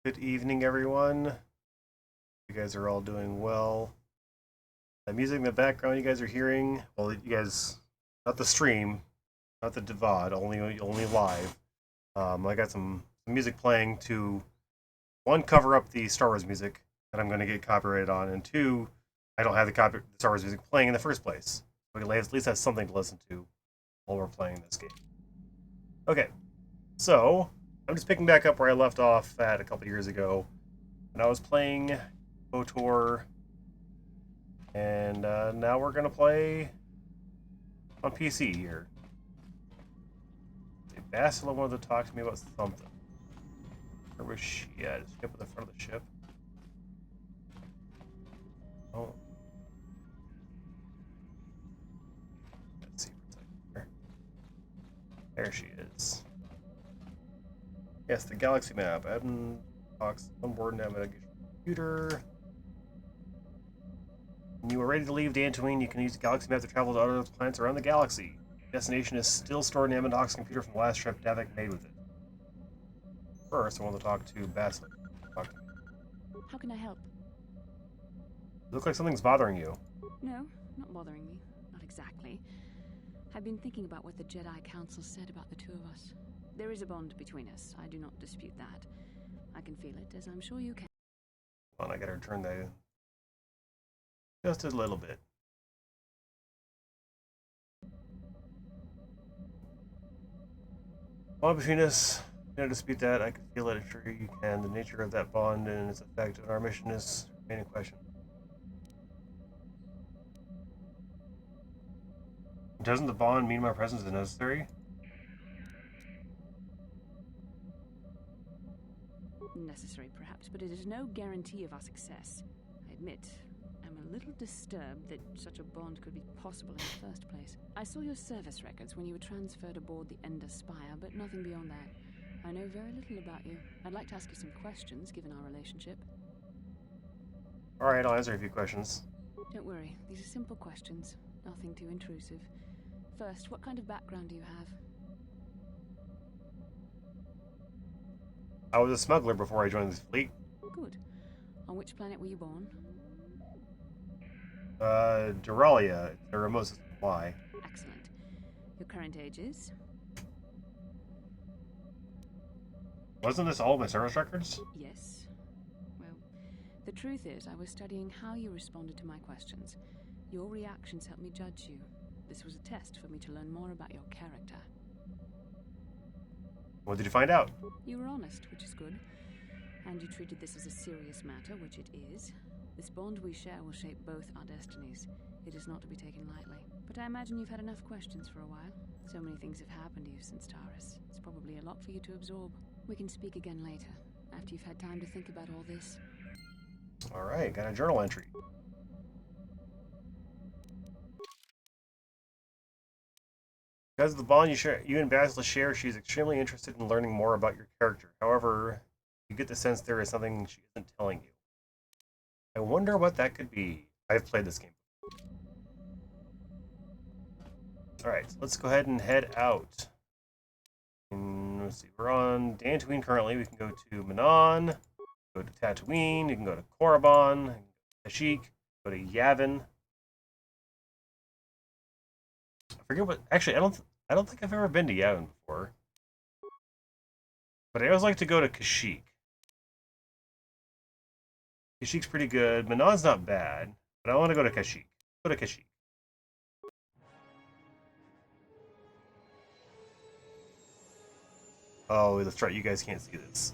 Good evening, everyone. You guys are all doing well. The music in the background you guys are hearing, well, you guys, not the stream, not the DVOD, only live. I got some music playing to, one, cover up the Star Wars music that I'm going to get copyrighted on, and two, I don't have the Star Wars music playing in the first place. So we at least have something to listen to while we're playing this game. Okay, so I'm just picking back up where I left off at a couple years ago. And I was playing KOTOR, and now we're gonna play on PC here. Bastila wanted to talk to me about something. Where was she at? Is she up at the front of the ship? Oh. Let's see for a second here. There she is. Yes, the galaxy map. Add talks onboard navigation computer. When you are ready to leave Dantooine, you can use the galaxy map to travel to other planets around the galaxy. Destination is still stored in Amandok's computer from the last trip Davik made with it. First, I want to talk to Basil. How can I help? You look like something's bothering you. No, not bothering me. Not exactly. I've been thinking about what the Jedi Council said about the two of us. There is a bond between us. I do not dispute that. I can feel it, as I'm sure you can. Hold on, I gotta turn that just a little bit. Bond between us, you don't dispute that. I can feel it. I'm sure you can. The nature of that bond and its effect on our mission is remaining question. Doesn't the bond mean my presence is necessary? Necessary, perhaps, but it is no guarantee of our success. I admit, I'm a little disturbed that such a bond could be possible in the first place. I saw your service records when you were transferred aboard the Ender Spire, but nothing beyond that. I know very little about you. I'd like to ask you some questions, given our relationship. Alright, I'll answer a few questions. Don't worry, these are simple questions. Nothing too intrusive. First, what kind of background do you have? I was a smuggler before I joined the fleet. Good. On which planet were you born? Duralia, the remote system. Why? Excellent. Your current age is? Wasn't this all my service records? Yes. Well, the truth is, I was studying how you responded to my questions. Your reactions helped me judge you. This was a test for me to learn more about your character. What did you find out? You were honest, which is good. And you treated this as a serious matter, which it is. This bond we share will shape both our destinies. It is not to be taken lightly. But I imagine you've had enough questions for a while. So many things have happened to you since Taurus. It's probably a lot for you to absorb. We can speak again later, after you've had time to think about all this. Alright, got a journal entry. Because of the bond you and Basila share, she's extremely interested in learning more about your character. However, you get the sense there is something she isn't telling you. I wonder what that could be. I've played this game. Alright, so let's go ahead and head out. And let's see, we're on Dantooine currently. We can go to Manon, go to Tatooine, you can go to Korriban, Kashyyk, go to Yavin. I forget what. Actually, I don't think I've ever been to Yavin before. But I always like to go to Kashyyk. Kashyyk's pretty good. Manon's not bad, but I want to go to Kashyyk. Go to Kashyyk. Oh, that's right. You guys can't see this.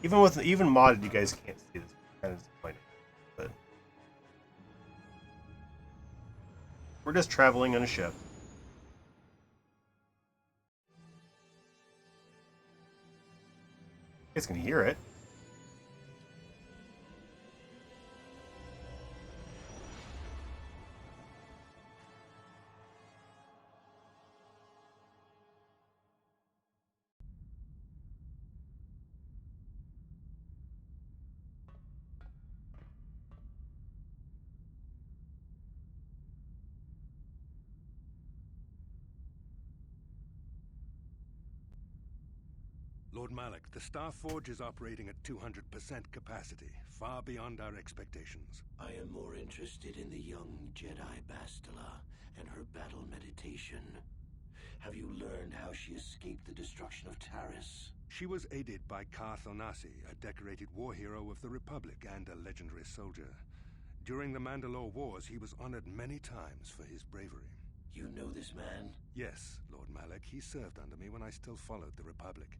Even modded, you guys can't see this. Kind of disappointing. But we're just traveling on a ship. You guys can hear it. Lord Malik, the Star Forge is operating at 200% capacity, far beyond our expectations. I am more interested in the young Jedi Bastila and her battle meditation. Have you learned how she escaped the destruction of Taris? She was aided by Karth Onasi, a decorated war hero of the Republic and a legendary soldier. During the Mandalore Wars, he was honored many times for his bravery. You know this man? Yes, Lord Malik. He served under me when I still followed the Republic.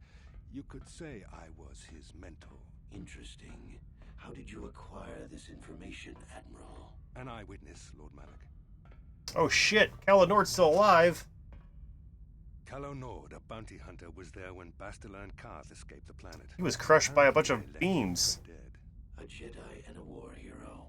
You could say I was his mentor. Interesting. How did you acquire this information, Admiral? An eyewitness, Lord Malik. Oh shit, Calo Nord's still alive. Calo Nord, a bounty hunter, was there when Bastila and Karth escaped the planet. He was crushed by a bunch of Apparently, beams. Dead. A Jedi and a war hero.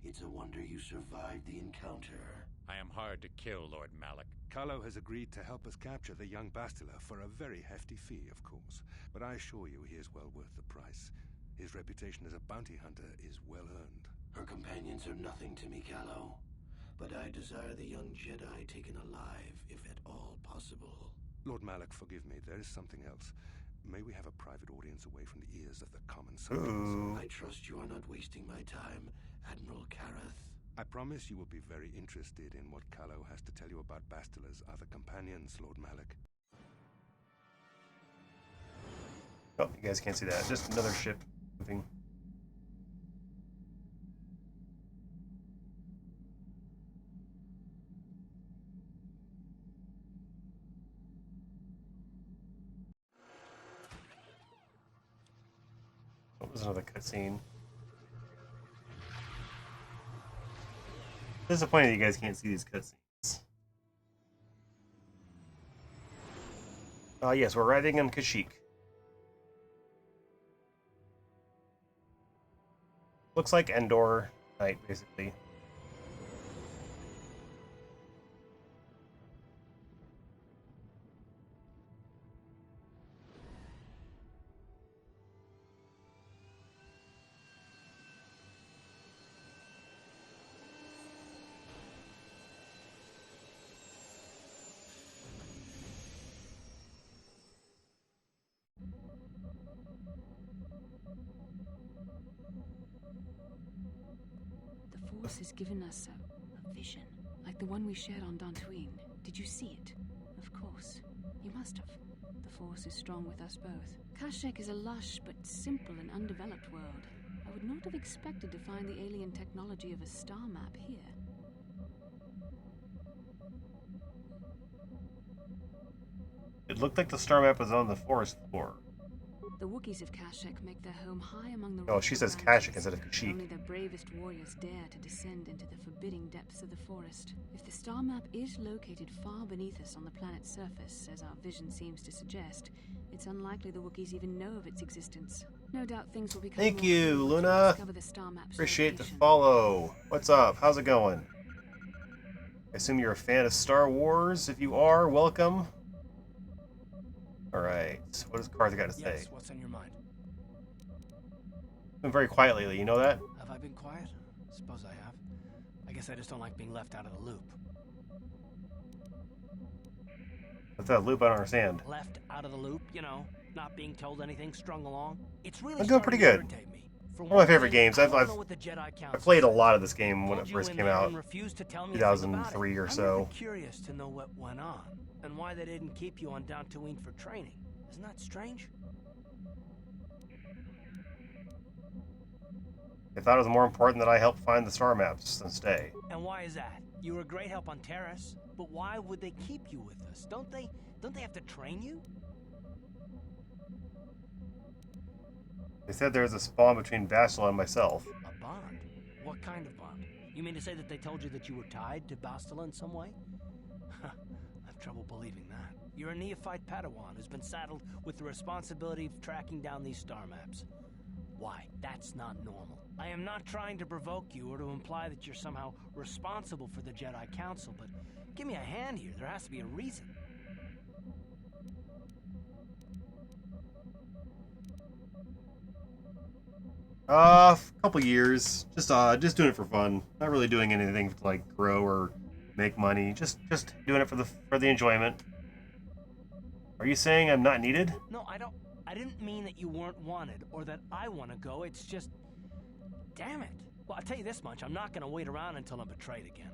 It's a wonder you survived the encounter. I am hard to kill, Lord Malik. Calo has agreed to help us capture the young Bastila for a very hefty fee, of course. But I assure you he is well worth the price. His reputation as a bounty hunter is well earned. Her companions are nothing to me, Calo. But I desire the young Jedi taken alive, if at all possible. Lord Malik, forgive me. There is something else. May we have a private audience away from the ears of the common soldiers? Ooh. I trust you are not wasting my time, Admiral Karath. I promise you will be very interested in what Calo has to tell you about Bastila's other companions, Lord Malik. Oh, you guys can't see that. Just another ship moving. Oh, there's another cutscene. Disappointed you guys can't see these cutscenes. Yes, we're riding on Kashyyk. Looks like Endor night, basically. The Force has given us a vision, like the one we shared on Dantooine. Did you see it? Of course. You must have. The Force is strong with us both. Kashyyk is a lush but simple and undeveloped world. I would not have expected to find the alien technology of a star map here. It looked like the star map was on the forest floor. The Wookiees of Kashyyk make their home high among the Oh, she says Kashyyk instead of Kashyyk. Only their bravest warriors dare to descend into the forbidding depths of the forest. If the star map is located far beneath us on the planet's surface, as our vision seems to suggest, it's unlikely the Wookiees even know of its existence. No doubt things will become Thank more you, clear once we Luna. discover the star map's Appreciate the location. follow. What's up? How's it going? I assume you're a fan of Star Wars. If you are, welcome. Alright, what does Karth got to say? Yes, what's on your mind? Been very quiet lately, you know that? Have I been quiet? Suppose I have. I guess I just don't like being left out of the loop. What's that loop? I don't understand. Left out of the loop, you know, not being told anything, strung along. It's really I'm doing pretty starting to good. irritate me. For One of my one favorite thing, games. I I've wanna know what the Jedi Council played a said. lot of this game when it Pulled you first in came there out, and refused to tell me anything about it. 2003 or I'm so. really curious to know what went on and why they didn't keep you on Dantooine for training. Isn't that strange? I thought it was more important that I help find the star maps than stay. And why is that? You were a great help on Taris, but why would they keep you with us? Don't they have to train you? They said there was a spawn between Bastila and myself. A bond? What kind of bond? You mean to say that they told you that you were tied to Bastila in some way? I have trouble believing that. You're a neophyte Padawan who's been saddled with the responsibility of tracking down these star maps. Why? That's not normal. I am not trying to provoke you or to imply that you're somehow responsible for the Jedi Council, but give me a hand here. There has to be a reason. A couple years. Just doing it for fun. Not really doing anything to like grow or make money. Just doing it for the enjoyment. Are you saying I'm not needed? No, I don't. I didn't mean that you weren't wanted or that I want to go. It's just... Damn it. Well, I'll tell you this much. I'm not going to wait around until I'm betrayed again.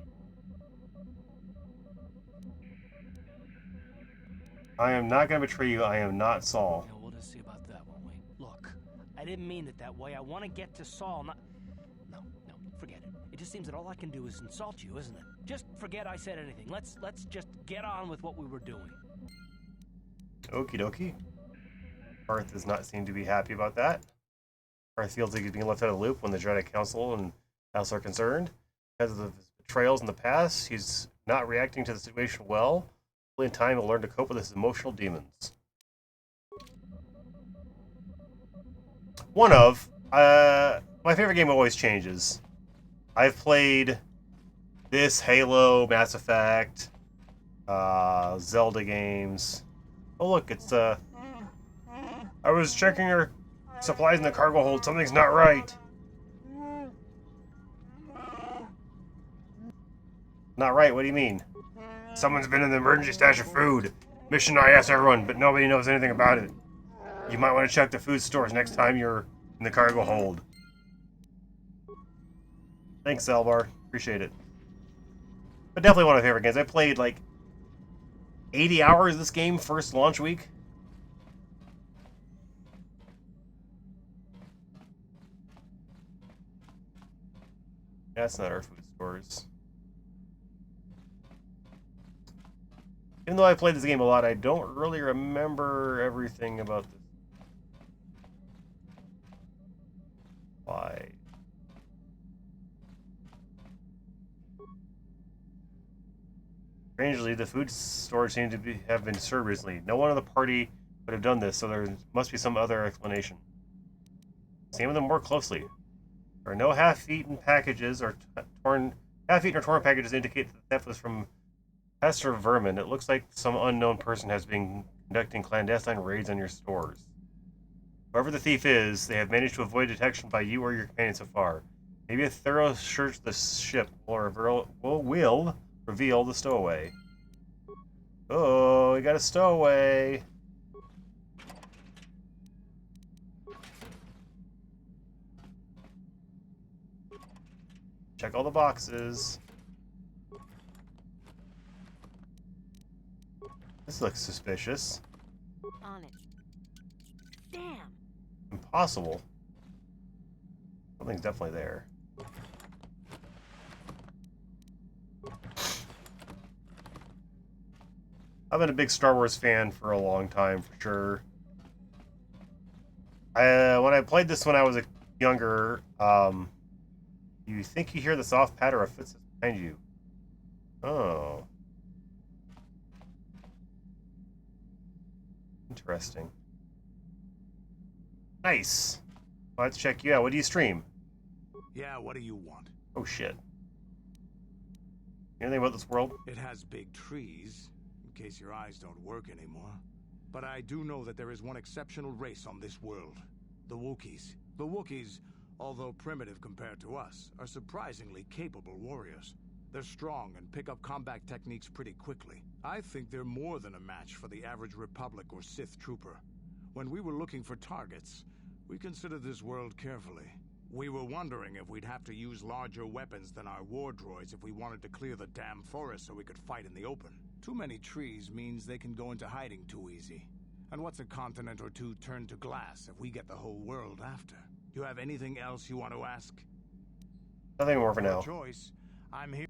I am not going to betray you. I am not Saul. Yeah, we'll just see about that, won't we? Look, I didn't mean it that way. I want to get to Saul, not... No, forget it. It just seems that all I can do is insult you, isn't it? Just forget I said anything. Let's just get on with what we were doing. Okie dokie. Parth does not seem to be happy about that. Parth feels like he's being left out of the loop when the Jedi Council and House are concerned. Because of his betrayals in the past, he's not reacting to the situation well. In time, he'll learn to cope with his emotional demons. My favorite game always changes. I've played this, Halo, Mass Effect, Zelda games. Oh look, it's I was checking our supplies in the cargo hold. Something's not right. Not right? What do you mean? Someone's been in the emergency stash of food. Mission I asked everyone, but nobody knows anything about it. You might want to check the food stores next time you're in the cargo hold. Thanks, Zelbar. Appreciate it. But definitely one of my favorite games. I played like 80 hours of this game first launch week. That's not our food stores. Even though I played this game a lot, I don't really remember everything about this. Why? Strangely, the food stores seem to have been disturbed recently. No one in the party would have done this, so there must be some other explanation. Examine them more closely. There are no half-eaten packages or torn packages indicate that the theft was from pests or vermin. It looks like some unknown person has been conducting clandestine raids on your stores. Whoever the thief is, they have managed to avoid detection by you or your companion so far. Maybe a thorough search of the ship will reveal the stowaway. Oh, we got a stowaway. Check all the boxes. This looks suspicious. On it. Damn. Impossible. Something's definitely there. I've been a big Star Wars fan for a long time, for sure. When I played this when I was younger, you think you hear the soft patter of footsteps behind you. Oh. Interesting. Nice. Well, let's check you out. What do you stream? Yeah, what do you want? Oh, shit. Anything about this world? It has big trees, in case your eyes don't work anymore. But I do know that there is one exceptional race on this world. The Wookiees. The Wookiees, although primitive compared to us, are surprisingly capable warriors. They're strong and pick up combat techniques pretty quickly. I think they're more than a match for the average Republic or Sith trooper. When we were looking for targets, we considered this world carefully. We were wondering if we'd have to use larger weapons than our war droids if we wanted to clear the damn forest so we could fight in the open. Too many trees means they can go into hiding too easy. And what's a continent or two turned to glass if we get the whole world after? You have anything else you want to ask? Nothing more for now. Choice. I'm here.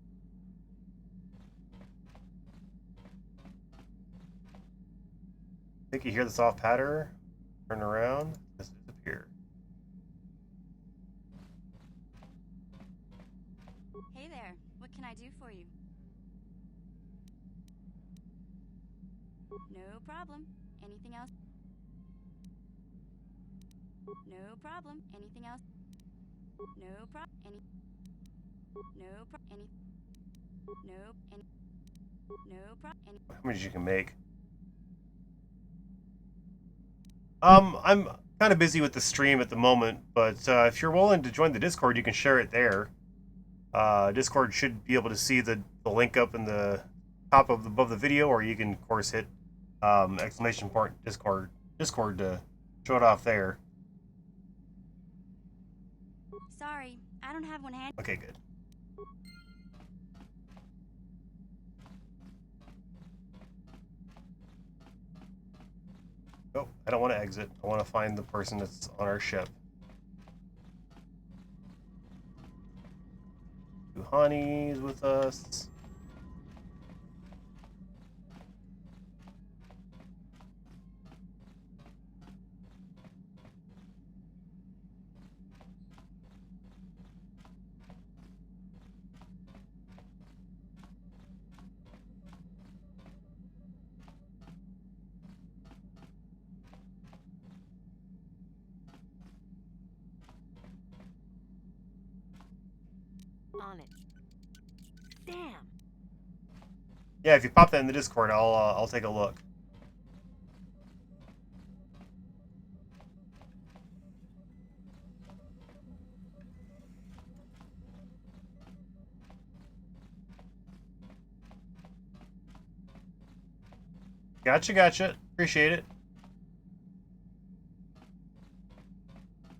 Think you hear the soft patter? Turn around. Just disappear. Hey there. What can I do for you? No problem. Anything else? No problem. Anything else? No problem. Any. No problem. Any. No. Any. No problem. Any. How many you can make? I'm kind of busy with the stream at the moment, but if you're willing to join the Discord, you can share it there. Discord should be able to see the link up in the top of above the video, or you can, of course, hit exclamation point Discord to show it off there. Sorry, I don't have one hand. Okay, good. Oh, I don't want to exit. I want to find the person that's on our ship. Honey's with us. On it. Damn. Yeah, if you pop that in the Discord, I'll take a look. Gotcha. Appreciate it.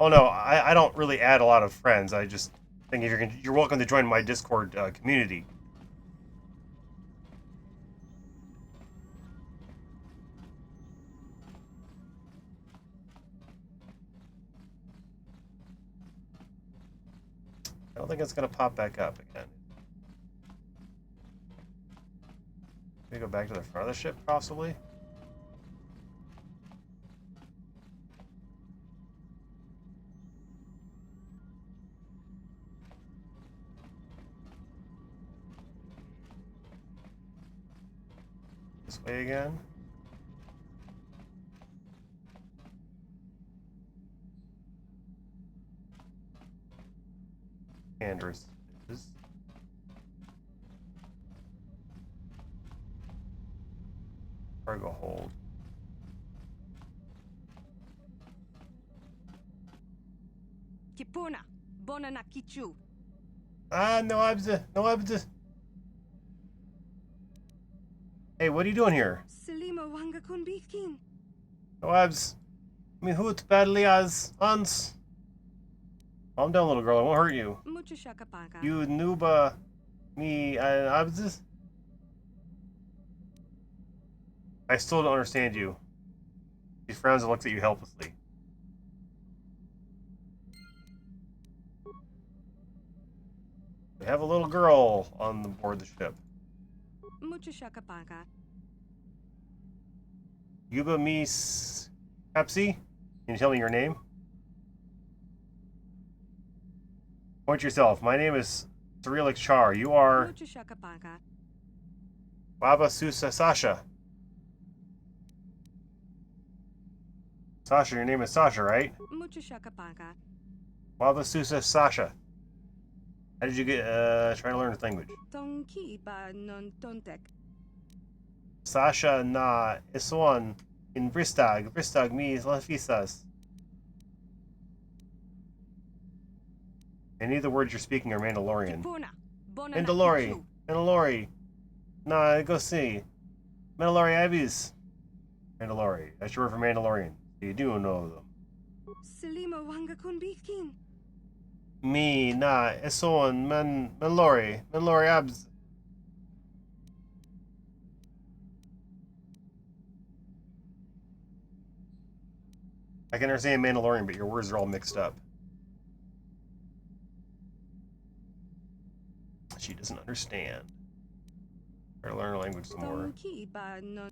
Oh no, I don't really add a lot of friends. I just think if you're welcome to join my Discord community. I don't think it's gonna pop back up again. Maybe go back to the front of the ship, possibly. This way again. Andrews. Cargo hold. Kipuna. Bona na kichu. Ah, no abs. Hey, what are you doing here? Selima wanga kunbikin. No abs. Me hoot badly as ons. Calm down, little girl. I won't hurt you. Mucho shakapaka. You nooba me abs. I still don't understand you. He frowns and looks at you helplessly. We have a little girl on the board the ship. Mucho shakapaka. Yuba Miss Pepsi? Can you tell me your name? Point yourself. My name is Cyrillic Char. You are Mucho shakapaka. Baba Susa Sasha. Sasha, your name is Sasha, right? Mucho shakapaka. Baba Susa Sasha. How did you get try to learn this language? Tonki ba non tontek. Sasha na iswan in Bristag. Bristag me lafisas. Any of the words you're speaking are Mandalorian. Kipuna. Bona na Mandalori. kichu. Mandalori. Nah, go see. Mandalori Abby's. Mandalori. That's your word for Mandalorian. You do know them. Selima wanga kunbikin. Me, nah, Eson, Mandalori Abs. I can understand Mandalorian, but your words are all mixed up. She doesn't understand. Try to learn her language some more. Tonki ba non.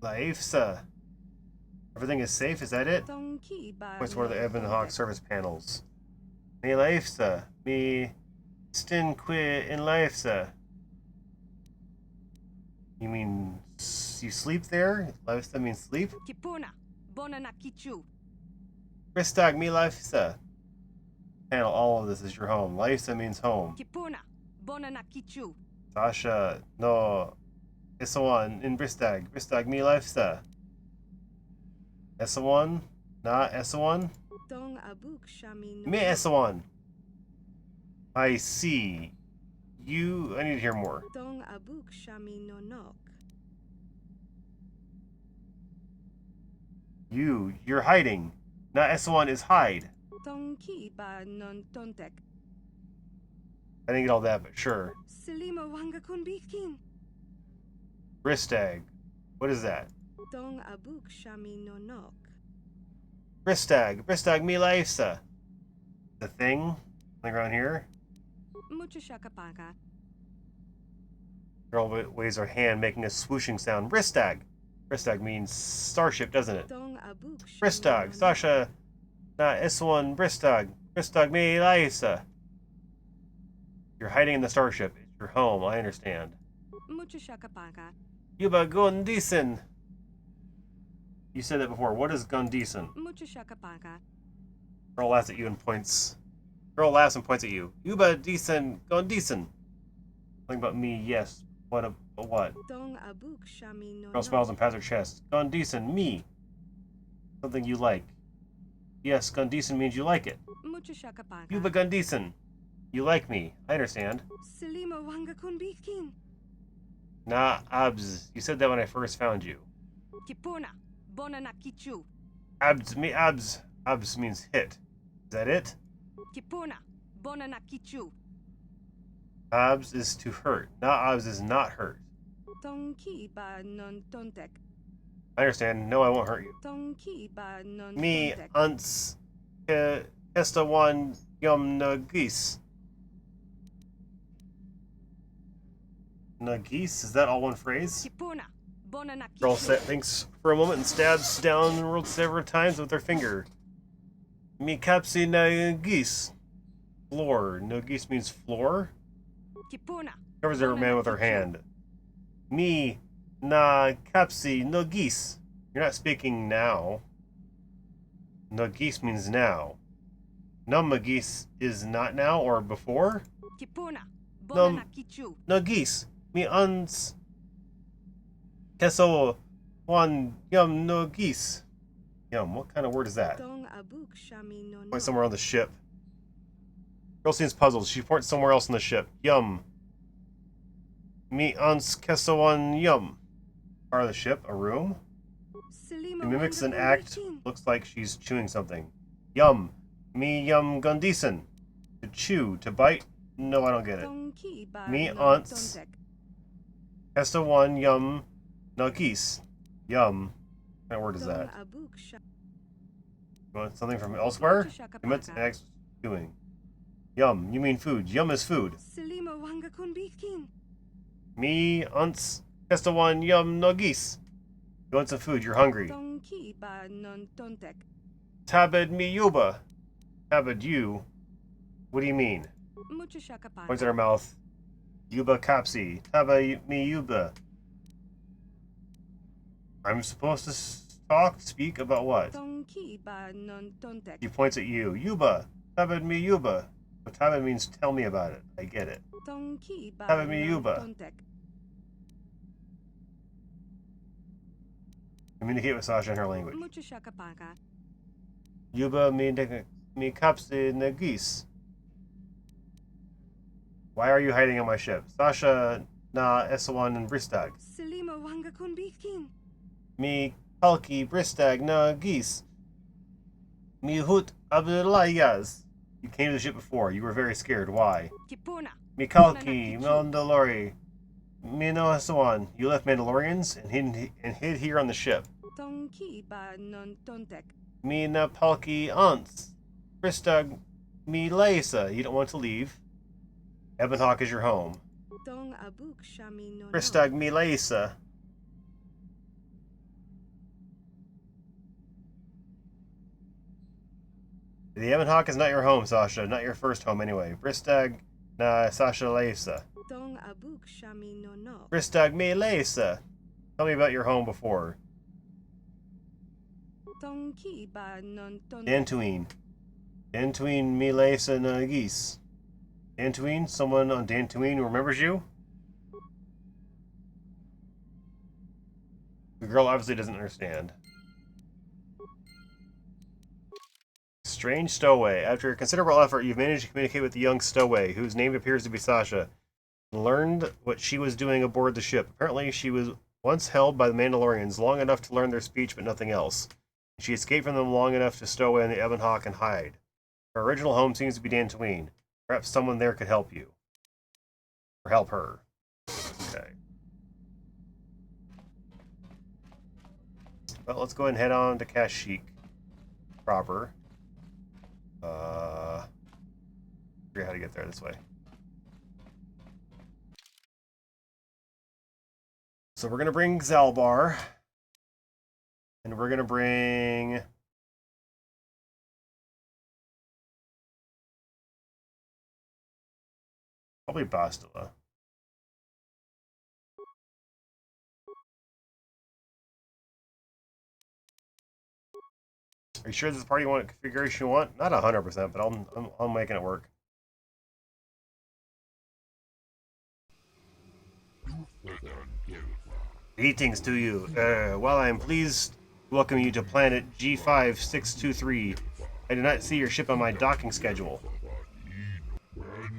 Laifsa. Everything is safe, is that it? Tonki ba. Points to one of the non Evan Hawk tontek. service panels. Me Laifsa. Me Stin Qui in Laifsa. You mean you sleep there? Laifsa means sleep? Kipuna. Bona na kichu. Ristag me Laifsa. Panel, all of this is your home. Laifsa means home. Kipuna. Bona na kichu. Sasha, no. Isawan in Bristag. Bristag me Laifsa. Esawan? Na Esawan? Tong abuk shamin. Me Esawan. I see. I need to hear more. Dong abuk shami no nok. You're hiding. Not S1 is hide. Dong ki ba non tontek. I didn't get all that, but sure. Selimo wanga kun bitkin. Bristag. What is that? Dong abuk shami no nok. Bristag. Bristag Milaisa. The thing? Something around here? Mucha shakapaka. Girl waves her hand, making a swooshing sound. Bristag. Bristag means starship, doesn't it? Dong abuk shami Bristag. no Sasha. Not S1. Bristag. Bristag Milaisa. You're hiding in the starship. It's your home. I understand. nok. Mucha shakapaka. Yuba Gundisen. You said that before. What is Gundisen? Mucha shakapaka. Girl laughs at you and points. Girl laughs and points at you. Yuba Disen Gundisen. Something about me, yes. What? Dong abuk shami no Girl nok. smiles and pats her chest. Gundisen, me. Something you like. Yes, Gundisen means you like it. Mucha shakapaka. Yuba Gundisen. You like me. I understand. Selimo wanga kun bitkin. Nah, abs. You said that when I first found you. Kipuna. Bona na kichu. Abs, me abs. Abs means hit. Is that it? Kipuna. Bona na kichu. Abs is to hurt. Not abs is not hurt. Dong ki ba non tontek. I understand. No, I won't hurt you. Dong ki ba non Me tontek. uns esta one yum nagis. Nagis? Is that all one phrase? Kipuna. Bona na Girl kichu. thinks for a moment and stabs down the world several times with her finger. Me kapsi nagis. Floor. Nagis means floor? Kipuna. Covers her man with her hand. Me na kapsi nagis. You're not speaking now. Nagis means now. Numagis is not now or before? Kipuna. Bona Num- na kichu. Nagis. Me uns. Keso one yum nagis. Yum, what kind of word is that? Dong abuk shami no Point nok. somewhere on the ship. Girl seems puzzled. She points somewhere else on the ship. Yum. Me uns keso one yum. Part of the ship, a room. Selimo She mimics wanga an kun act. bitkin. Looks like she's chewing something. Yum. Me yum gundisen. To chew, to bite. No, I don't get it. Dong ki ba Me non aunts. tontek. Kesta one yum nuggies. Yum. What kind of word is Dong that? abuk shami. You want something from elsewhere? Mucha You meant shakapaka. an act chewing. Yum. You mean food. Yum is food. Selimo wanga kun bitkin. Me aunts. Kesta one yum nuggies. You want some food. You're hungry. Dong ki ba non tontek. Tabed me yuba. Tabed you. What do you mean? Mucha shakapaka. Points at her mouth. Yuba kapsi. Taba me yuba. I'm supposed to speak about what? Dong ki ba non tontek. He points at you. Yuba. Taba me yuba. But taba means tell me about it. I get it. Dong ki ba Have me non yuba. tontek. Communicate with Sasha in her language. Mucha shakapaka. Yuba me kapsi nagis. Why are you hiding on my ship? Sasha na Esawan and Bristag. Selimo wanga kun bitkin. Me palki Bristag na geese. Me hut abdulayas. You came to the ship before. You were very scared. Why? Kipuna. Me kalki Mandalori. Me no Esawan. You left Mandalorians and hid here on the ship. Dong ki ba non tontek. Me na palki aunts. Bristag me laisa. You don't want to leave. Ebonhawk is your home. Dong abuk shami no nok. Bristag me laisa. The Ebonhawk is not your home, Sasha. Not your first home, anyway. Bristag na Sasha Leisa. Dong abuk shami no nok. Bristag me Leisa. Tell me about your home before. Dong ki ba non tontek. Dantooine. Dantooine me Leisa na geese. Dantooine? Someone on Dantooine who remembers you? The girl obviously doesn't understand. Strange stowaway. After considerable effort, you've managed to communicate with the young stowaway, whose name appears to be Sasha. learned what she was doing aboard the ship. Apparently, she was once held by the Mandalorians long enough to learn their speech, but nothing else. She escaped from them long enough to stow away in the Ebon Hawk and hide. Her original home seems to be Dantooine. Perhaps someone there could help you. Or help her. Okay. Well, let's go ahead and head on to Kashyyk proper. Figure out how to get there this way. So we're going to bring Zalbar. And we're going to bring... probably Bastila. Are you sure this is the party configuration you want? Not 100%, but I'm making it work. Greetings to you. While I am pleased to welcome you to planet G5623, I do not see your ship on my docking schedule.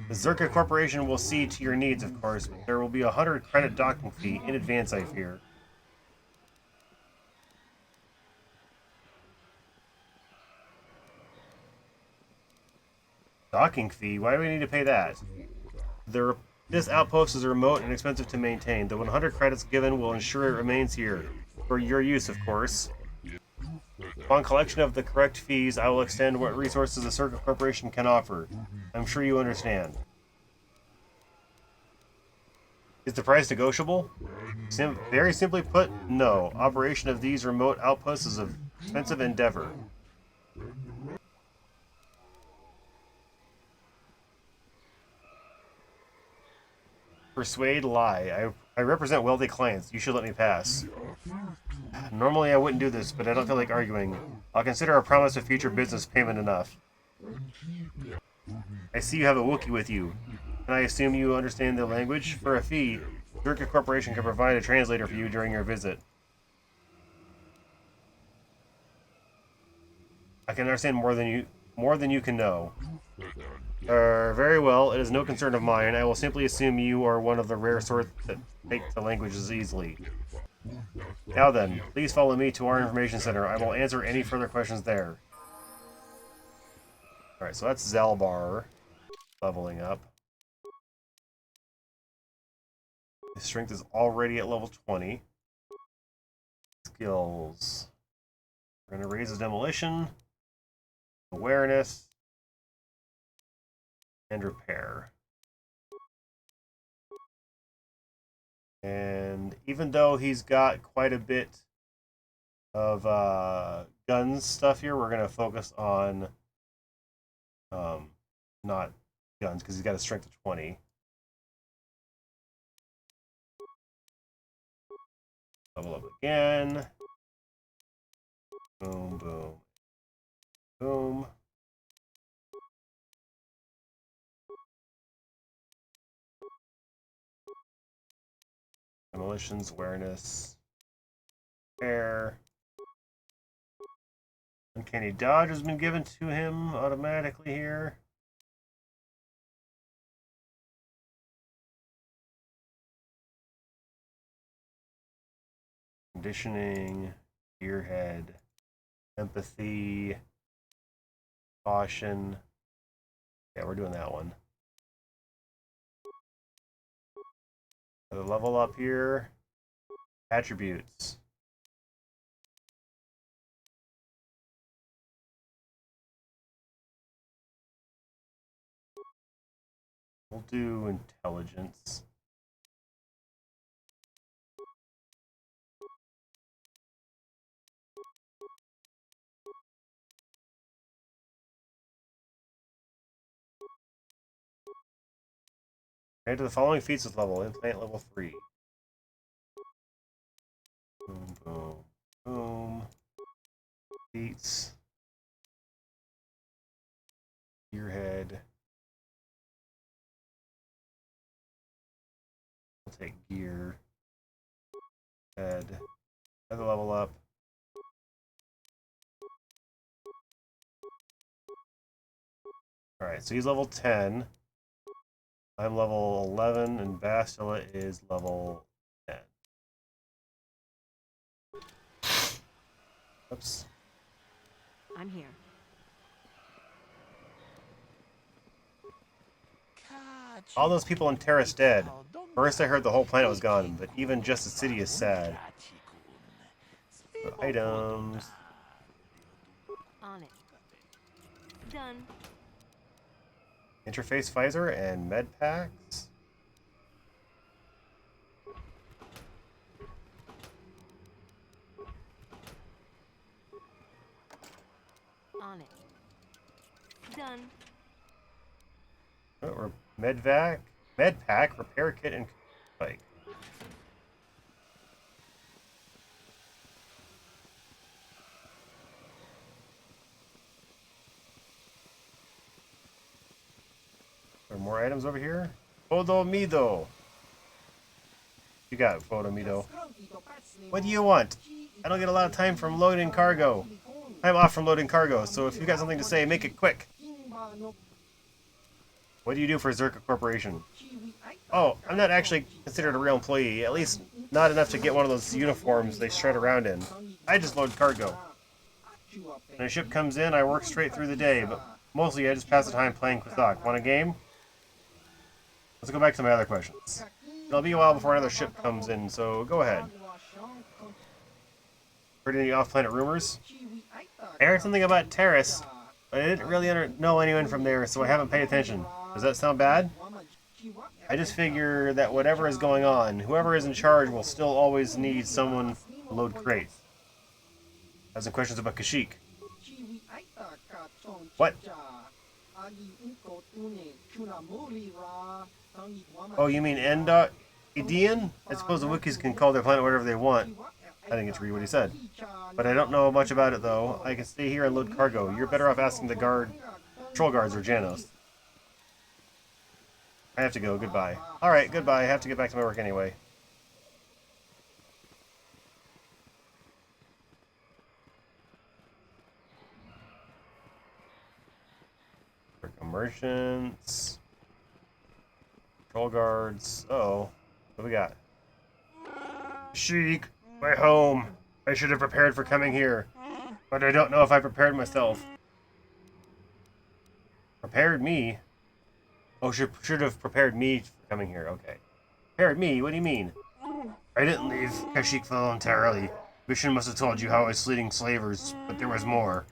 The Zerka Corporation will see to your needs, of course, but there will be a 100 credit docking fee in advance, I fear. Docking fee? Why do we need to pay that? This outpost is remote and expensive to maintain. The 100 credits given will ensure it remains here. For your use, of course. Upon collection of the correct fees, I will extend what resources the Circle Corporation can offer. I'm sure you understand. Is the price negotiable? Very simply put, no. Operation of these remote outposts is an expensive endeavor. Persuade, lie. I represent wealthy clients. You should let me pass. Normally I wouldn't do this, but I don't feel like arguing. I'll consider our promise of future business payment enough. I see you have a Wookiee with you. And I assume you understand the language? For a fee, Durka Corporation can provide a translator for you during your visit. I can understand more than you can know. Very well. It is no concern of mine. I will simply assume you are one of the rare sort that take the languages easily. Now then, please follow me to our information center. I will answer any further questions there. Alright, so that's Zalbar leveling up. His strength is already at level 20. Skills. We're going to raise his demolition, awareness, and repair. And even though he's got quite a bit of guns stuff here, we're going to focus on not guns, because he's got a strength of 20. Level up again. Boom, boom, boom. Demolitions, awareness, repair. Uncanny dodge has been given to him automatically here. Conditioning, gearhead, empathy, caution. Yeah, we're doing that one. The level up here. Attributes. We'll do intelligence. Add to the following feats with level. Implant level 3. Boom, boom, boom. Feats. Gearhead. We'll take gear. Head. Another level up. Alright, so he's level 10. I'm level 11 and Bastila is level 10. Oops. I'm here. All those people in Terra's dead. First I heard the whole planet was gone, but even just the city is sad. So, items. On it. Done. Interface visor and med packs. On it. Done. Or med pack, repair kit, and bike. Are more items over here? Fodomido. You got it, Fodomido. What do you want? I don't get a lot of time from loading cargo. I'm off from loading cargo, so if you got something to say, make it quick. What do you do for Zerka Corporation? Oh, I'm not actually considered a real employee, at least not enough to get one of those uniforms they strut around in. I just load cargo. When a ship comes in, I work straight through the day, but mostly I just pass the time playing Kashyyk. Want a game? Let's go back to my other questions. It'll be a while before another ship comes in, so go ahead. Heard any off-planet rumors? I heard something about Terrace, but I didn't really know anyone from there, so I haven't paid attention. Does that sound bad? I just figure that whatever is going on, whoever is in charge will still always need someone to load crates. Have some questions about Kashyyk. What? Oh, you mean Edian? I suppose the Wookiees can call their planet whatever they want. I didn't get to read what he said. But I don't know much about it, though. I can stay here and load cargo. You're better off asking the patrol guards or Janos. I have to go. Goodbye. Alright, goodbye. I have to get back to my work anyway. Merchants. Patrol guards. Uh-oh. What do we got? Kashyyk, my home. I should have prepared for coming here. But I don't know if I prepared myself. Prepared me? Oh, should have prepared me for coming here. Okay. Prepared me? What do you mean? I didn't leave Kashyyk voluntarily. Mission must have told you how I was leading slavers, but there was more.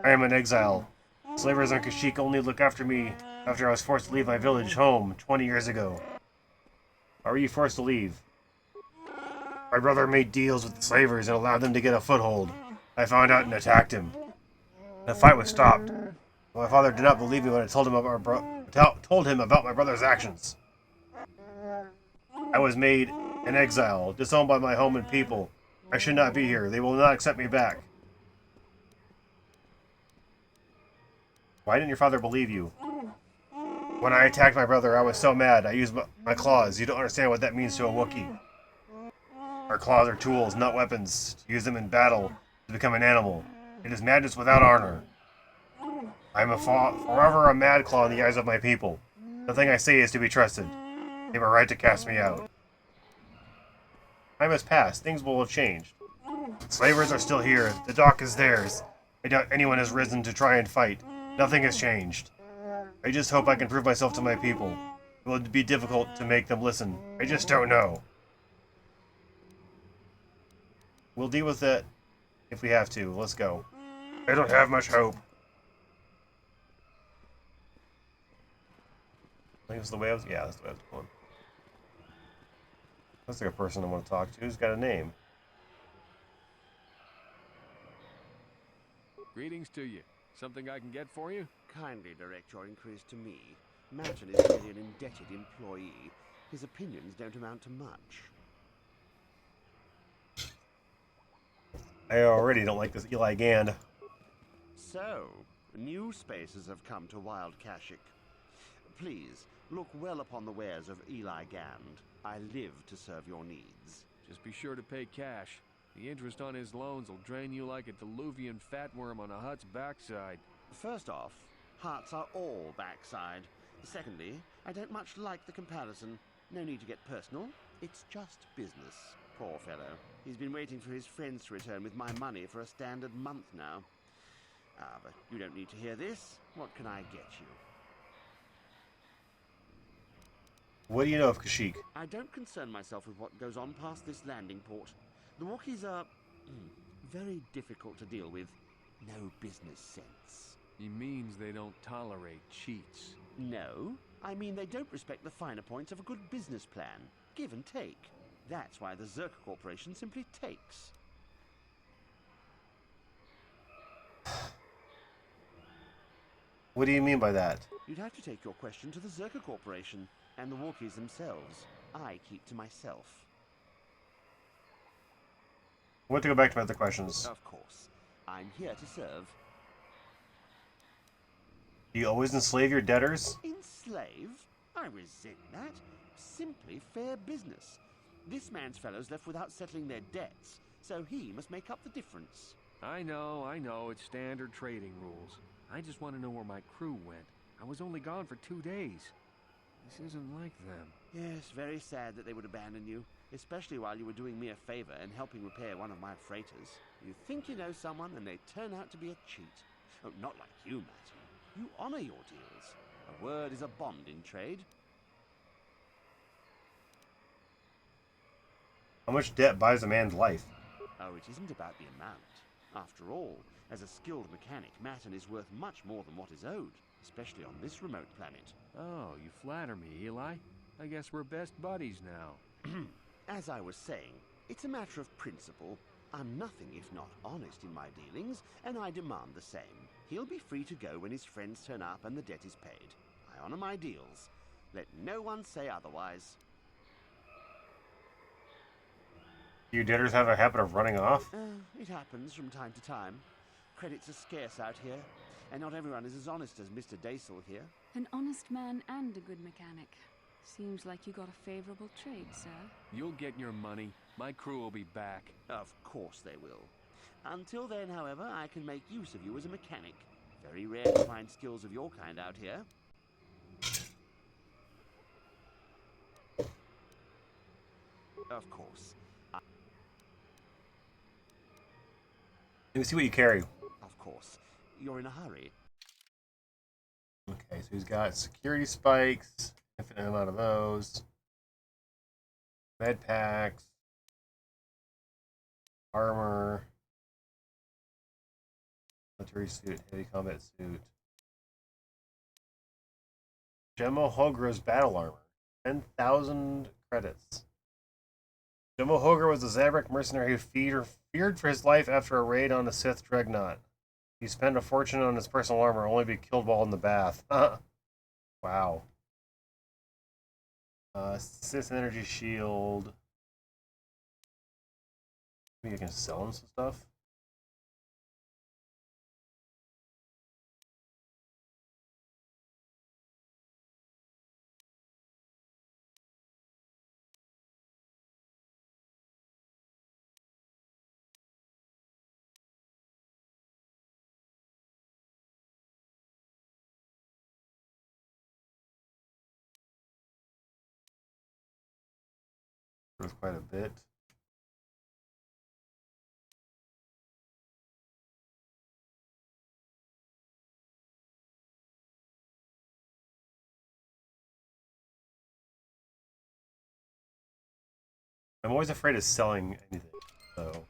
I am an exile. Slavers on Kashyyk only look after me after I was forced to leave my village home 20 years ago. Why were you forced to leave? My brother made deals with the slavers and allowed them to get a foothold. I found out and attacked him. The fight was stopped. My father did not believe me when I told him about my brother's actions. I was made an exile, disowned by my home and people. I should not be here. They will not accept me back. Why didn't your father believe you? When I attacked my brother, I was so mad. I used my claws. You don't understand what that means to a Wookiee. Our claws are tools, not weapons. To use them in battle, to become an animal. It is madness without honor. I am forever a mad claw in the eyes of my people. Nothing I say is to be trusted. They have a right to cast me out. Time has passed. Things will have changed. Slavers are still here. The dock is theirs. I doubt anyone has risen to try and fight. Nothing has changed. I just hope I can prove myself to my people. It will be difficult to make them listen. I just don't know. We'll deal with it if we have to. Let's go. I don't have much hope. I think it's the way I was... Yeah, that's the way I was going. That's like a person I want to talk to who's got a name. Greetings to you. Something I can get for you? Kindly direct your inquiries to me. Merton is merely an indebted employee. His opinions don't amount to much. I already don't like this Eli Gand. So, new spaces have come to Wild Kashyyk. Please, look well upon the wares of Eli Gand. I live to serve your needs. Just be sure to pay cash. The interest on his loans will drain you like a diluvian fatworm on a hut's backside. First off, hearts are all backside. Secondly, I don't much like the comparison. No need to get personal. It's just business. Poor fellow. He's been waiting for his friends to return with my money for a standard month now. Ah, but you don't need to hear this. What can I get you? What do you know of Kashyyk? I don't concern myself with what goes on past this landing port. The Wookiees are very difficult to deal with. No business sense. He means they don't tolerate cheats. No, I mean they don't respect the finer points of a good business plan. Give and take. That's why the Zerka Corporation simply takes. What do you mean by that? You'd have to take your question to the Zerka Corporation and the Wookiees themselves. I keep to myself. I want to go back to my other questions. Of course. I'm here to serve. Do you always enslave your debtors? Enslave? I resent that. Simply fair business. This man's fellows left without settling their debts, so he must make up the difference. I know, it's standard trading rules. I just want to know where my crew went. I was only gone for 2 days. This isn't like them. Yes, very sad that they would abandon you, especially while you were doing me a favor and helping repair one of my freighters. You think you know someone and they turn out to be a cheat. Oh, not like you, Matt. You honor your deals. A word is a bond in trade. How much debt buys a man's life? Oh, it isn't about the amount. After all, as a skilled mechanic, Matten is worth much more than what is owed, especially on this remote planet. Oh, you flatter me, Eli. I guess we're best buddies now. As I was saying, it's a matter of principle. I'm nothing if not honest in my dealings, and I demand the same. He'll be free to go when his friends turn up and the debt is paid. I honor my deals. Let no one say otherwise. Do your debtors have a habit of running off? It happens from time to time. Credits are scarce out here, and not everyone is as honest as Mr. Daisel here. An honest man and a good mechanic. Seems like you got a favorable trade, sir. You'll get your money. My crew will be back. Of course they will. Until then, however, I can make use of you as a mechanic. Very rare to find skills of your kind out here. Of course. Let me see what you carry. Of course. You're in a hurry. Okay, so he's got security spikes, infinite amount of those, med packs, armor, military suit, heavy combat suit, Gemmo Hogra's battle armor, 10,000 credits. Gemmo Hogra was a Zabrak mercenary who feared for his life after a raid on the Sith dreadnought. He spent a fortune on his personal armor, only to be killed while in the bath. Wow. Sith energy shield. Maybe I can sell him some stuff. Worth quite a bit. I'm always afraid of selling anything, so.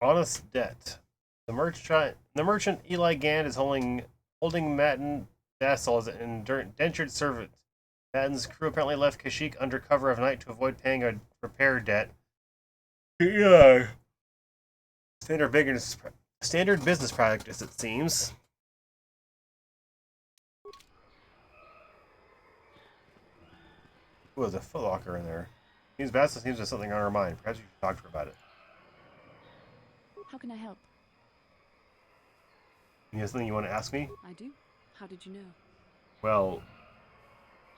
Honest debt. The merchant Eli Gand is holding Matten Dassel as an indentured servant. Matten's crew apparently left Kashyyk under cover of night to avoid paying a repair debt. Yeah. Standard business practice, it seems. Ooh, there's a footlocker in there. Seems Basta seems to have something on her mind. Perhaps you should talk to her about it. How can I help? You have something you want to ask me? I do. How did you know? Well,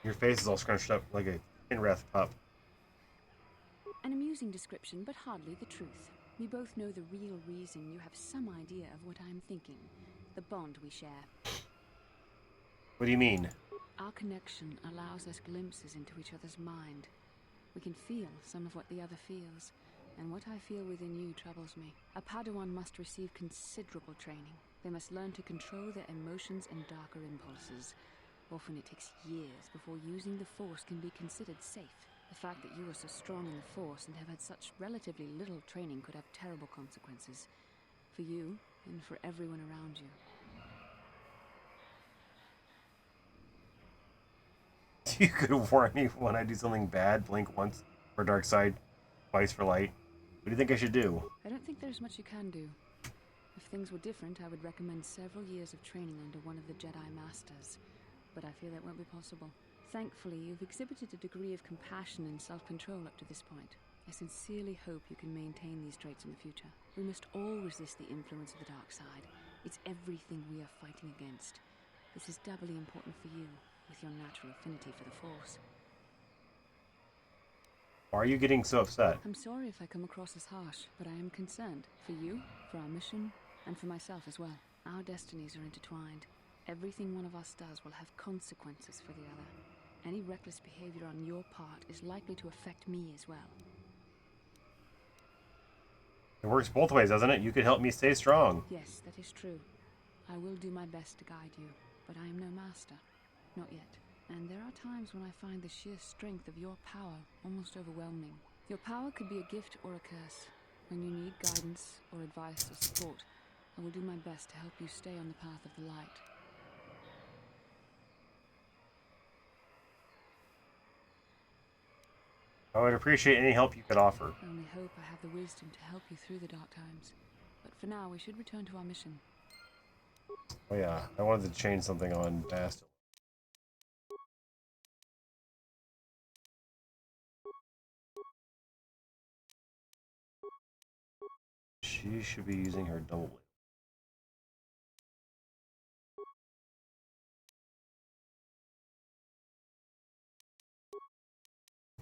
your face is all scrunched up like a Kinrath pup. An amusing description, but hardly the truth. We both know the real reason you have some idea of what I'm thinking. The bond we share. What do you mean? Our connection allows us glimpses into each other's mind. We can feel some of what the other feels, and what I feel within you troubles me. A Padawan must receive considerable training. They must learn to control their emotions and darker impulses. Often it takes years before using the Force can be considered safe. The fact that you are so strong in the Force and have had such relatively little training could have terrible consequences. For you, and for everyone around you. You could warn me when I do something bad, blink once for dark side, twice for light. What do you think I should do? I don't think there's much you can do. If things were different, I would recommend several years of training under one of the Jedi Masters. But I fear that won't be possible. Thankfully, you've exhibited a degree of compassion and self-control up to this point. I sincerely hope you can maintain these traits in the future. We must all resist the influence of the dark side. It's everything we are fighting against. This is doubly important for you, with your natural affinity for the Force. Why are you getting so upset? I'm sorry if I come across as harsh, but I am concerned. For you, for our mission, and for myself as well. Our destinies are intertwined. Everything one of us does will have consequences for the other. Any reckless behavior on your part is likely to affect me as well. It works both ways, doesn't it? You could help me stay strong. Yes, that is true. I will do my best to guide you, but I am no master. Not yet. And there are times when I find the sheer strength of your power almost overwhelming. Your power could be a gift or a curse. When you need guidance or advice or support, I will do my best to help you stay on the path of the light. I would appreciate any help you could offer. I only hope I have the wisdom to help you through the dark times. But for now, we should return to our mission. Oh yeah, I wanted to change something on Bastille. She should be using her double blade.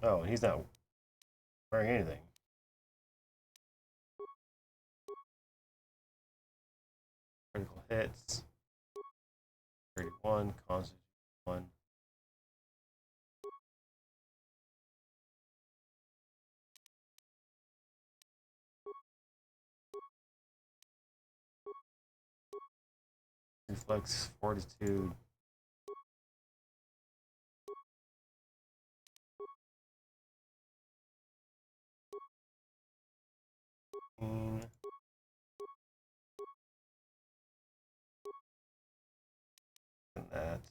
Oh, he's not wearing anything. Critical hits. 31, Constitution 1. Reflex, Fortitude. And that.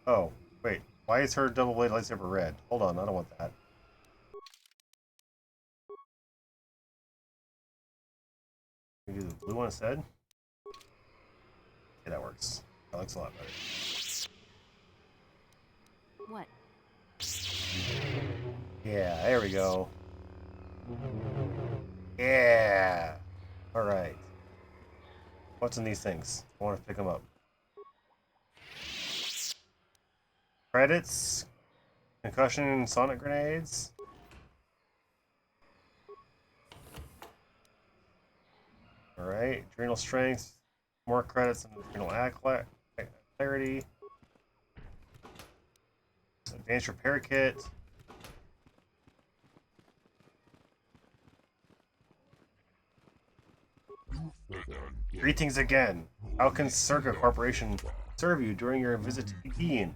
Oh, wait. Why is her double blade lightsaber red? Hold on, I don't want that. Can we do the blue one instead? Okay, that works. That looks a lot better. What? Yeah, there we go. Yeah! Alright. What's in these things? I want to pick them up. Credits, concussion, sonic grenades. Alright, adrenal strength, more credits and adrenal clarity. Advanced repair kit. Greetings again. How can Circa Corporation serve you during your visit to Begin?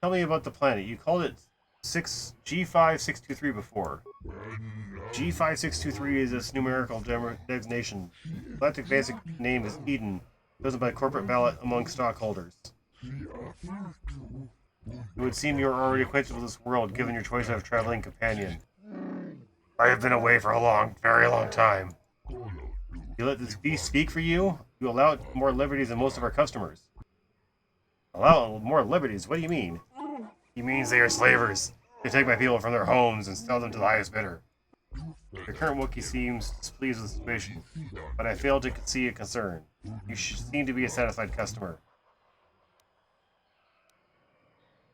Tell me about the planet. You called it G5623 before. G5623 is its numerical designation. Galactic basic name is Eden, chosen by corporate ballot among stockholders. It would seem you are already acquainted with this world, given your choice of traveling companion. I have been away for a very long time. You let this beast speak for you? You allow it more liberties than most of our customers. Allow more liberties? What do you mean? He means they are slavers. They take my people from their homes and sell them to the highest bidder. Your current Wookiee seems displeased with the situation, but I failed to see a concern. You seem to be a satisfied customer.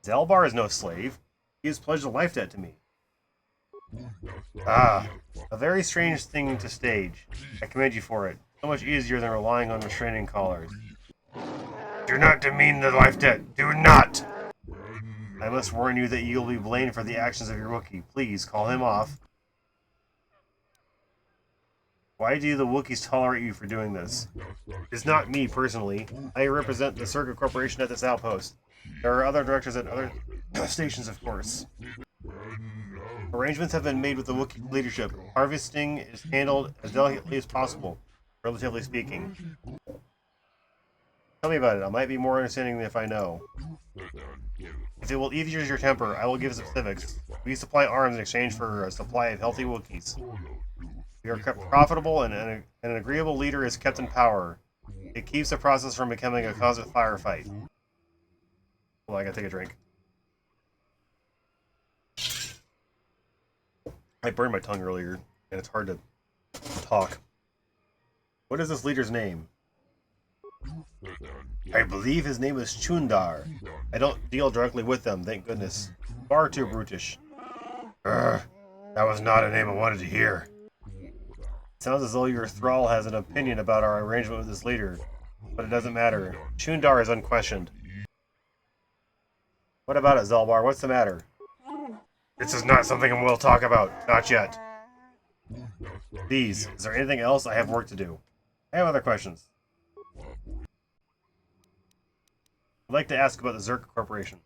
Zalbar is no slave. He has pledged a life debt to me. Ah, a very strange thing to stage. I commend you for it. So much easier than relying on restraining collars. Do not demean the life debt. Do not! I must warn you that you will be blamed for the actions of your Wookiee. Please, call him off. Why do the Wookiees tolerate you for doing this? It's not me, personally. I represent the Circuit Corporation at this outpost. There are other directors at other stations, of course. Arrangements have been made with the Wookiee leadership. Harvesting is handled as delicately as possible, relatively speaking. Tell me about it. I might be more understanding if I know. If it will ease your temper, I will give specifics. We supply arms in exchange for a supply of healthy Wookiees. We are kept profitable, and an agreeable leader is kept in power. It keeps the process from becoming a constant firefight. Well, I gotta take a drink. I burned my tongue earlier, and it's hard to talk. What is this leader's name? I believe his name is Chundar. I don't deal directly with them, thank goodness. Far too brutish. That was not a name I wanted to hear. Sounds as though your thrall has an opinion about our arrangement with this leader, but it doesn't matter. Chundar is unquestioned. What about it, Zalbar? What's the matter? This is not something we'll talk about. Not yet. Please, is there anything else? I have work to do. I have other questions. I'd like to ask about the Zerka Corporation.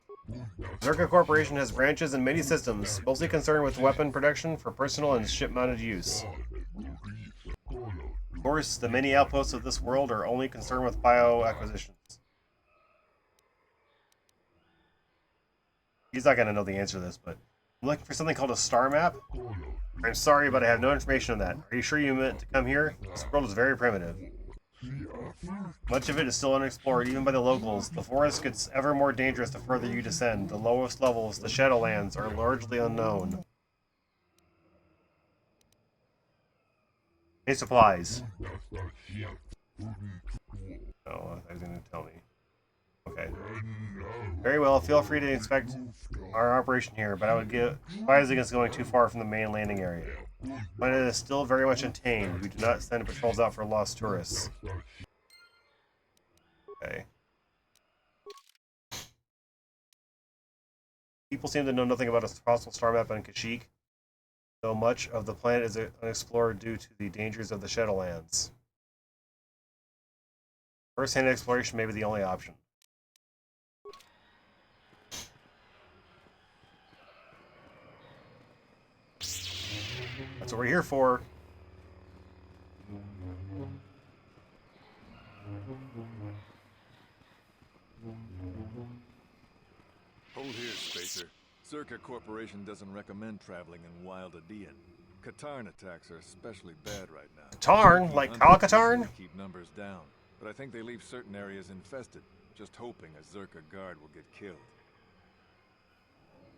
Zerka Corporation has branches in many systems, mostly concerned with weapon production for personal and ship-mounted use. Of course, the many outposts of this world are only concerned with bio-acquisitions. He's not going to know the answer to this, but I'm looking for something called a star map. I'm sorry, but I have no information on that. Are you sure you meant to come here? This world is very primitive. Much of it is still unexplored, even by the locals. The forest gets ever more dangerous the further you descend. The lowest levels, the Shadowlands, are largely unknown. Any supplies? Oh, I was going to tell me. Okay. Very well, feel free to inspect our operation here, but I would advise against going too far from the main landing area. The planet is still very much untamed. We do not send patrols out for lost tourists. Okay. People seem to know nothing about a possible star map on Kashyyk, though much of the planet is unexplored due to the dangers of the Shadowlands. First-hand exploration may be the only option. That's what we're here for. Hold here, Spacer. Zerka Corporation doesn't recommend traveling in Wild Adean. Katarn attacks are especially bad right now. Katarn? Like Kal Katarn? Keep numbers down, but I think they leave certain areas infested, just hoping a Zerka guard will get killed.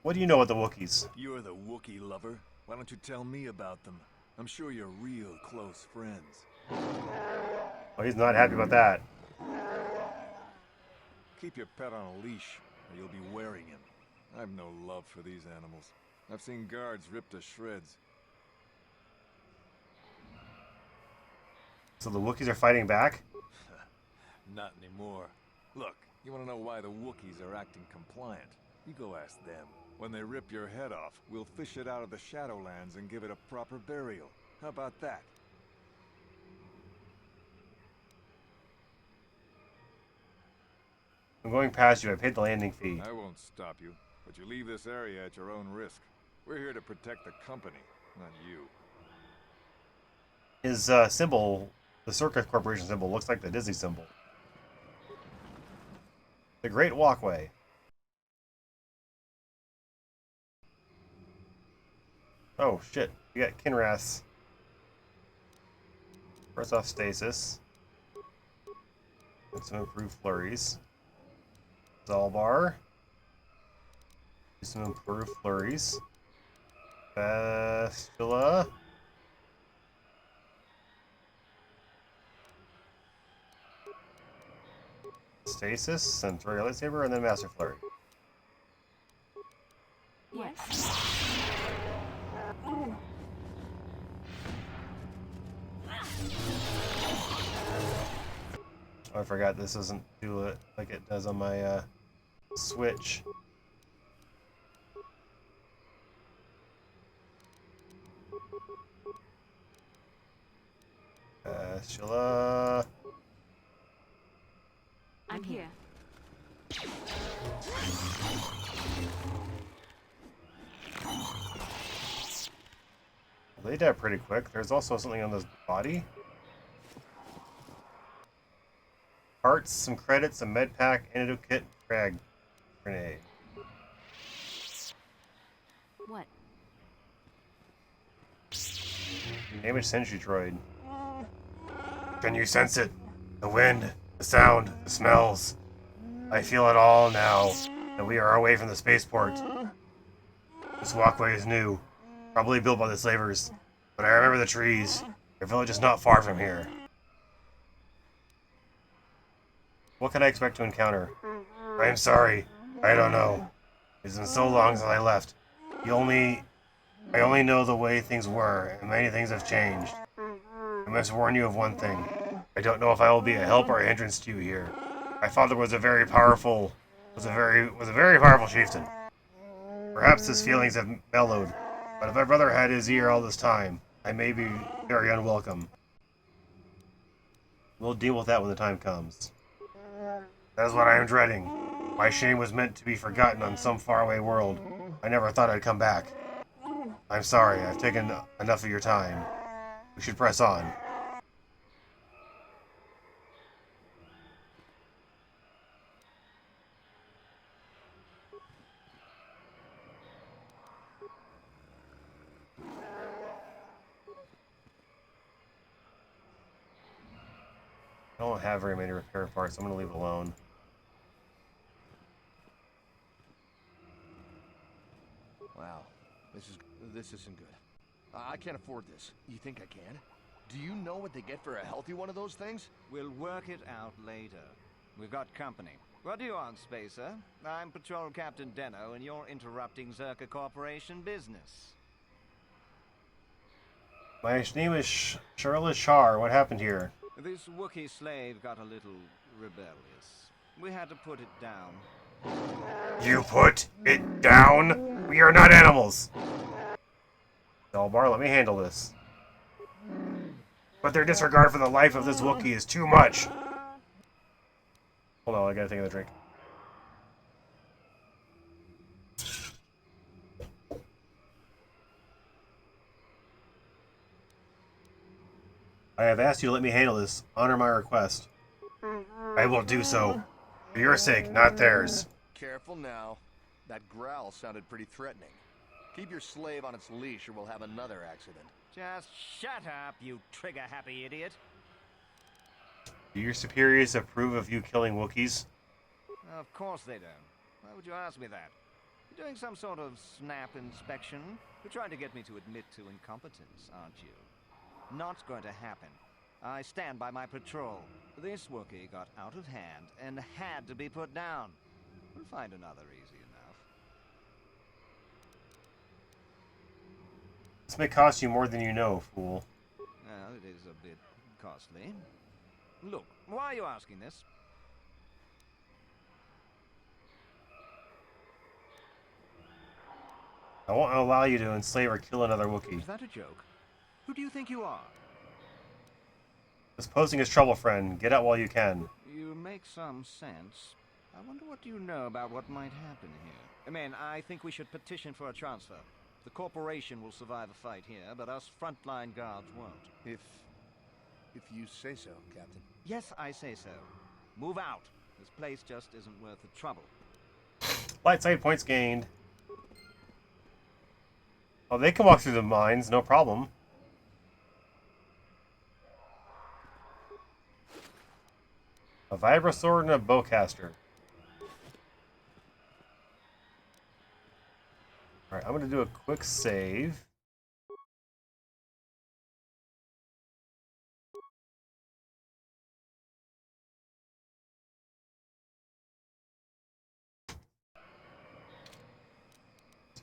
What do you know about the Wookiees? You're the Wookiee lover. Why don't you tell me about them? I'm sure you're real close friends. Well, he's not happy about that. Keep your pet on a leash, or you'll be wearing him. I've no love for these animals. I've seen guards ripped to shreds. So the Wookiees are fighting back? Not anymore. Look, you want to know why the Wookiees are acting compliant? You go ask them. When they rip your head off, we'll fish it out of the Shadowlands and give it a proper burial. How about that? I'm going past you. I paid the landing fee. I won't stop you, but you leave this area at your own risk. We're here to protect the company, not you. His symbol, the Circuit Corporation symbol, looks like the Disney symbol. The Great Walkway. Oh, shit. We got Kinrath. First off, stasis. And some improved flurries. Zalbar. Some improved flurries. Bastila. Stasis, and throw your lightsaber, and then Master Flurry. Yes. Oh, I forgot this doesn't do it like it does on my Switch. Sheila. I'm here. They died pretty quick. There's also something on this body. Parts, some credits, a med pack, antidote kit, frag grenade. What? Damaged sentry droid. Can you sense it? The wind, the sound, the smells. I feel it all now that we are away from the spaceport. This walkway is new, probably built by the slavers, but I remember the trees. Their village is not far from here. What can I expect to encounter? I am sorry. I don't know. It's been so long since I left. I only know the way things were, and many things have changed. I must warn you of one thing. I don't know if I will be a help or a hindrance to you here. My father was a very powerful chieftain. Perhaps his feelings have mellowed, but if my brother had his ear all this time, I may be very unwelcome. We'll deal with that when the time comes. That is what I am dreading. My shame was meant to be forgotten on some faraway world. I never thought I'd come back. I'm sorry, I've taken enough of your time. We should press on. I don't have very many repair parts, so I'm going to leave it alone. Wow, this isn't good. I can't afford this. You think I can? Do you know what they get for a healthy one of those things? We'll work it out later. We've got company. What do you want, Spacer? I'm Patrol Captain Deno, and you're interrupting Zerka Corporation business. My name is Charlotte Shar. What happened here? This Wookiee slave got a little rebellious. We had to put it down. You put it down? We are not animals! Delbar, let me handle this. But their disregard for the life of this Wookiee is too much. Hold on, I gotta take another drink. I have asked you to let me handle this. Honor my request. I will do so. For your sake, not theirs. Careful now. That growl sounded pretty threatening. Keep your slave on its leash or we'll have another accident. Just shut up, you trigger-happy idiot. Do your superiors approve of you killing Wookiees? Of course they don't. Why would you ask me that? You're doing some sort of snap inspection? You're trying to get me to admit to incompetence, aren't you? Not going to happen. I stand by my patrol. This Wookiee got out of hand and had to be put down. We'll find another easy enough. This may cost you more than you know, fool. Well, it is a bit costly. Look, why are you asking this? I won't allow you to enslave or kill another Wookiee. Is that a joke? Who do you think you are? This posing as trouble, friend. Get out while you can. You make some sense. I wonder what you know about what might happen here. Man, I think we should petition for a transfer. The corporation will survive a fight here, but us frontline guards won't. If you say so, Captain. Yes, I say so. Move out. This place just isn't worth the trouble. Light side points gained. Oh, they can walk through the mines, no problem. A vibra sword and a bowcaster. Alright, I'm going to do a quick save.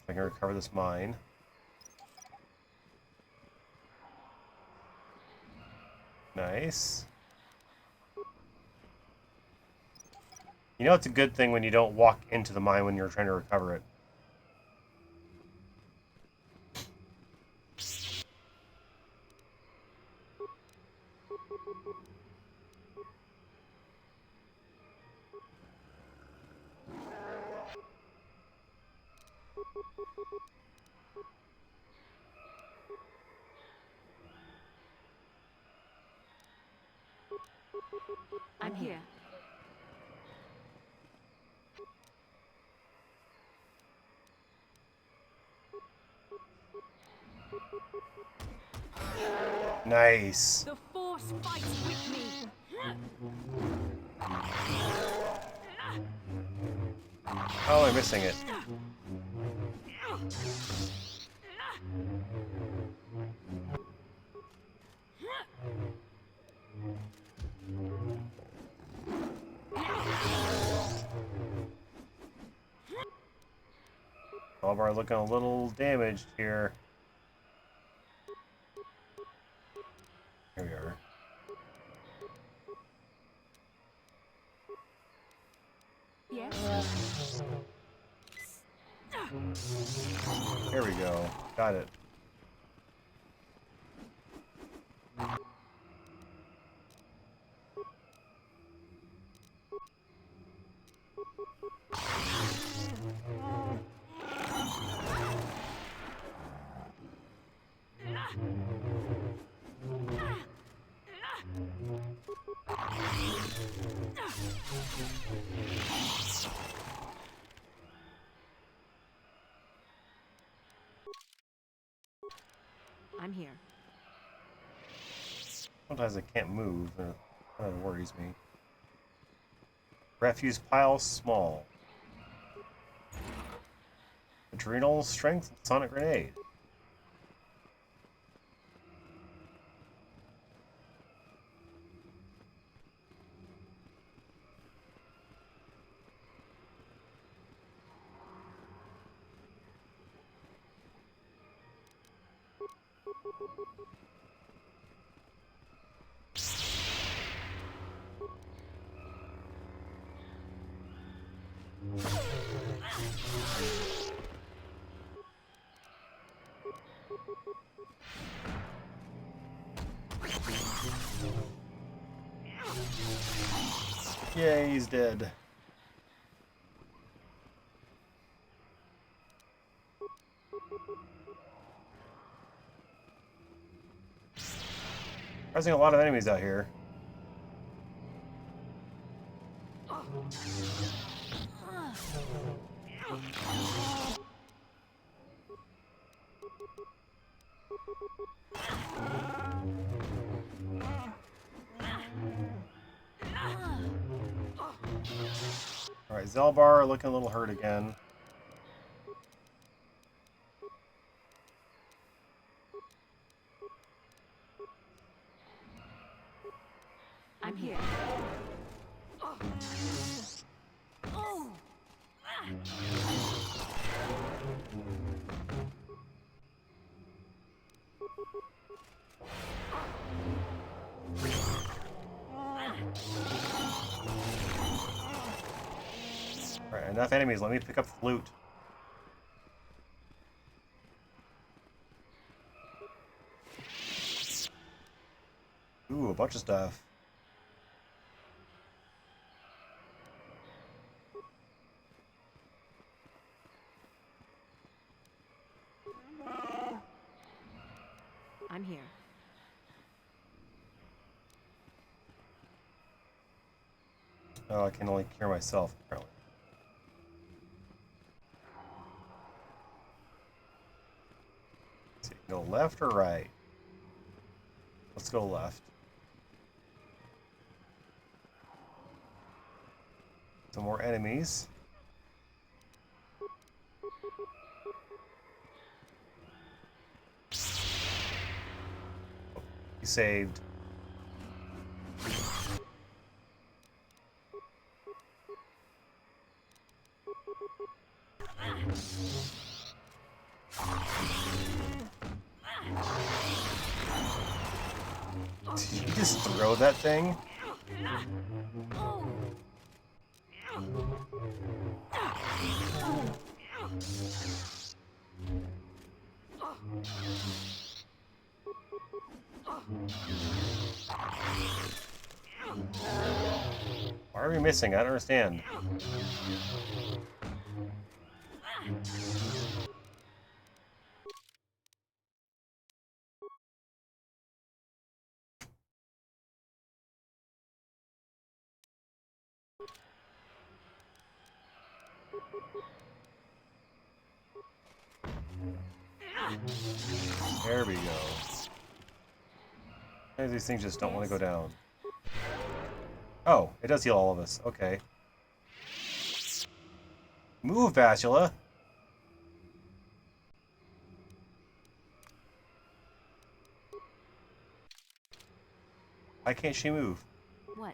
I can recover this mine. Nice. You know it's a good thing when you don't walk into the mine when you're trying to recover it. I'm here. Nice. The Force fights with me. How am I missing it? Alvar looking a little damaged here. Here we are. Yes. Here we go. Got it. I'm here. Sometimes I can't move. That kind of worries me. Refuse pile small. Adrenal strength sonic grenade. Yeah, he's dead. I've seen a lot of enemies out here. Alright, Zelbar looking a little hurt again. I'm here. Alright, enough enemies. Let me pick up the loot. Ooh, a bunch of stuff. I'm here. Oh, I can only cure myself, apparently. Let's see, go left or right? Let's go left. Some more enemies. He saved. just throw that thing? Why are we missing? I don't understand. There we go. These things just don't want to go down. Oh, it does heal all of us. Okay. Move, Bastula! Why can't she move? What?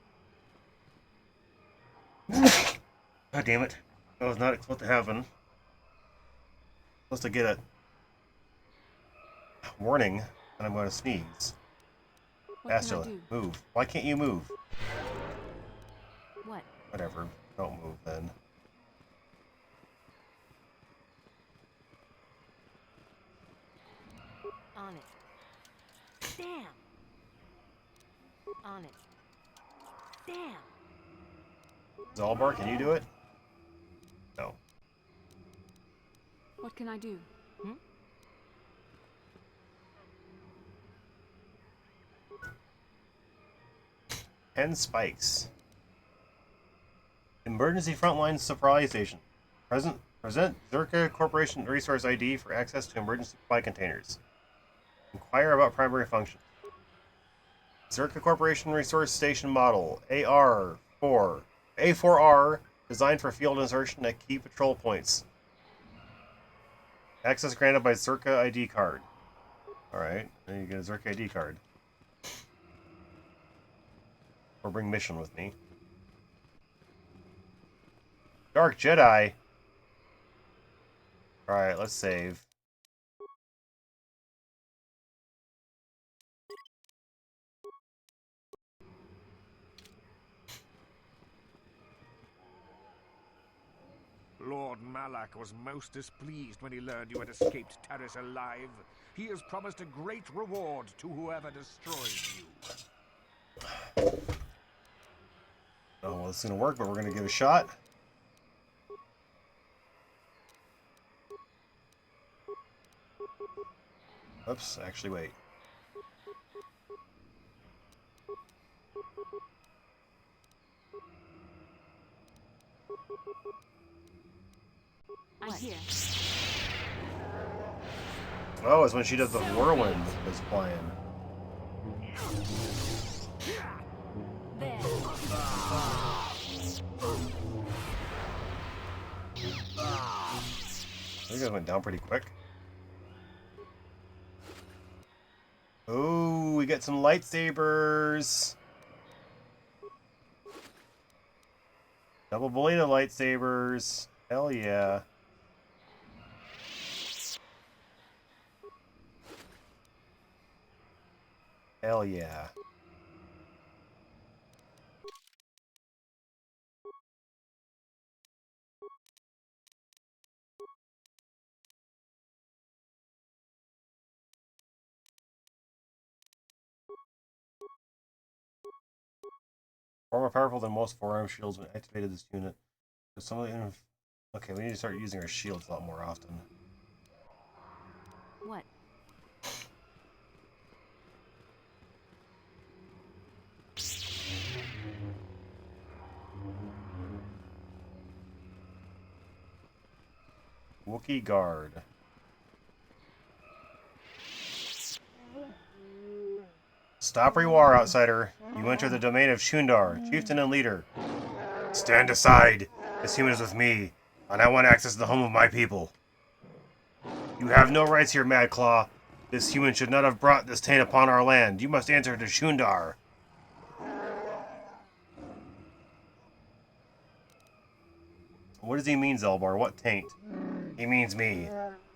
God damn it. That was not supposed to happen. Supposed to get a warning and I'm going to sneeze. Bastila, move. Why can't you move? What? Whatever. Don't move then. On it. Damn. On it. Damn. Zalbar, can you do it? No. What can I do? 10 spikes. Emergency Frontline Supply Station. Present Zerka Corporation Resource ID for access to emergency supply containers. Inquire about primary function. Zerka Corporation Resource Station Model AR4. A4R, designed for field insertion at key patrol points. Access granted by Zerka ID card. Alright, then you get a Zerka ID card. Or bring mission with me. Dark Jedi! Alright, let's save. Lord Malak was most displeased when he learned you had escaped Terrace alive. He has promised a great reward to whoever destroys you. Oh, well, it's gonna work, but we're gonna give it a shot. Oops, actually, wait. I'm here. Oh, it's when she does the whirlwind is playing. There. You guys went down pretty quick. Oh, we get some lightsabers. Double Bolita lightsabers. Hell yeah. Hell yeah. Far more powerful than most forearm shields when activated this unit. Some of the okay, we need to start using our shields a lot more often. What? Wookiee Guard. Stop where you are, outsider. You enter the domain of Shundar, chieftain and leader. Stand aside. This human is with me, and I want access to the home of my people. You have no rights here, Mad Claw. This human should not have brought this taint upon our land. You must enter to Shundar. What does he mean, Zelbar? What taint? He means me.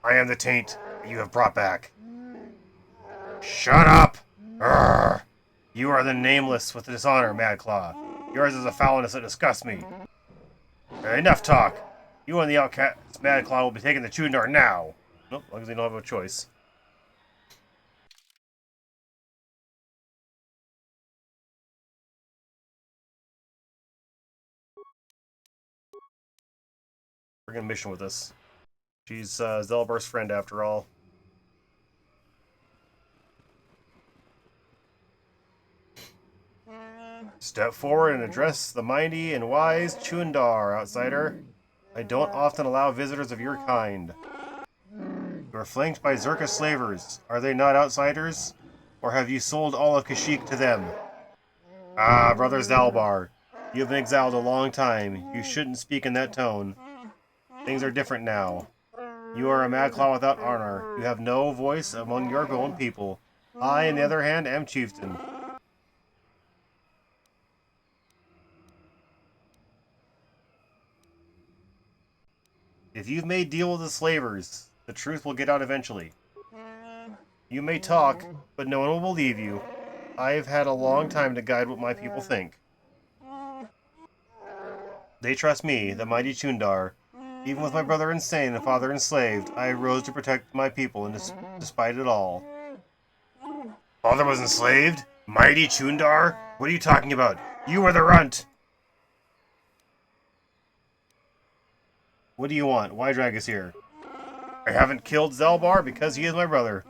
I am the taint you have brought back. Shut up! Urgh. You are the nameless with dishonor, Madclaw. Yours is a foulness that disgusts me. Enough talk. You and the outcast Madclaw will be taking the Chundar now. Nope, as long as they don't have a choice. We're gonna mission with us. She's Zelbar's friend after all. Step forward and address the mighty and wise Chundar, outsider. I don't often allow visitors of your kind. You are flanked by Zerka slavers. Are they not outsiders? Or have you sold all of Kashyyk to them? Ah, Brother Zalbar. You have been exiled a long time. You shouldn't speak in that tone. Things are different now. You are a Madclaw without honor. You have no voice among your own people. I, on the other hand, am chieftain. If you've made deal with the slavers, the truth will get out eventually. You may talk, but no one will believe you. I have had a long time to guide what my people think. They trust me, the mighty Chundar. Even with my brother insane and father enslaved, I rose to protect my people, and despite it all. Father was enslaved? Mighty Chundar? What are you talking about? You are the runt! What do you want? Why drag us here? I haven't killed Zelbar because he is my brother.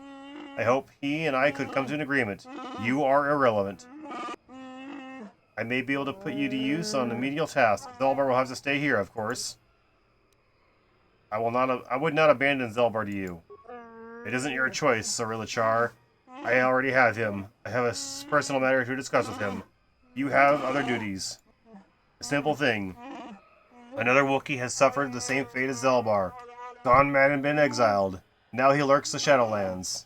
I hope he and I could come to an agreement. You are irrelevant. I may be able to put you to use on a menial task. Zelbar will have to stay here, of course. I would not abandon Zelbar to you. It isn't your choice, Sarilachar. I already have him. I have a personal matter to discuss with him. You have other duties. A simple thing. Another Wookiee has suffered the same fate as Zelbar. Gone mad and been exiled. Now he lurks the Shadowlands.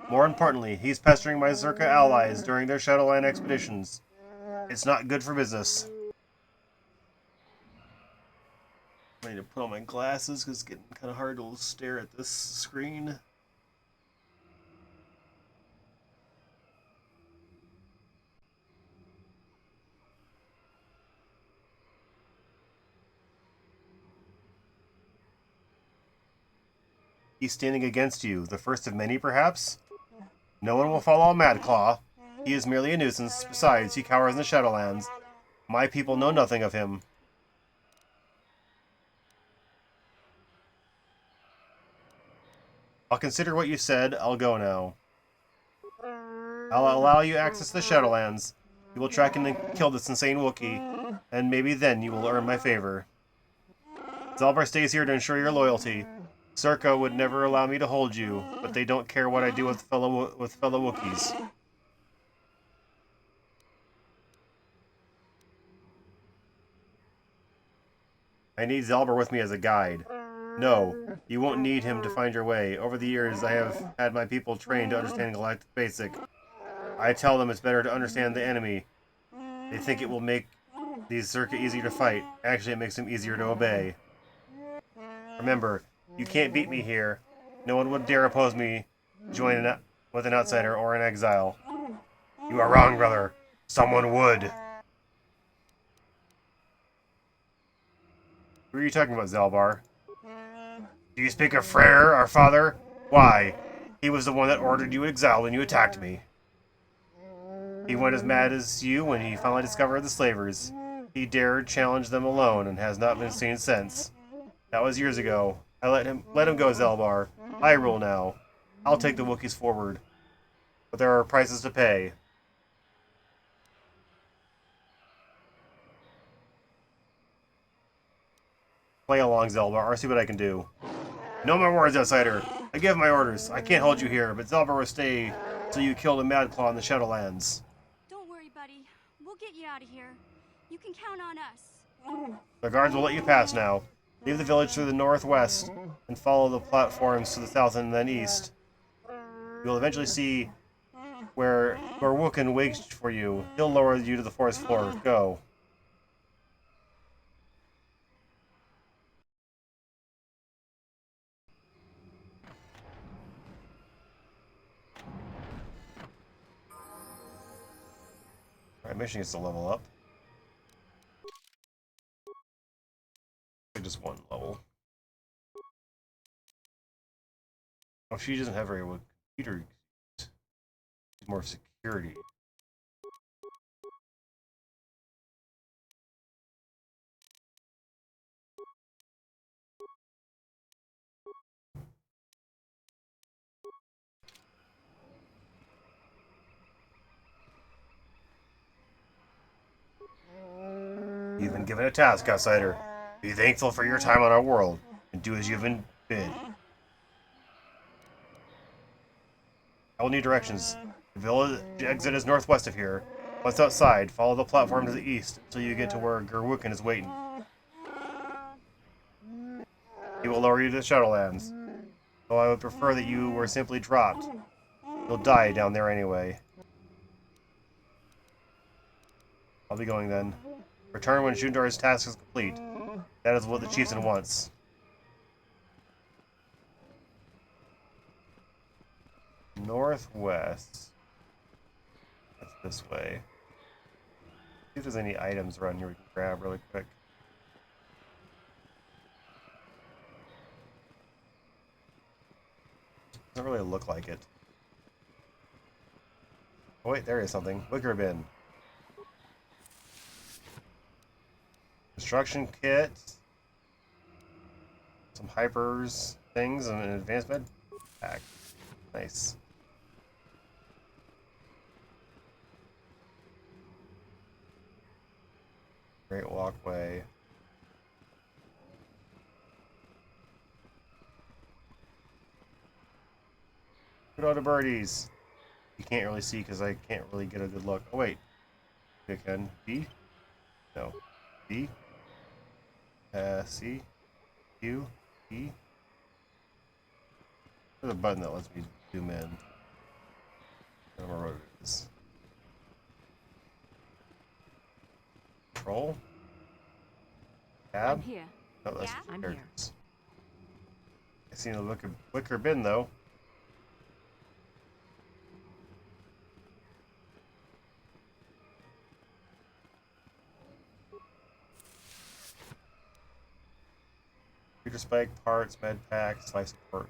More importantly, he's pestering my Zerka allies during their Shadowland expeditions. It's not good for business. I need to put on my glasses because it's getting kind of hard to stare at this screen. He's standing against you, the first of many, perhaps? No one will follow Madclaw. He is merely a nuisance. Besides, he cowers in the Shadowlands. My people know nothing of him. I'll consider what you said. I'll go now. I'll allow you access to the Shadowlands. You will track and kill this insane Wookiee, and maybe then you will earn my favor. Zalbar stays here to ensure your loyalty. Zerka would never allow me to hold you, but they don't care what I do with fellow Wookiees. I need Zalbar with me as a guide. No, you won't need him to find your way. Over the years, I have had my people trained to understand Galactic Basic. I tell them it's better to understand the enemy. They think it will make these Zerka easier to fight. Actually, it makes them easier to obey. Remember, you can't beat me here. No one would dare oppose me joining with an outsider or an exile. You are wrong, brother. Someone would. Who are you talking about, Zalbar? Do you speak of Freyr, our father? Why? He was the one that ordered you exiled when you attacked me. He went as mad as you when he finally discovered the slavers. He dared challenge them alone and has not been seen since. That was years ago. I let him go, Zalbar. I rule now. I'll take the Wookiees forward. But there are prices to pay. Play along, Zalbar. I'll see what I can do. No more words, outsider. I give my orders. I can't hold you here, but Zalbar will stay till you kill the Madclaw in the Shadowlands. Don't worry, buddy. We'll get you out of here. You can count on us. The guards will let you pass now. Leave the village through the northwest and follow the platforms to the south and then east. You will eventually see where Wookin waits for you. He'll lower you to the forest floor. Go. That mission gets to level up. Just one level. Oh, she doesn't have very good computer. She's more security. You've been given a task, outsider. Be thankful for your time on our world, and do as you've been bid. I will need directions. The village exit is northwest of here. Once outside, follow the platform to the east until you get to where Gerwukin is waiting. He will lower you to the Shadowlands. Though I would prefer that you were simply dropped. You'll die down there anyway. I'll be going then. Return when Jundar's task is complete. That is what the chieftain wants. Northwest. That's this way. See if there's any items around here we can grab really quick. Doesn't really look like it. Oh wait, there is something. Wicker bin. Construction kit. Some hypers things and an advanced med pack. Nice. Great walkway. Look at all the birdies. You can't really see because I can't really get a good look. Oh wait. I can. B? No. B? C? Q? E? There's a button that lets me zoom in. I don't know what it is. Control? Tab? I'm here. No, that's Yeah? I'm characters. I see the wicker bin though. Computer spike, parts, med pack, slice support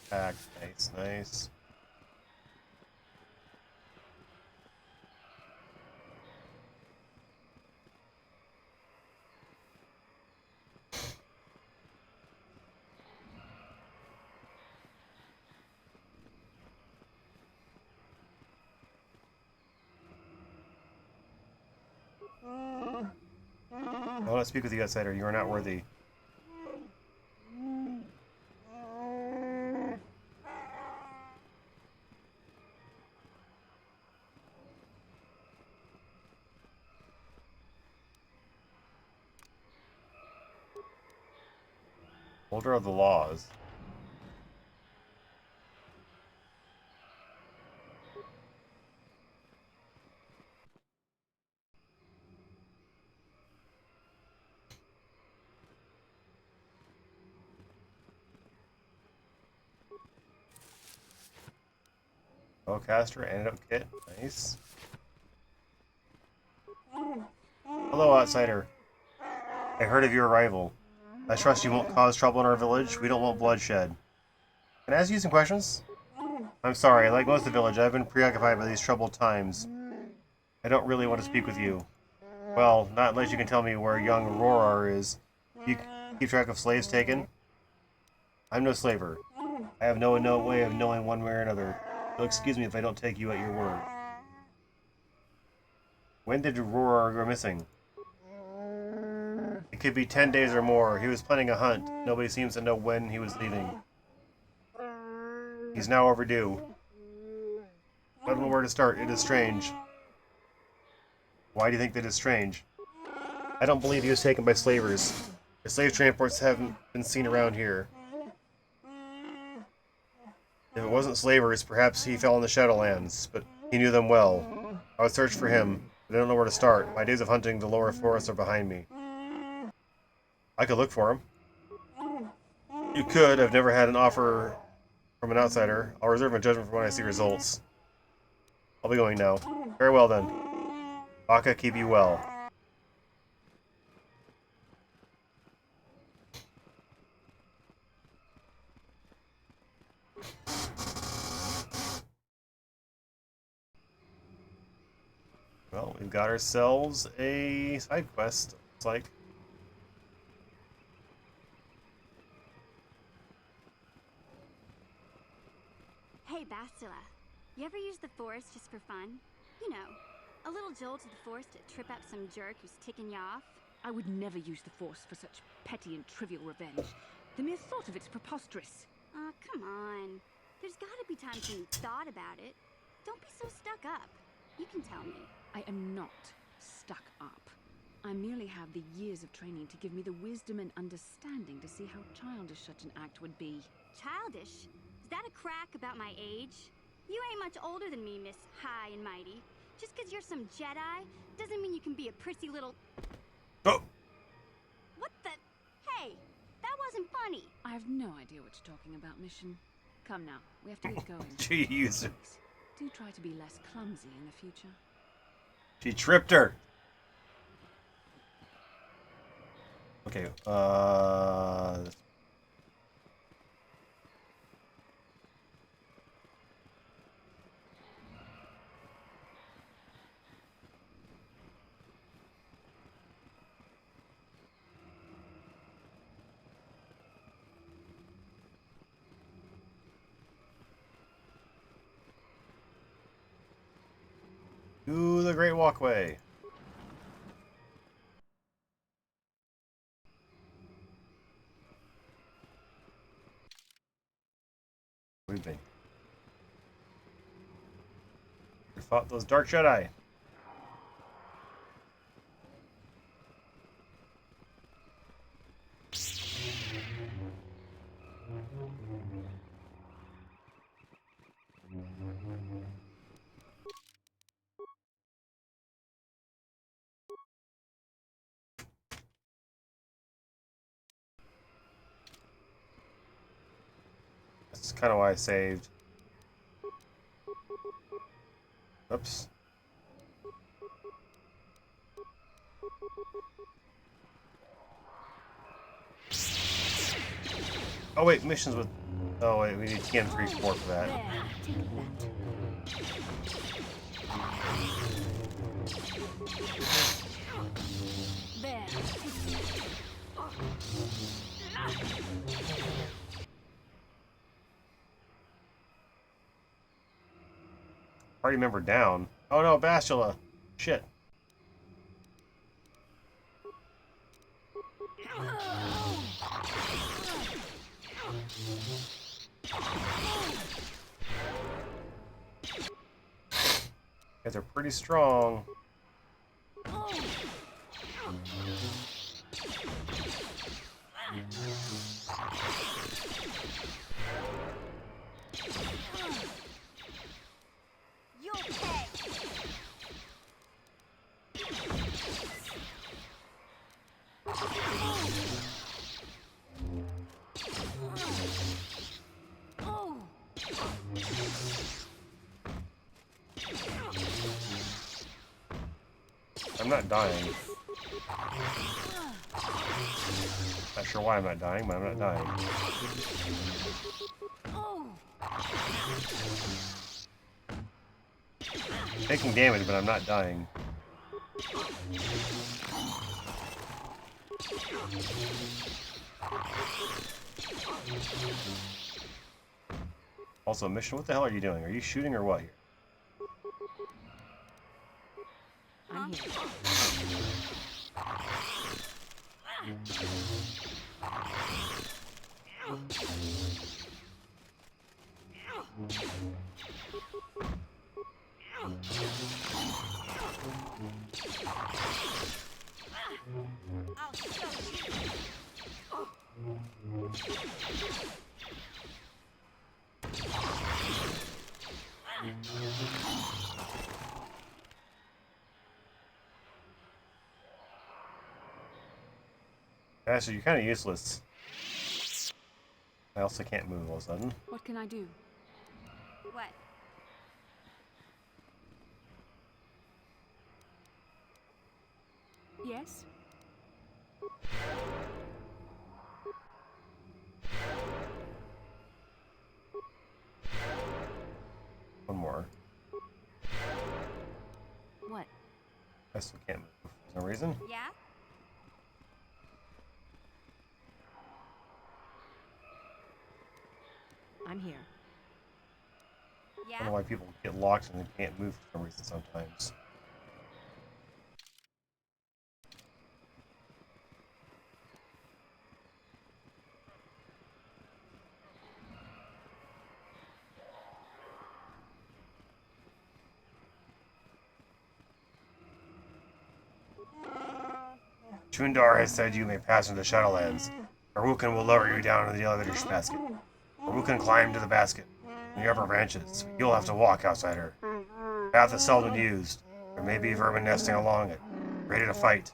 pack. Nice, nice. I want to speak with you, outsider. You are not worthy. Holder of the laws. Spellcaster, antidote kit. Nice. Hello, outsider. I heard of your arrival. I trust you won't cause trouble in our village. We don't want bloodshed. Can I ask you some questions? I'm sorry. Like most of the village, I've been preoccupied by these troubled times. I don't really want to speak with you. Well, not unless you can tell me where young Aurorar is. You keep track of slaves taken? I'm no slaver. I have no way of knowing one way or another. So excuse me if I don't take you at your word. When did Aurorar go missing? It could be 10 days or more. He was planning a hunt. Nobody seems to know when he was leaving. He's now overdue. I don't know where to start. It is strange. Why do you think that is strange? I don't believe he was taken by slavers. The slave transports haven't been seen around here. If it wasn't slavers, perhaps he fell in the Shadowlands, but he knew them well. I would search for him, but I don't know where to start. My days of hunting the lower forests are behind me. I could look for him. You could. I've never had an offer from an outsider. I'll reserve my judgment for when I see results. I'll be going now. Very well then. Bye. Aka, keep you well. Well, we've got ourselves a side quest, looks like. Hey, Bastila. You ever use the Force just for fun? You know, a little jolt to the Force to trip up some jerk who's ticking you off? I would never use the Force for such petty and trivial revenge. The mere thought of it's preposterous. Aw, come on. There's gotta be times when you've thought about it. Don't be so stuck up. You can tell me. I am not stuck up. I merely have the years of training to give me the wisdom and understanding to see how childish such an act would be. Childish? Is that a crack about my age? You ain't much older than me, Miss High and Mighty. Just 'cause you're some Jedi doesn't mean you can be a prissy little... Oh! What the... Hey, that wasn't funny. I have no idea what you're talking about, Mission. Come now, we have to get going. Jesus. Do try to be less clumsy in the future. She tripped her. Okay, to the Great Walkway. We've been. We fought those Dark Jedi. That's kind of why I saved. Oops. Oh wait, missions with... Oh wait, we need TN34 for that. There. Party member down. Oh no, Bastila. Shit. Guys are pretty strong. You'll pay. I'm not dying. Not sure why I'm not dying, but I'm not dying. Taking damage, but I'm not dying. Also, Mission, what the hell are you doing? Are you shooting or what here? I'm here. I'll show Actually, you're kind of useless. I also can't move all of a sudden. What can I do? What? Yes? One more. What? I still can't move for some reason. Yeah? I'm here. I Yeah? don't know why people get locked and they can't move for some reason sometimes. Chundar has said you may pass into the Shadowlands. Arukan will lower you down in the elevator's basket. Arukan climbed to the basket in the upper branches. You'll have to walk, outsider. The path is seldom used. There may be vermin nesting along it, ready to fight.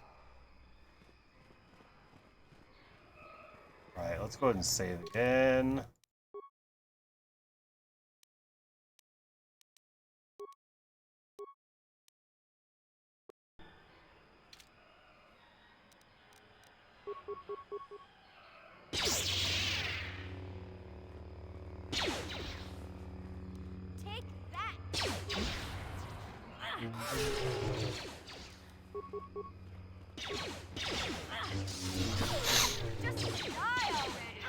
Alright, let's go ahead and save again. Take that! Just die already!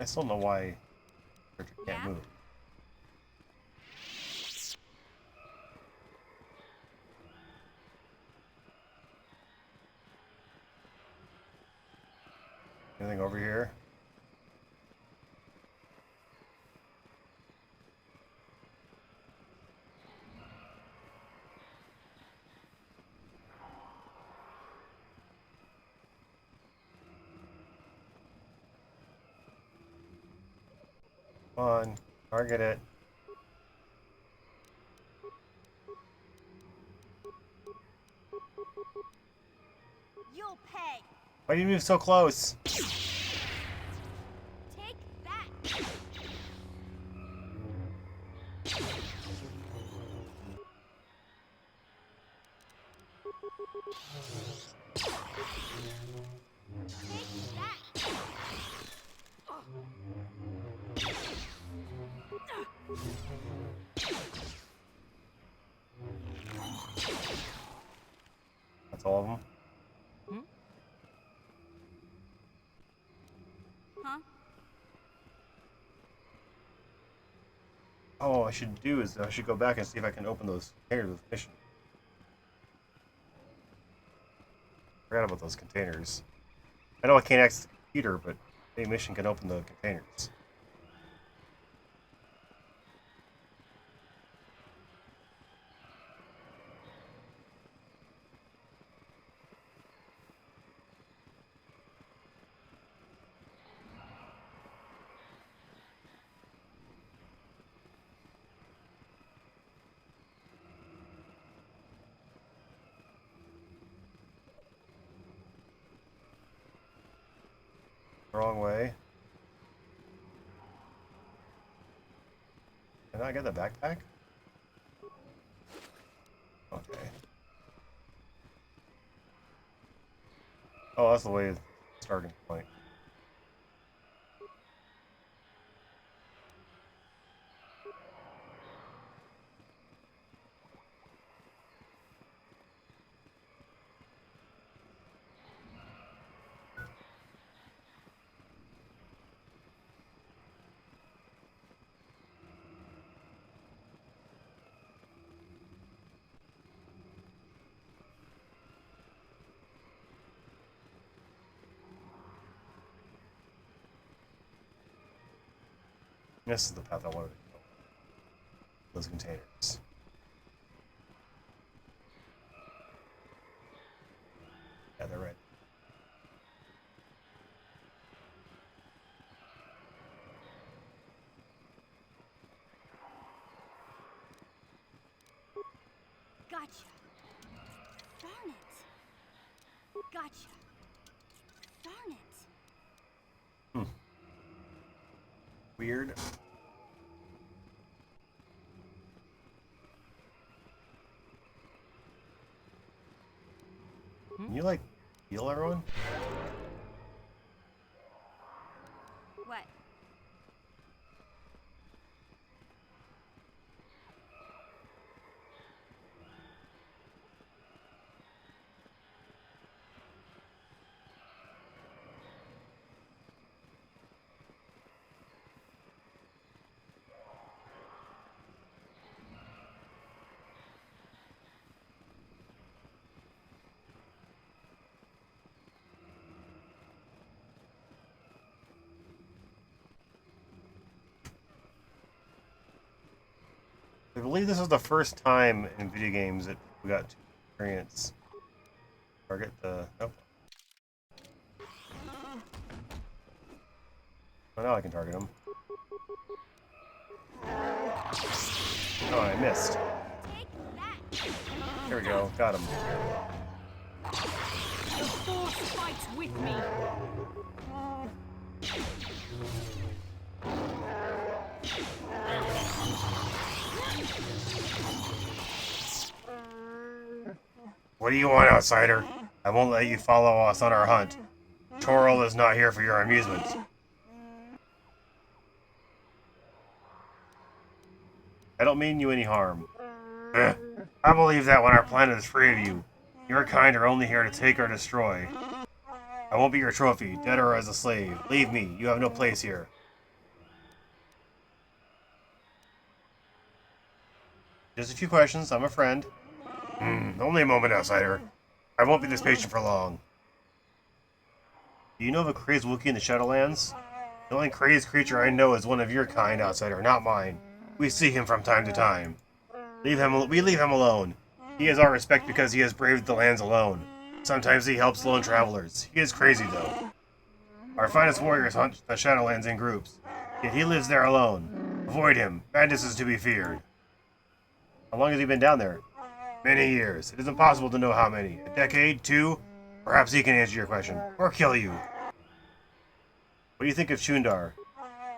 I still don't know why character can't move. Anything over here? Come on, target it. You'll pay! Why do you move so close? Take that! Take that! That's all of them. Huh? Oh, I should do is I should go back and see if I can open those containers with mission. Forgot about those containers. I know I can't access the computer, but a mission can open the containers. Wrong way. Can I get the backpack? Okay. Oh, that's the way starting point. This is the path I wanted to go. Those containers. Yeah, they're right. Gotcha. Darn it. Gotcha. Darn it. Weird. Can you, like, heal everyone? What? I believe this is the first time in video games that we got to experience target the. Nope. Oh, now I can target him. Oh, I missed. There we go. Got him. The force fights with me. What do you want, outsider? I won't let you follow us on our hunt. Toril is not here for your amusement. I don't mean you any harm. I believe that when our planet is free of you, your kind are only here to take or destroy. I won't be your trophy, dead or as a slave. Leave me. You have no place here. Just a few questions. I'm a friend. Only a moment, outsider. I won't be this patient for long. Do you know of a crazed Wookiee in the Shadowlands? The only crazed creature I know is one of your kind, outsider, not mine. We see him from time to time. We leave him alone. He has our respect because he has braved the lands alone. Sometimes he helps lone travelers. He is crazy, though. Our finest warriors hunt the Shadowlands in groups, yet he lives there alone. Avoid him. Madness is to be feared. How long has he been down there? Many years. It is impossible to know how many. A decade? 2? Perhaps he can answer your question. Or kill you. What do you think of Chundar?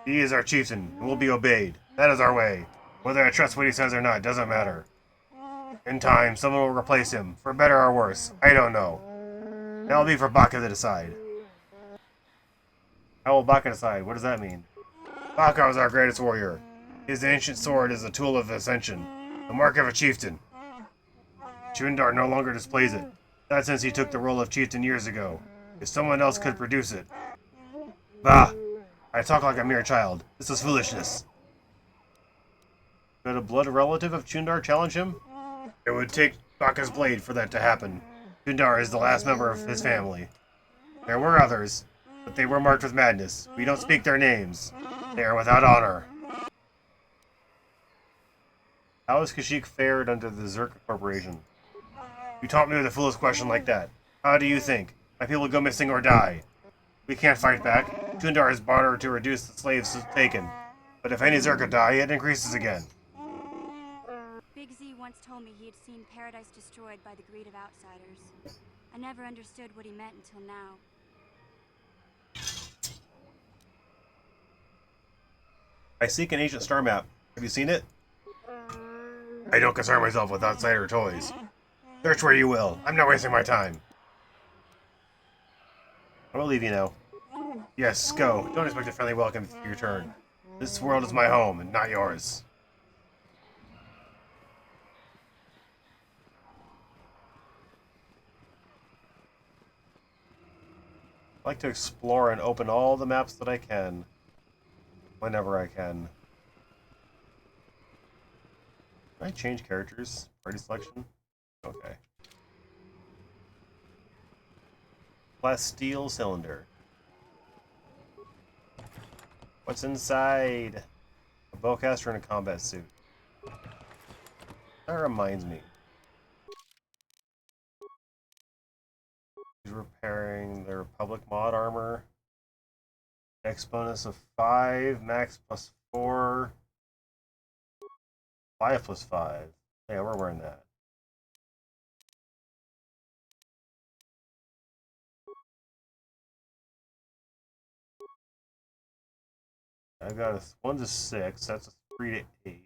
He is our chieftain, and will be obeyed. That is our way. Whether I trust what he says or not doesn't matter. In time, someone will replace him, for better or worse. I don't know. That will be for Baka to decide. How will Baka decide? What does that mean? Baka is our greatest warrior. His ancient sword is a tool of ascension, the mark of a chieftain. Chundar no longer displays it. Not since he took the role of chieftain years ago. If someone else could produce it. Bah! I talk like a mere child. This is foolishness. Could a blood relative of Chundar challenge him? It would take Baka's blade for that to happen. Chundar is the last member of his family. There were others, but they were marked with madness. We don't speak their names. They are without honor. How has Kashyyk fared under the Zerk Corporation? You taunt me with a foolish question like that. How do you think? My people go missing or die. We can't fight back. Chundar has bartered to reduce the slaves taken. But if any Zerka die, it increases again. Big Z once told me he had seen paradise destroyed by the greed of outsiders. I never understood what he meant until now. I seek an ancient star map. Have you seen it? I don't concern myself with outsider toys. Search where you will. I'm not wasting my time. I will leave you now. Yes, go. Don't expect a friendly welcome to your turn. This world is my home, and not yours. I like to explore and open all the maps that I can. Whenever I can. Can I change characters? Party selection? Okay. Plasteel cylinder. What's inside? A bowcaster and a combat suit. That reminds me. He's repairing the Republic mod armor. X bonus of 5, max plus 4. 5 plus 5. Yeah, we're wearing that. I've got a 1 to 6. That's a 3 to 8.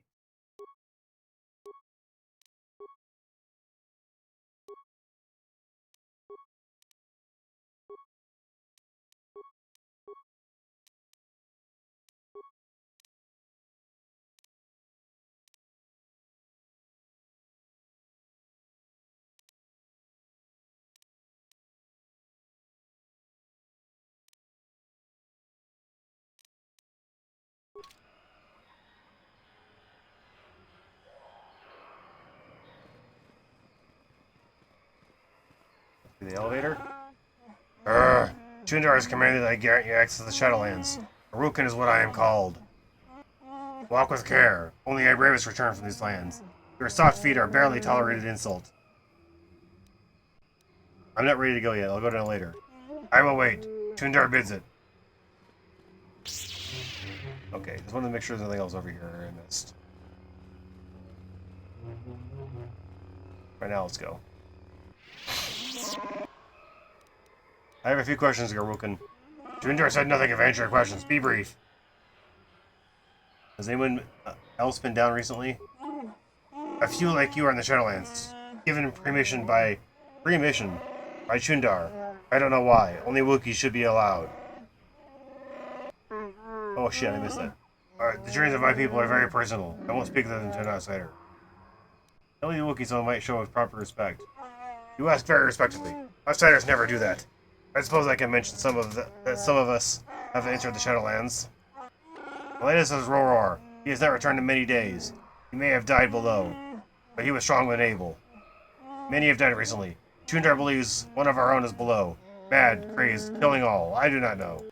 The elevator? Chundar has commanded that I grant you access to the Shadowlands. Arukan is what I am called. Walk with care. Only our bravest return from these lands. Your soft feet are barely tolerated insult. I'm not ready to go yet. I'll go down later. I will wait. Chundar bids it. Okay, just wanted to make sure there's nothing else over here I missed. Right now, let's go. I have a few questions, Garukin. Chundar said nothing of answer your questions. Be brief. Has anyone else been down recently? A few like you are in the Shadowlands. Given permission by Chundar. I don't know why. Only Wookiees should be allowed. Oh shit, I missed that. The journeys of my people are very personal. I won't speak of them to an outsider. Only the Wookiees might show with proper respect. You ask very respectfully. Outsiders never do that. I suppose I can mention that some of us have entered the Shadowlands. The latest is Roror. He has not returned in many days. He may have died below, but he was strong and able. Many have died recently. Chundar believes one of our own is below. Mad, crazed, killing all. I do not know.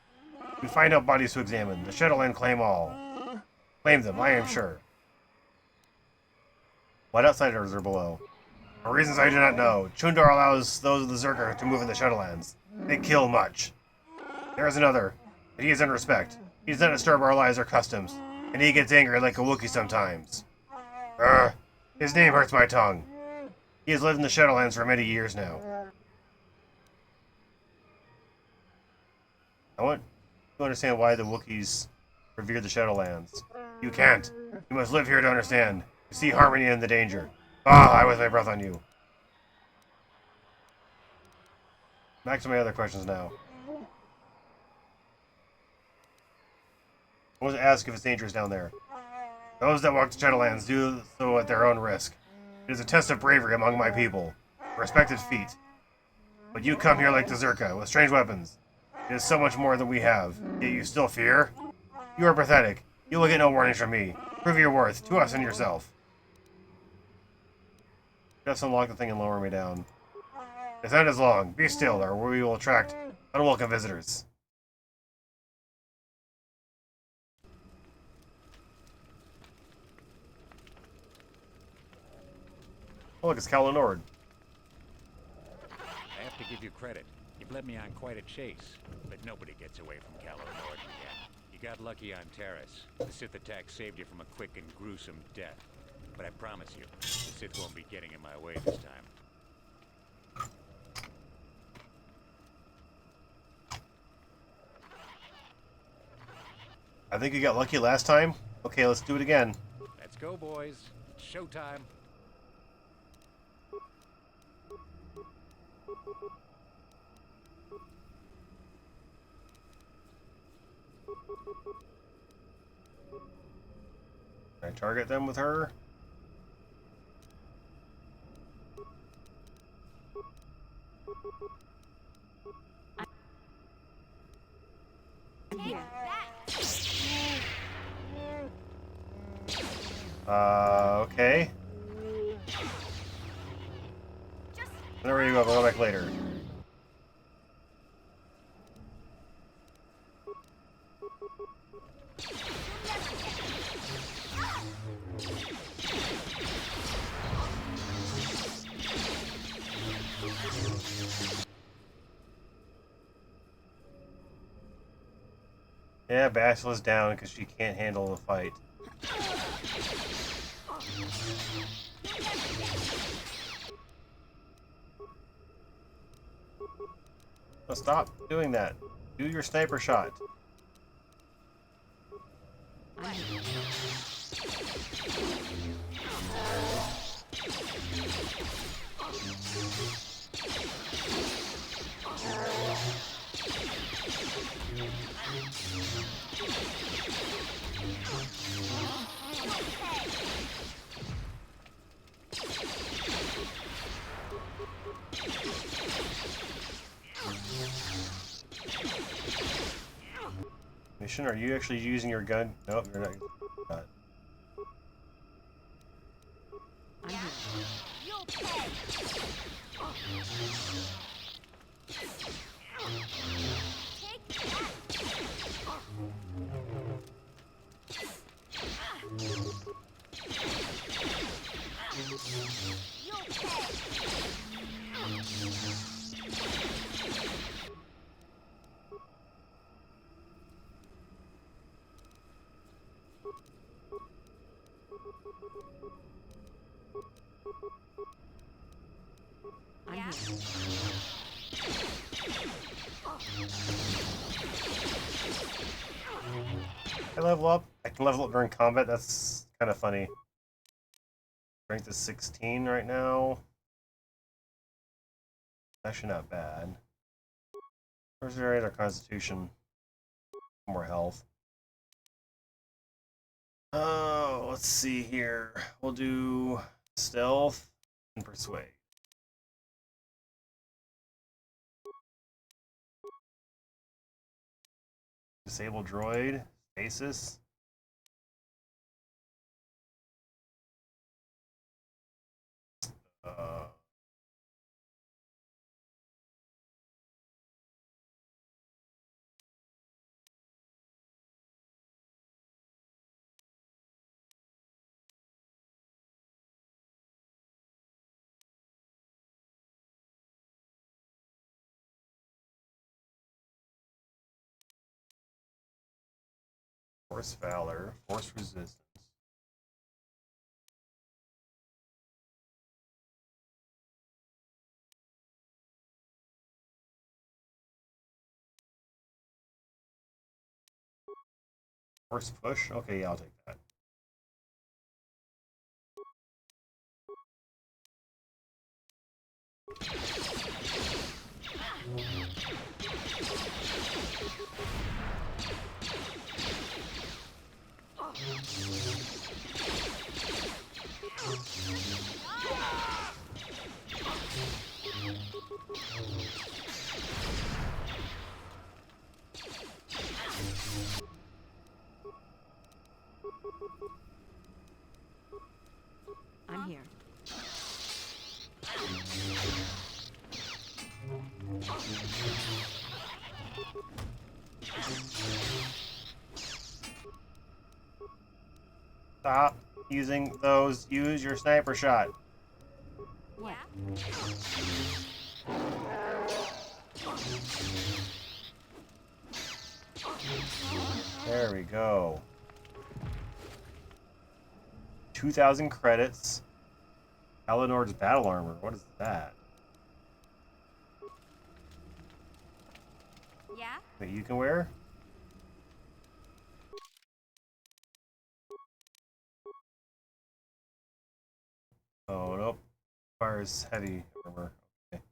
We find out bodies to examine. The Shadowland claim all. Claim them, I am sure. What outsiders are below? For reasons I do not know, Chundar allows those of the Zerker to move in the Shadowlands. They kill much. There is another, but he is in respect. He does not disturb our lives or customs, and he gets angry like a Wookiee sometimes. His name hurts my tongue. He has lived in the Shadowlands for many years now. I want to understand why the Wookiees revere the Shadowlands. You can't. You must live here to understand. To see harmony in the danger. I was my breath on you. Back to my other questions now. I want to ask if it's dangerous down there. Those that walk the Shadowlands do so at their own risk. It is a test of bravery among my people. A respected feat. But you come here like the Zerka, with strange weapons. It is so much more than we have, yet you still fear? You are pathetic. You will get no warnings from me. Prove your worth, to us and yourself. Just unlock the thing and lower me down. This end is long. Be still, or we will attract unwelcome visitors. Oh, look, it's Calo Nord. I have to give you credit. You've led me on quite a chase, but nobody gets away from Calo Nord again. You got lucky on Terrace. The Sith attack saved you from a quick and gruesome death. But I promise you, the Sith won't be getting in my way this time. I think you got lucky last time. Okay, let's do it again. Let's go, boys. It's showtime. Can I target them with her? Okay. There you go, I'll go back later. Yeah, Basila's down because she can't handle the fight. Well, stop doing that. Do your sniper shot. Mission, are you actually using your gun? Nope, you're not. Not. I level up. I can level up during combat. That's kind of funny. Strength is 16 right now. Actually not bad. Perseverate our constitution. More health. Oh, let's see here. We'll do stealth and persuade. Disable droid. Stasis. Force valor. Force resistance. Force push? Okay, yeah, I'll take that. I'm here. Stop using those. Use your sniper shot. What? There we go. 2,000 credits. Eleanor's battle armor. What is that? Yeah? That you can wear? Oh, nope. Fires heavy armor. Okay.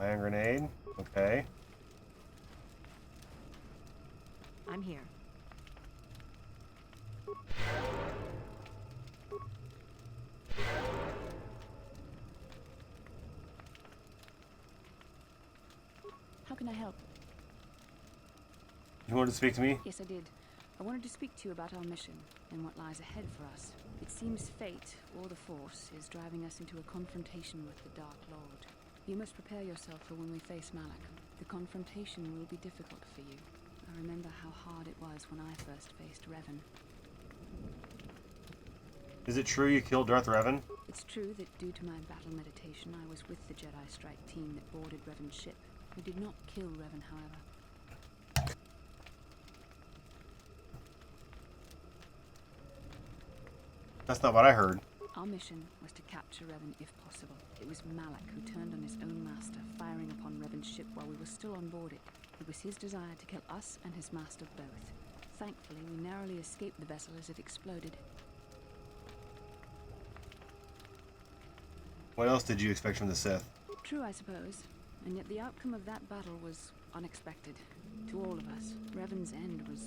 Iron grenade. Okay. I'm here. How can I help? You wanted to speak to me? Yes, I did. I wanted to speak to you about our mission and what lies ahead for us. It seems fate, or the Force, is driving us into a confrontation with the Dark Lord. You must prepare yourself for when we face Malak. The confrontation will be difficult for you. I remember how hard it was when I first faced Revan. Is it true you killed Darth Revan? It's true that due to my battle meditation, I was with the Jedi Strike team that boarded Revan's ship. We did not kill Revan, however. That's not what I heard. Our mission was to capture Revan if possible. It was Malak who turned on his own master, firing upon Revan's ship while we were still on board it. It was his desire to kill us and his master both. Thankfully, we narrowly escaped the vessel as it exploded. What else did you expect from the Sith? True, I suppose. And yet the outcome of that battle was unexpected. To all of us, Revan's end was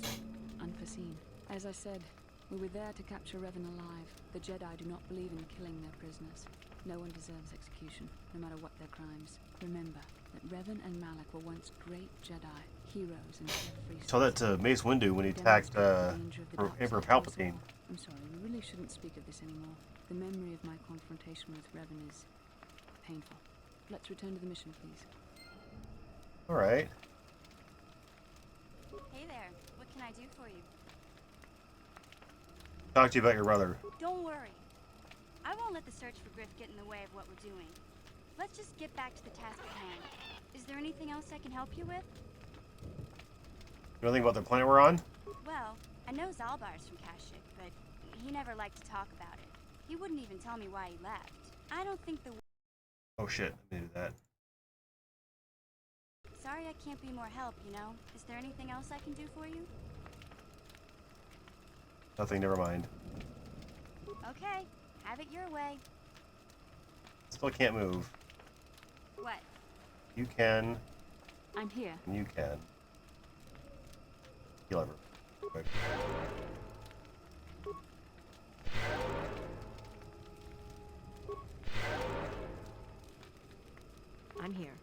unforeseen. As I said, we were there to capture Revan alive. The Jedi do not believe in killing their prisoners. No one deserves execution, no matter what their crimes. Remember that Revan and Malak were once great Jedi, heroes in every sense. Tell that to Mace Windu when he attacked Emperor Palpatine. I'm sorry, we really shouldn't speak of this anymore. The memory of my confrontation with Revan is painful. Let's return to the mission, please. Alright. Hey there. What can I do for you? Talk to you about your brother. Don't worry. I won't let the search for Griff get in the way of what we're doing. Let's just get back to the task at hand. Is there anything else I can help you with? You know anything about the planet we're on? Well, I know Zalbar's from Kashyyk, but he never liked to talk about it. He wouldn't even tell me why he left. I don't think the... Oh shit, I need to do that. Sorry I can't be more help, you know? Is there anything else I can do for you? Nothing, never mind. Okay, have it your way. Still can't move. What? You can. I'm here. And you can. Heal ever. Quick. I'm here.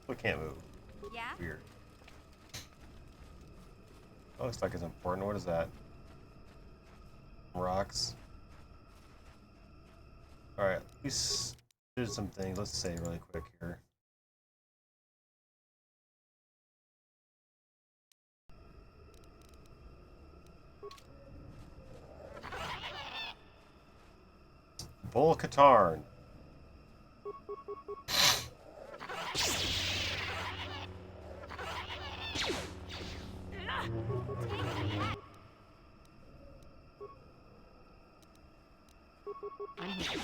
Still can't move. Yeah? Weird. Oh, looks like it's important. What is that? Rocks. Alright, we did some things. Let's say really quick here. Bull Katarn. I'm here.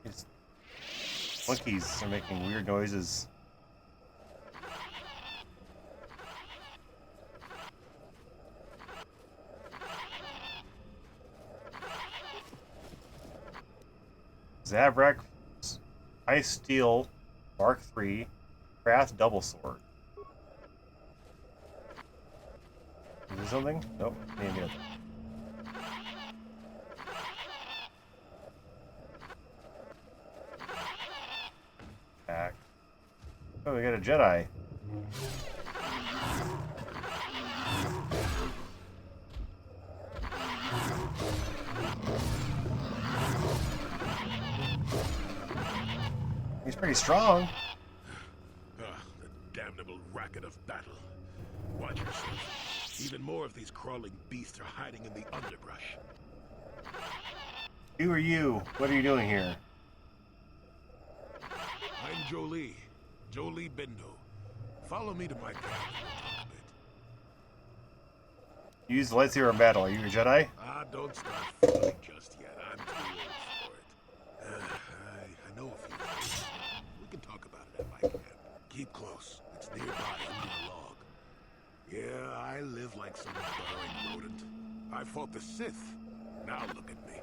These monkeys are making weird noises. Zabrak Ice Steel Mark III Wrath Double Sword. Is there something? Nope. Maybe nothing. Back. Oh, we got a Jedi. He's pretty strong. The damnable racket of battle. Watch yourself. Even more of these crawling beasts are hiding in the underbrush. Who are you? What are you doing here? I'm Jolie. Jolie Bendo. Follow me to my cabin and we'll talk a bit. Use the lightsaber in battle. Are you a Jedi? Ah, don't start fooling just yet. I'm too old for it. I know a few things. We can talk about it at my camp. Keep close. It's nearby under a log. Yeah, I live like some burrowing rodent. I fought the Sith. Now look at me.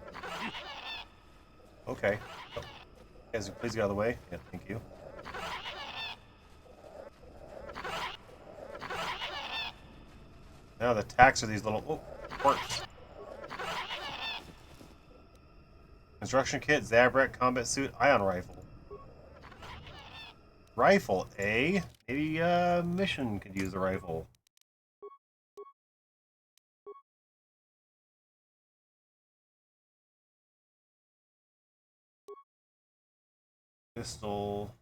Okay. Oh. Guys, please get out of the way. Yeah, thank you. Now the attacks are these little porks. Construction kit, Zabrak combat suit, ion rifle. Rifle, eh? Maybe Mission could use the rifle. Pistol.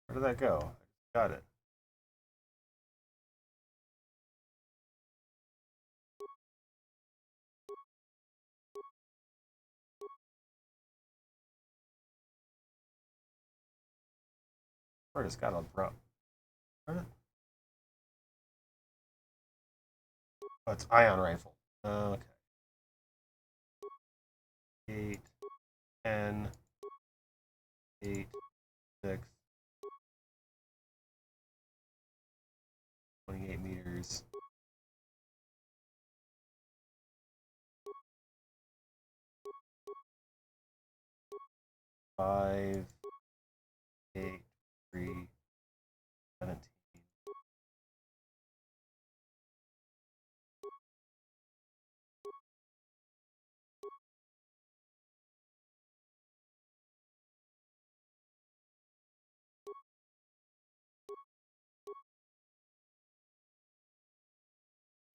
Where did that go? Got it. Where just got on bro? Oh, it's ion rifle. Okay. 8, 10, 8, 6, 28 meters. Five, 8, 3, 17.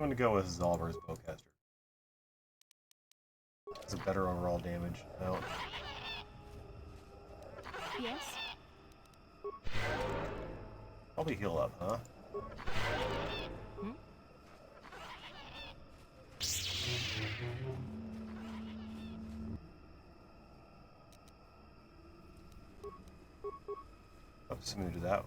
I'm going to go with Zolver's Bowcaster. It's a better overall damage. No. Yes? Probably heal up, huh? Hmm? Oops, I'm going to do that.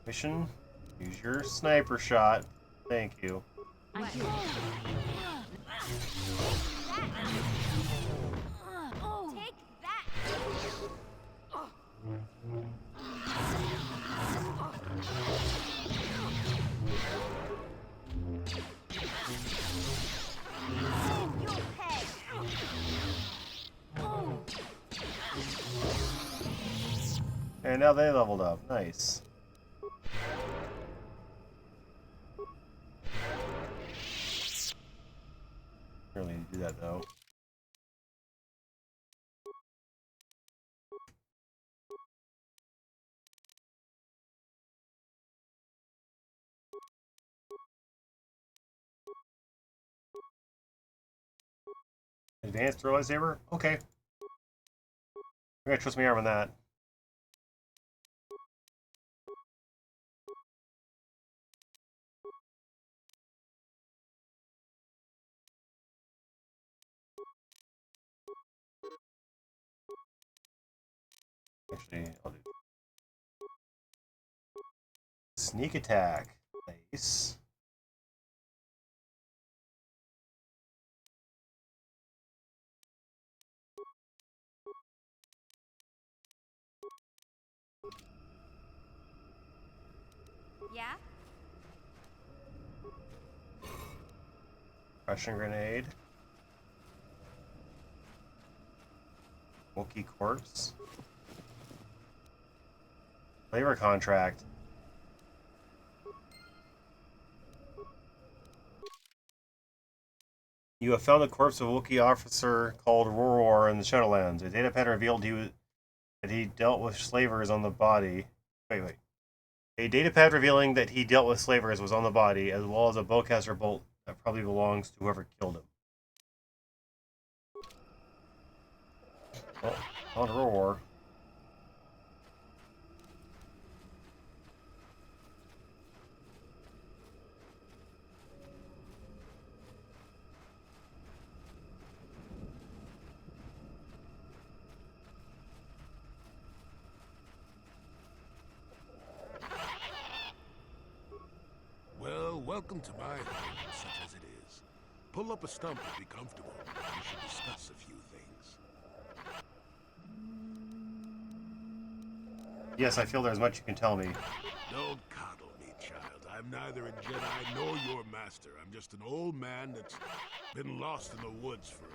Mission, use your sniper shot. Thank you. I'm here. Take that! And now they leveled up. Nice. Really need to do that though. Advanced throw lightsaber? Okay. I'm gonna trust my arm on that. Actually, I'll do sneak attack. Nice. Yeah? Crushing grenade. Wookiee corpse. Labor contract. You have found the corpse of a Wookiee officer called Roror in the Shadowlands. A data pad revealed that he dealt with slavers on the body. Wait. A data pad revealing that he dealt with slavers was on the body, as well as a bowcaster bolt that probably belongs to whoever killed him. Well, on Roror. Well, welcome to my home, such as it is. Pull up a stump and be comfortable. We should discuss a few things. Yes, I feel there's much you can tell me. Don't coddle me, child. I'm neither a Jedi nor your master. I'm just an old man that's been lost in the woods for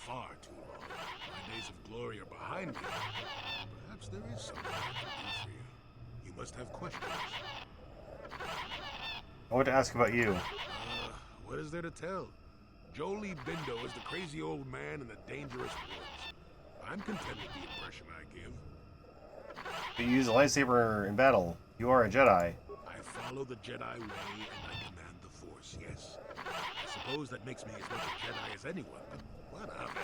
far too long. My days of glory are behind me. Perhaps there is something I can do for you. You must have questions. I want to ask about you. What is there to tell? Jolie Bindo is the crazy old man in the dangerous woods. I'm content with the impression I give. But you use a lightsaber in battle. You are a Jedi. I follow the Jedi way and I command the Force, yes. I suppose that makes me as much a Jedi as anyone, but what of it?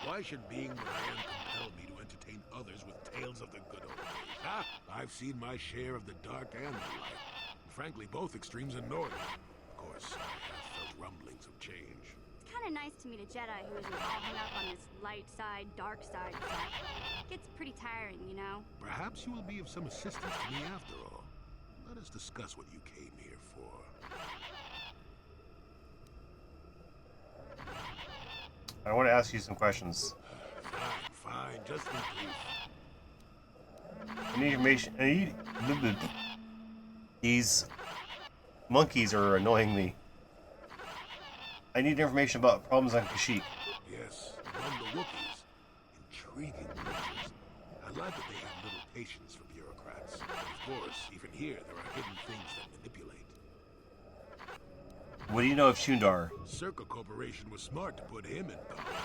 Why should being what I am compel me to entertain others with tales of the good old days? Ah, I've seen my share of the dark and the light. And frankly, both extremes annoy me. Of course, I have felt rumblings of change. It's kind of nice to meet a Jedi who isn't all hung up on this light side, dark side stuff. Gets pretty tiring, you know? Perhaps you will be of some assistance to me after all. Let us discuss what you came here for. I want to ask you some questions. Fine, just be brief. I need information. These monkeys are annoying me. I need information about problems on Kashyyk. Yes, among the Wookiees. Intriguing creatures. I like that they have little patience for bureaucrats. Of course, even here, there are hidden things that manipulate. What do you know of Shundar? Circa Corporation was smart to put him in power.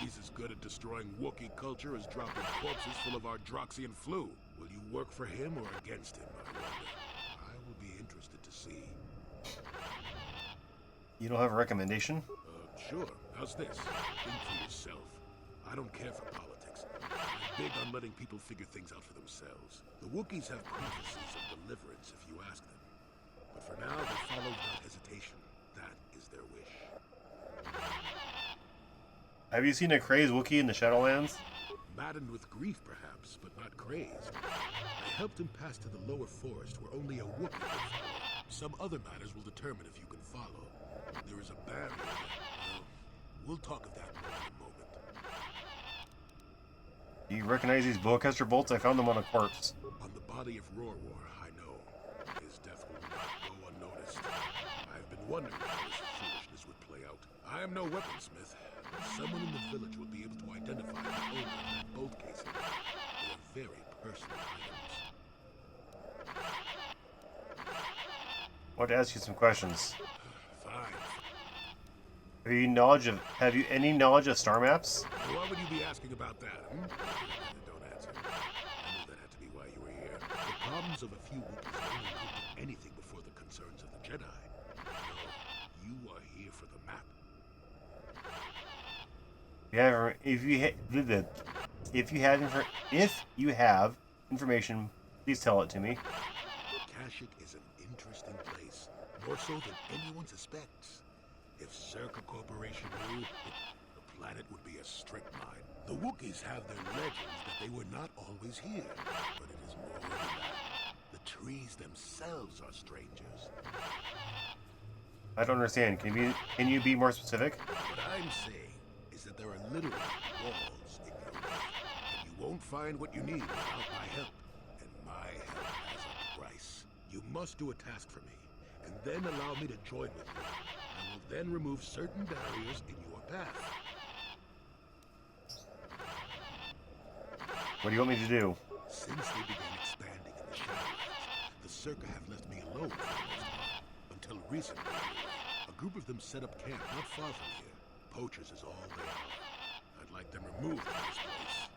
He's as good at destroying Wookiee culture as dropping corpses full of Ardroxian flu. Will you work for him or against him, I wonder? I will be interested to see. You don't have a recommendation? Sure. How's this? Think for yourself. I don't care for politics. I'm big on letting people figure things out for themselves. The Wookiees have prophecies of deliverance if you ask them. But for now, they follow without hesitation. That is their wish. Have you seen a crazed Wookiee in the Shadowlands? Maddened with grief, perhaps, but not crazed. I helped him pass to the lower forest where only a Wookiee can follow. Some other matters will determine if you can follow. There is a barrier that, we'll talk of that more in a moment. Do you recognize these bowcaster bolts? I found them on a corpse. On the body of Rorwar, I know. His death will not go unnoticed. I've been wondering how this foolishness would play out. I am no weaponsmith, but someone in the village will be able to identify the owner of that bolt casing. They are very personal items. I want to ask you some questions. Fine. Have you any knowledge of star maps? Why would you be asking about that? Don't answer. I knew that had to be why you were here. The problems of a few Wookiees don't include anything before the concerns of the Jedi. No, you are here for the map. If you have information, please tell it to me. Kashyyk is an interesting place, more so than anyone suspects. If Circa Corporation knew, the planet would be a strip mine. The Wookiees have their legends that they were not always here, but it is more than that. The trees themselves are strangers. I don't understand. Can you be more specific? What I'm saying is that there are literally walls in your way, and you won't find what you need without my help. And my help has a price. You must do a task for me, and then allow me to join with you. I will then remove certain barriers in your path. What do you want me to do? Since they began expanding in the Shadowlands, the Circa have left me alone for the most part. Until recently, anyway. A group of them set up camp not far from here. Poachers is all they are. I'd like them removed from this place.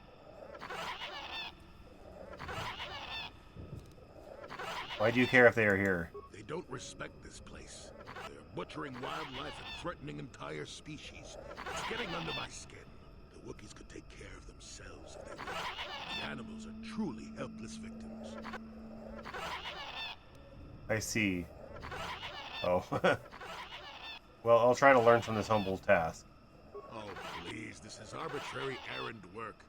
Why do you care if they are here? They don't respect this place. They're butchering wildlife and threatening entire species. It's getting under my skin. The Wookiees could take care of themselves if they would. The animals are truly helpless victims. I see. Oh. Well, I'll try to learn from this humble task. Oh, please, this is arbitrary errand work.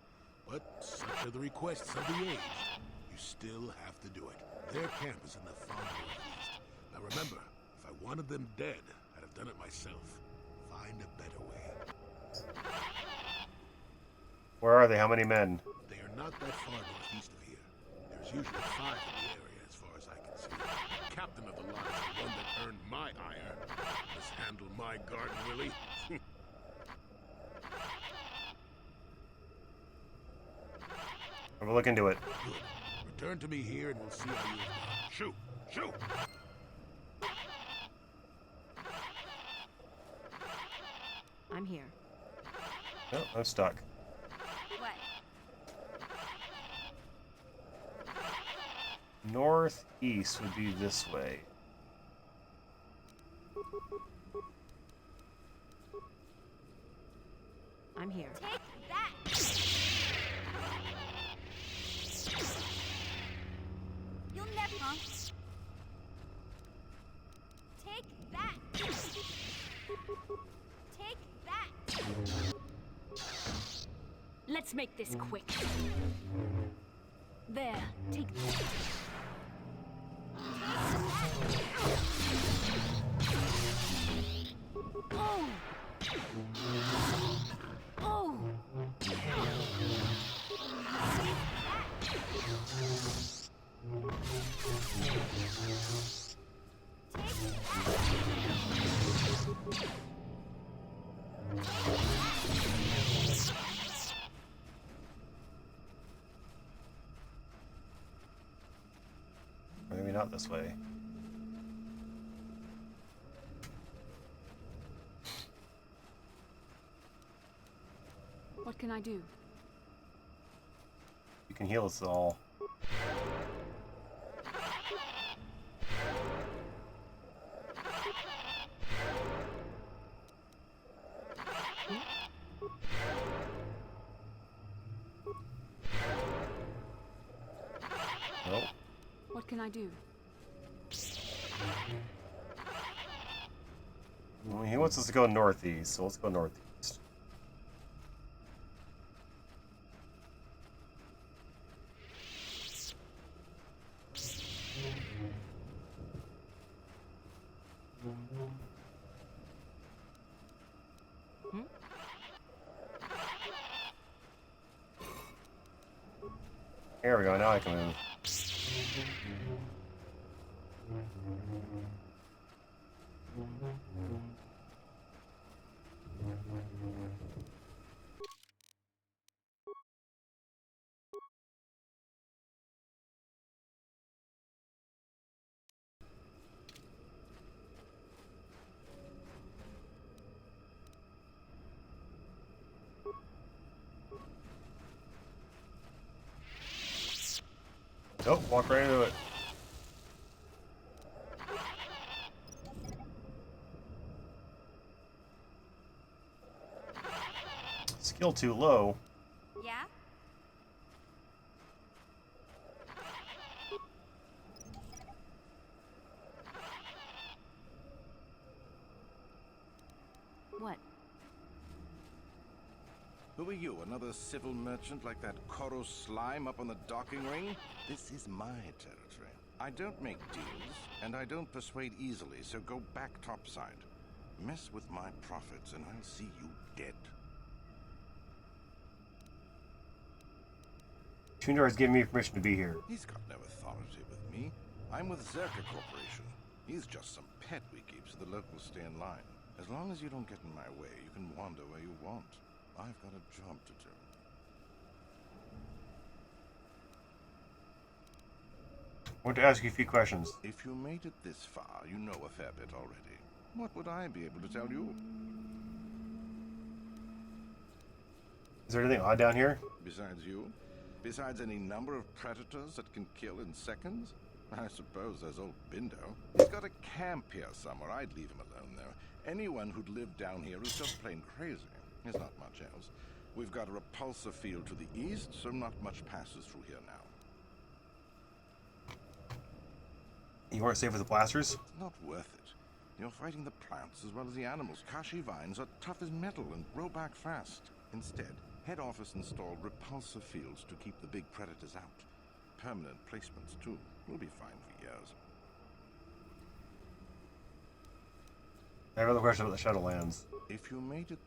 But such are the requests of the aged. You still have to do it. Their camp is in the far northeast. Now remember, if I wanted them dead, I'd have done it myself. Find a better way. Where are they? How many men? They are not that far northeast of here. There's usually 5 in the area as far as I can see. The captain of the lot is the one that earned my ire. Mishandle my garden, Willie. We'll look into it. Good. Return to me here and we'll see how you've done. Shoot! Shoot! I'm here. No, I'm stuck. What? Northeast would be this way. I'm here. Take that! You'll never... Huh? Take that! Take that! Let's make this quick. There, take that. Oh! Oh! Maybe not this way. What can I do? You can heal us all. Nope. What can I do? Well, he wants us to go northeast, so let's go northeast. There we go, now I can move. Nope, walk right into it. Skill too low. Yeah? What? Who are you, another civil merchant like that Koro slime up on the docking ring? This is my territory. I don't make deals, and I don't persuade easily, so go back topside. Mess with my profits, and I'll see you dead. Tundar has given me permission to be here. He's got no authority with me. I'm with Zerka Corporation. He's just some pet we keep so the locals stay in line. As long as you don't get in my way, you can wander where you want. I've got a job to do. I want to ask you a few questions. If you made it this far, you know a fair bit already. What would I be able to tell you? Is there anything odd down here? Besides you? Besides any number of predators that can kill in seconds? I suppose there's old Bindo. He's got a camp here somewhere. I'd leave him alone, though. Anyone who'd lived down here is just plain crazy. There's not much else. We've got a repulsor field to the east, so not much passes through here now. You weren't safe with the blasters? It's not worth it. You're fighting the plants as well as the animals. Kashyyk vines are tough as metal and grow back fast. Instead, head office installed repulsor fields to keep the big predators out. Permanent placements, too. We'll be fine for years. I have another question about the Shadowlands. If you made it...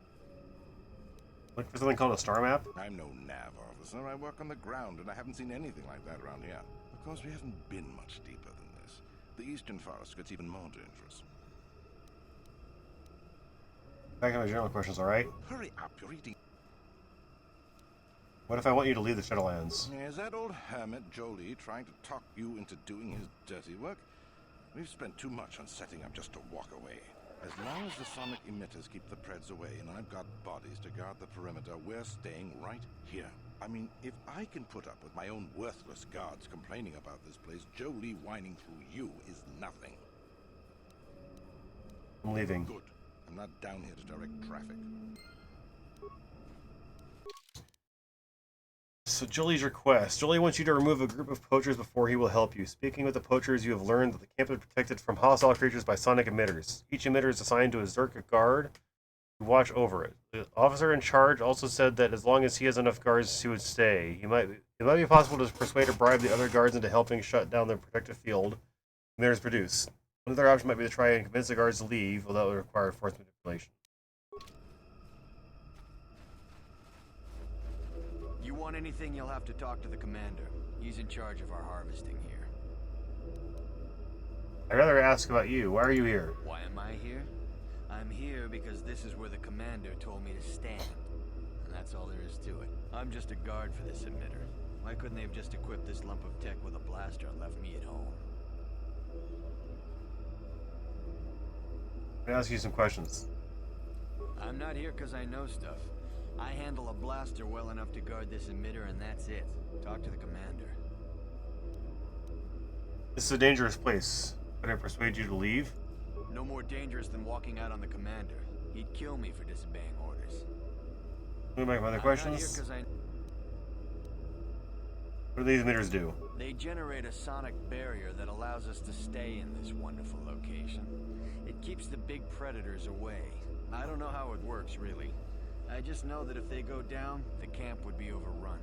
Look for something called a star map? I'm no nav officer. I work on the ground, and I haven't seen anything like that around here. Of course, we haven't been much deeper than this. The eastern forest gets even more dangerous. Back to my general questions, alright? Hurry up, you're eating... What if I want you to leave the Shadowlands? Is that old hermit Jolie trying to talk you into doing his dirty work? We've spent too much on setting up just to walk away. As long as the sonic emitters keep the Preds away and I've got bodies to guard the perimeter, we're staying right here. I mean, if I can put up with my own worthless guards complaining about this place, Jolie whining through you is nothing. I'm leaving. Good. I'm not down here to direct traffic. So Jolie's request. Jolie wants you to remove a group of poachers before he will help you. Speaking with the poachers, you have learned that the camp is protected from hostile creatures by sonic emitters. Each emitter is assigned to a Zerka guard to watch over it. The officer in charge also said that as long as he has enough guards, he would stay. It might be possible to persuade or bribe the other guards into helping shut down the protective field emitters produce. Another option might be to try and convince the guards to leave, although that would require forced manipulation. You want anything, you'll have to talk to the commander. He's in charge of our harvesting here. I'd rather ask about you. Why are you here? Why am I here? I'm here because this is where the commander told me to stand. And that's all there is to it. I'm just a guard for this emitter. Why couldn't they have just equipped this lump of tech with a blaster and left me at home? I'm going to ask you some questions. I'm not here because I know stuff. I handle a blaster well enough to guard this emitter, and that's it. Talk to the commander. This is a dangerous place. Could I persuade you to leave? No more dangerous than walking out on the commander. He'd kill me for disobeying orders. Let me make my other questions. What do these emitters do? They generate a sonic barrier that allows us to stay in this wonderful location. It keeps the big predators away. I don't know how it works, really. I just know that if they go down, the camp would be overrun.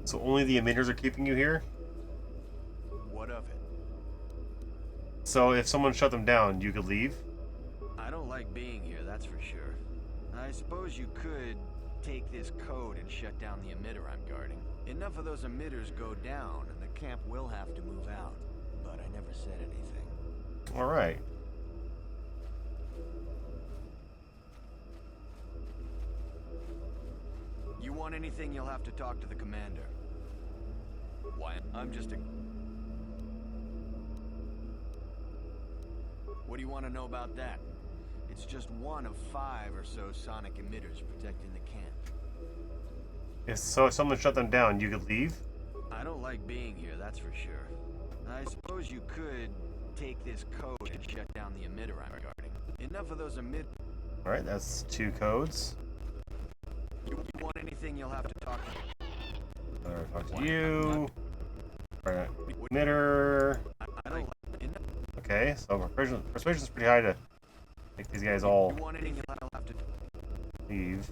So only the emitters are keeping you here? What of it? So if someone shut them down, you could leave? I don't like being here, that's for sure. I suppose you could take this code and shut down the emitter I'm guarding. Enough of those emitters go down, and the camp will have to move out. But I never said anything. All right. You want anything, you'll have to talk to the commander. Why? I'm just a... What do you want to know about that? It's just one of 5 or so sonic emitters protecting the camp. So if someone shut them down, you could leave? I don't like being here, that's for sure. I suppose you could take this code and shut down the emitter I'm guarding. Enough of those emitters. Alright, that's 2 codes. You want anything, you'll have to talk to Talk to you. Alright, emitter. I don't like... Okay, so persuasion's pretty high to make these guys all You want anything, you'll have to... leave.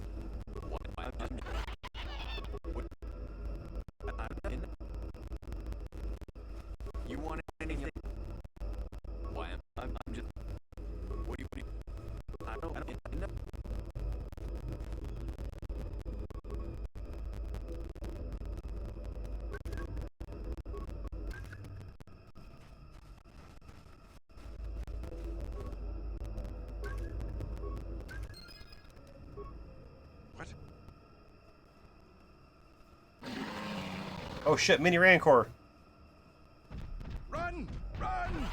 You want anything? Why? I'm just... What do you... I don't know. What? Oh shit, mini Rancor. Run! Run!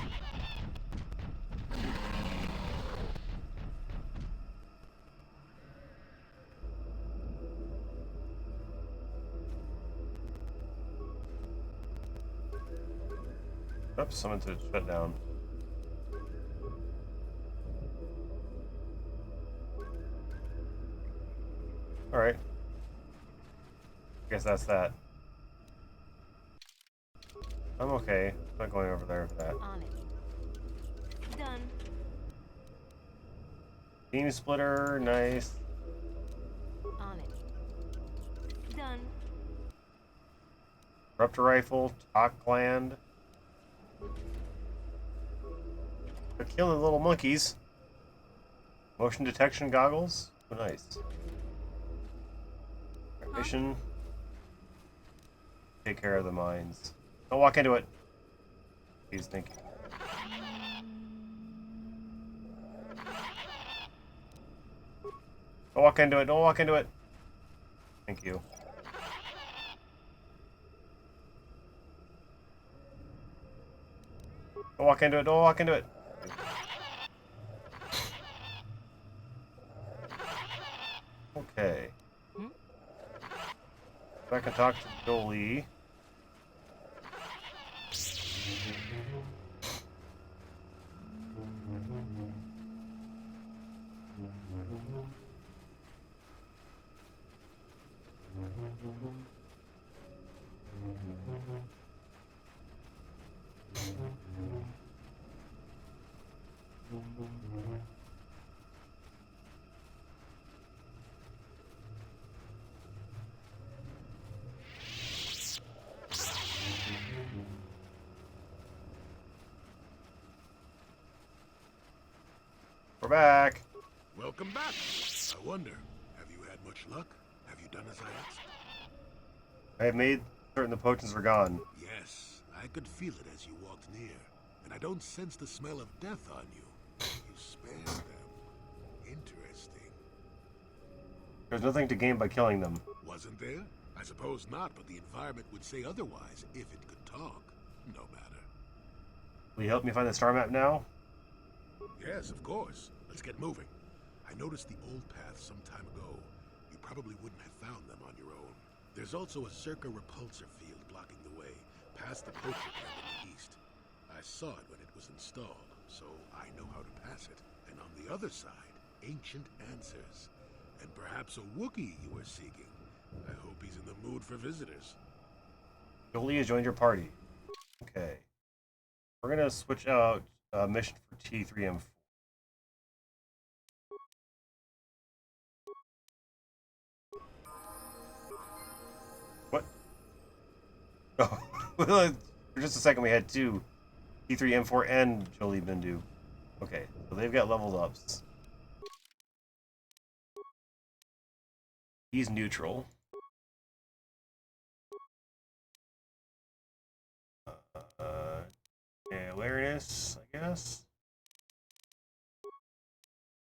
Oops, someone to shut down. Alright. I guess that's that. I'm okay. I'm not going over there for that. On it. Done. Beam splitter, nice. On it. Done. Raptor rifle, talk gland. They're killing the little monkeys. Motion detection goggles. Oh, nice. Mission. Take care of the mines. Don't walk into it. Please, thank you. Don't walk into it. Don't walk into it. Thank you. Don't walk into it. Don't walk into it. Okay. Back and talk to Jolie. We're back. Welcome back. I wonder, have you had much luck? Have you done as I asked? I have made certain the potions were gone. Yes, I could feel it as you walked near, and I don't sense the smell of death on you. You spared them. Interesting. There's nothing to gain by killing them. Wasn't there? I suppose not, but the environment would say otherwise if it could talk. No matter. Will you help me find the star map now? Yes, of course. Let's get moving. I noticed the old path some time ago. You probably wouldn't have found them on your own. There's also a Zerka repulsor field blocking the way, past the poacher camp in the east. I saw it when it was installed, so I know how to pass it. And on the other side, ancient answers. And perhaps a Wookiee you were seeking. I hope he's in the mood for visitors. Jolie has joined your party. Okay. We're gonna switch out mission for T3M4. What? Oh, for just a second we had two. T3M4 and Jolie Bindu. Okay, so they've got leveled ups. He's neutral. Yeah, awareness, I guess.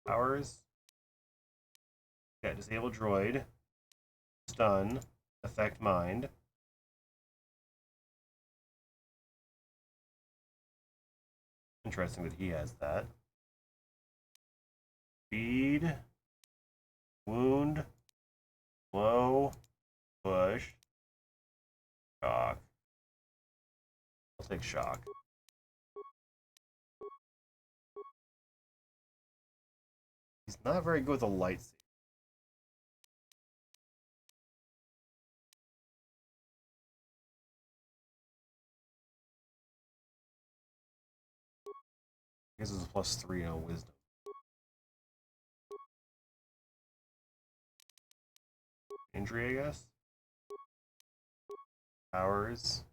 Powers. Yeah, disable droid. Stun. Affect mind. Interesting that he has that. Speed. Wound. Blow. Push. Shock. I'll take shock. He's not very good with a lightsaber. I guess it's a +3 on wisdom. Injury, I guess. Powers.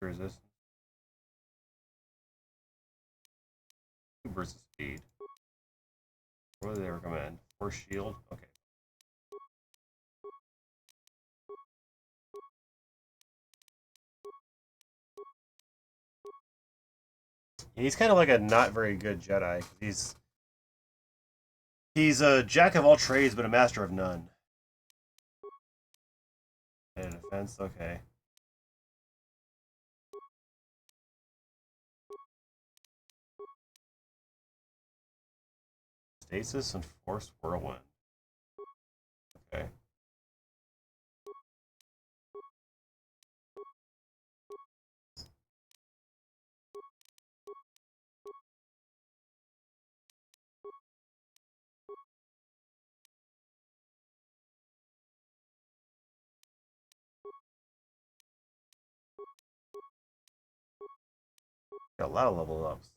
Resistance. Versus speed. What do they recommend? Force shield? Okay. He's kind of like a not very good Jedi. He's a jack of all trades, but a master of none. And defense, okay. Stasis and force whirlwind. Okay. Got a lot of level ups.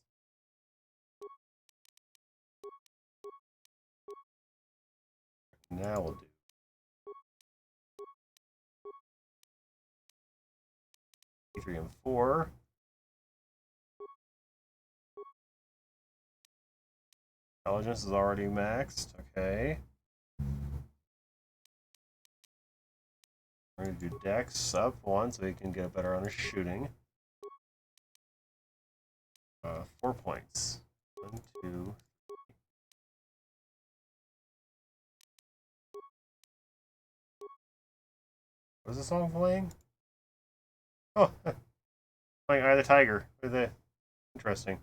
Now we'll do T3 and 4. Intelligence is already maxed. Okay. We're going to do Dex up 1 so he can get better on his shooting. 4 points. 1, 2. What is the song playing? Oh, playing Eye of the Tiger. Interesting.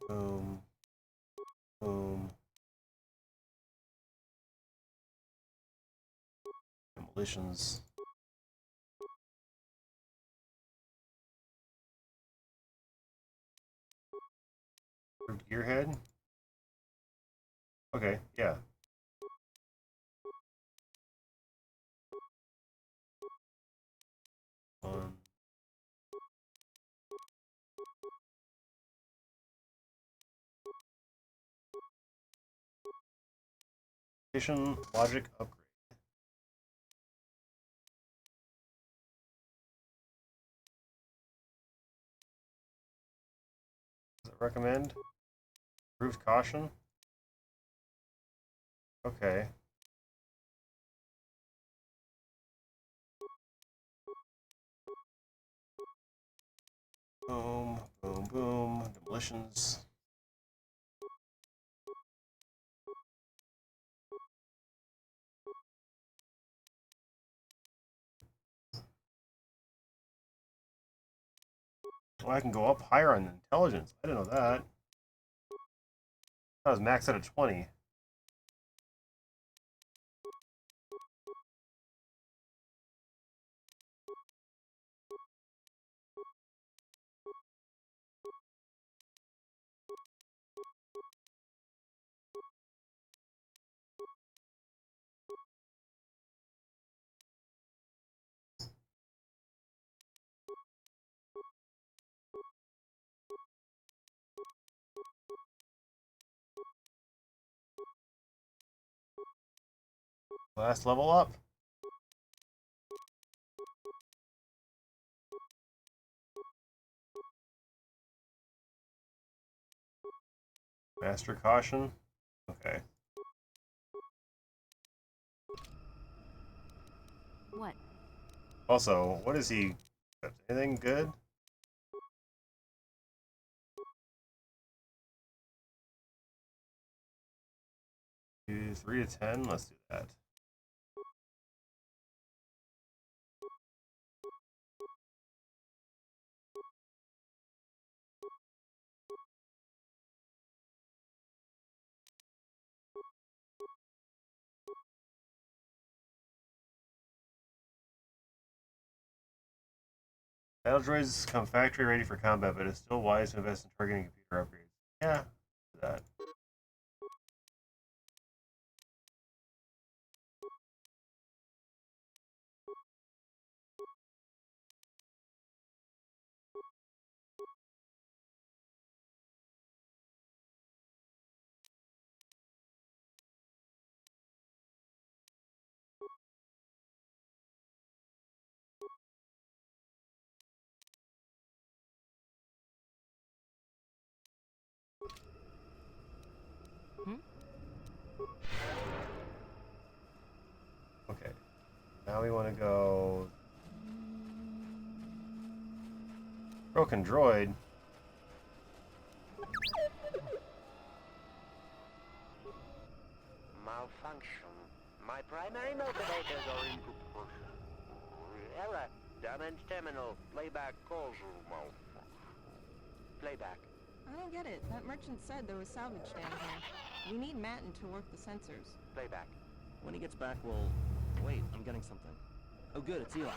Boom. Boom. Demolitions. Gearhead? Okay, yeah. One. Logic upgrade. Does it recommend? Improved caution? Okay. Boom, boom, boom. Demolitions. Oh, I can go up higher on intelligence. I didn't know that. I was maxed out at 20. Last level up. Master caution. Okay. What? Also, what is he? Anything good? Do 3 to 10. Let's do that. Battle droids come factory ready for combat, but it's still wise to invest in targeting computer upgrades. Yeah, do that. Okay. Now we want to go broken droid. Malfunction. My primary motivators are into person. Error. Damage terminal. Playback causal malfunction. Playback. I don't get it. That merchant said there was salvage down here. We need Matin to work the sensors. Playback. When he gets back, we'll... Wait, I'm getting something. Oh good, it's Eli.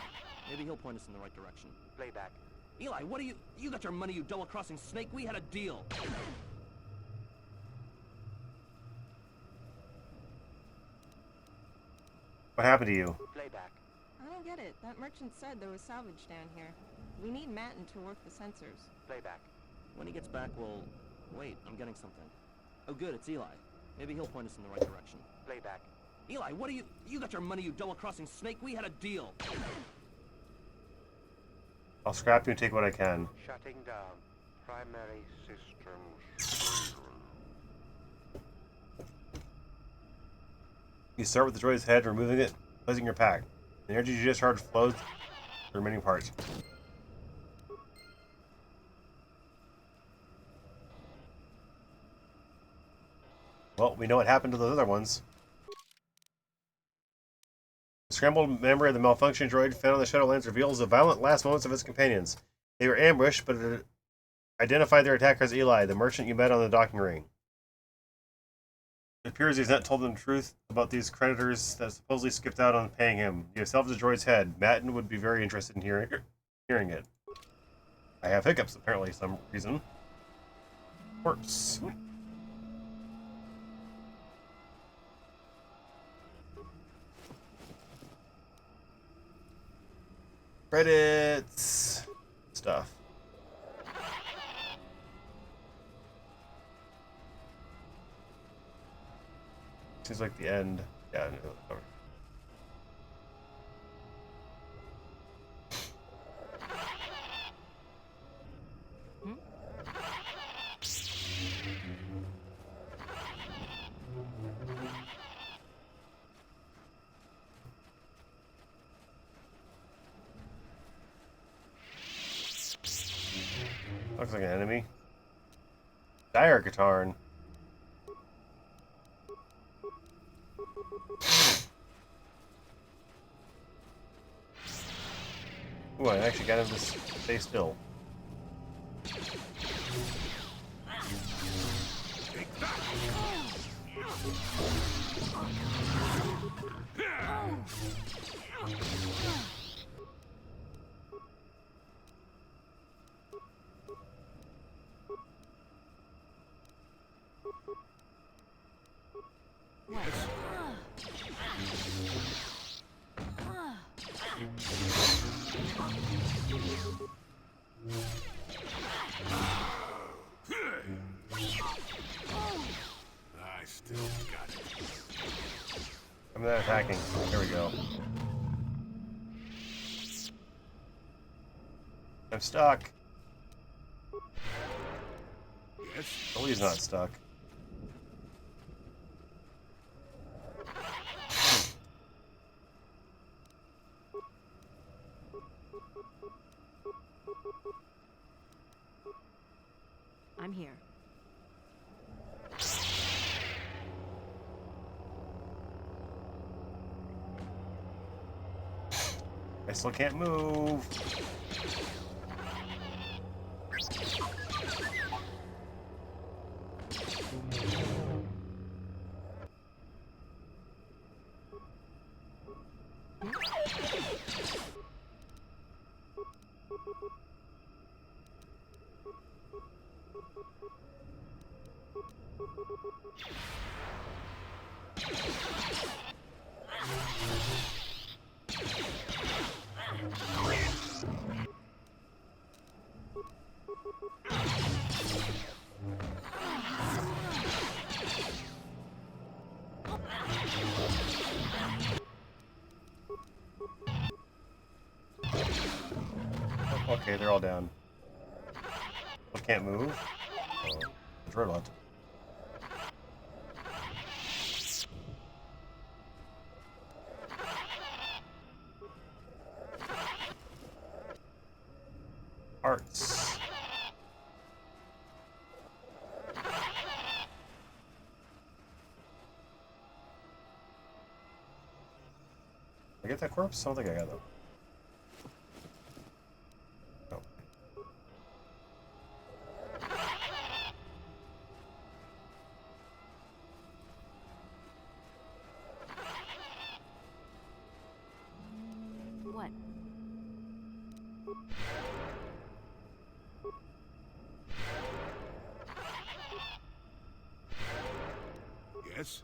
Maybe he'll point us in the right direction. Playback. Eli, what are you... You got your money, you double-crossing snake? We had a deal! What happened to you? Playback. I don't get it. That merchant said there was salvage down here. We need Matin to work the sensors. Playback. When he gets back, we'll... Wait, I'm getting something. Oh good, it's Eli. Maybe he'll point us in the right direction. Playback. Eli, what are you... You got your money, you double-crossing snake? We had a deal. I'll scrap you and take what I can. Shutting down. Primary systems. You start with the droid's head, removing it, placing your pack. The energy you discharge flows the remaining parts. Well, we know what happened to those other ones. The scrambled memory of the malfunctioning droid found on the Shadowlands reveals the violent last moments of its companions. They were ambushed, but it identified their attacker as Eli, the merchant you met on the docking ring. It appears he's not told them the truth about these creditors that supposedly skipped out on paying him. You have salvaged the droid's head. Matten would be very interested in hearing it. I have hiccups, apparently, some reason. Corpse. Credits. Stuff. Seems like the end. Yeah, I know. Looks like an enemy. Dire Katarn. Ooh, I actually got him to stay still. I still got it. I'm not attacking. There we go. I'm stuck. Yes. Oh, he's not stuck. I'm here. I still can't move. Okay, they're all down. I can't move. Oh, the droid will have to. Arts. Did I get that corpse? I don't think I got that. No. What? Yes.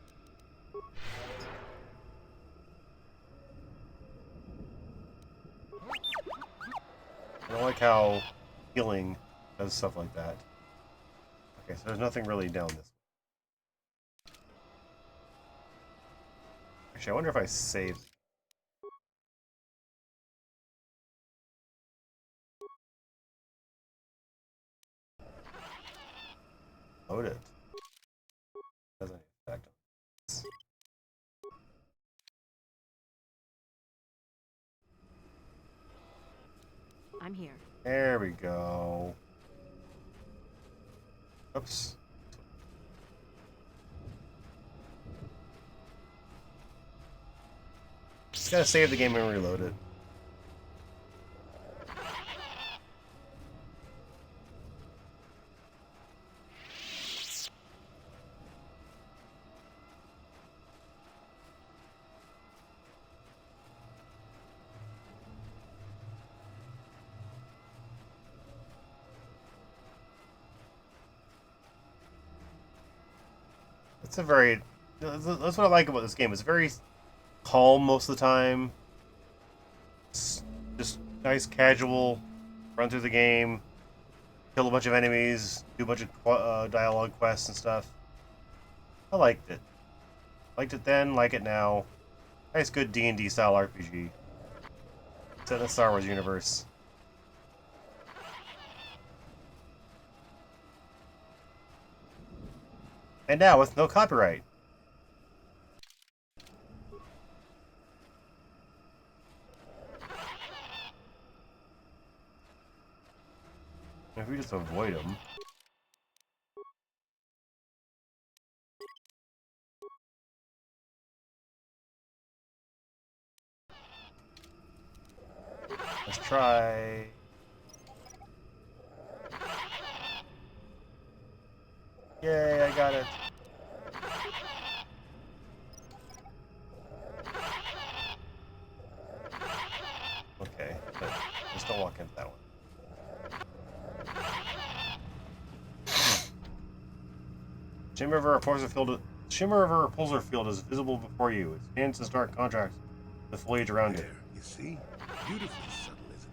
I don't like how healing does stuff like that. Okay, so there's nothing really down this way. Actually, I wonder if I saved. Load it. Doesn't affect. I'm here. There we go. Oops. Just gotta save the game and reload it. It's a very... That's what I like about this game. It's very calm most of the time. It's just nice, casual, run through the game, kill a bunch of enemies, do a bunch of dialogue quests and stuff. I liked it. Liked it then, like it now. Nice, good D&D style RPG. Set in the Star Wars universe. And now with no copyright. If we just avoid them. Let's try. Yay, I got it. Okay, but just don't walk into that one. Shimmer of a repulsor field is visible before you. It stands in stark contrast with the foliage around it. You see? Beautifully subtle, isn't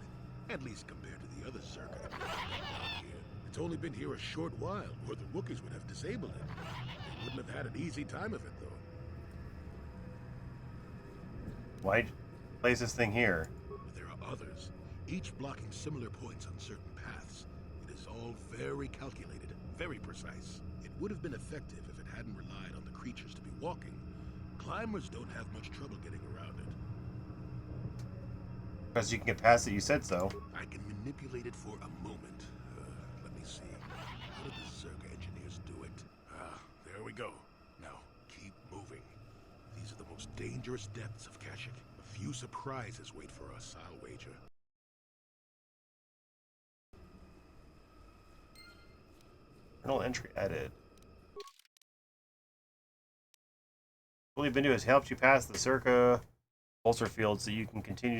it? At least compared to the other circuit down here. It's only been here a short while, or the Wookiees would have disabled it. They wouldn't have had an easy time of it, though. Why'd you place this thing here? But there are others, each blocking similar points on certain paths. It is all very calculated, very precise. It would have been effective if it hadn't relied on the creatures to be walking. Climbers don't have much trouble getting around it. Because you can get past it, you said so. I can manipulate it for a moment. Let me see. How did the Zerga engineers do it? There we go. Now, keep moving. These are the most dangerous depths of Kashyyk. A few surprises wait for us, I'll wager. Journal entry added. What you've been doing has helped you pass the Circa Pulsar field so you can continue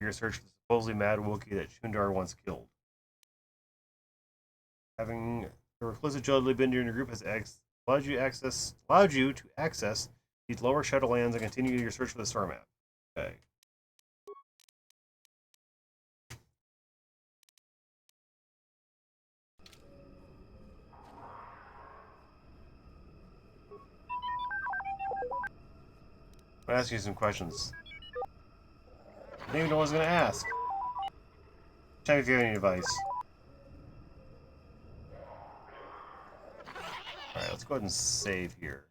your search for the supposedly mad Wookiee that Shundar once killed. Having the reclusive Jodley Bender in your group has allowed you to access these lower Shadowlands and continue your search for the star map. Okay. I'm gonna ask you some questions. I didn't even know what I was gonna ask. Check if you have any advice. Alright, let's go ahead and save here.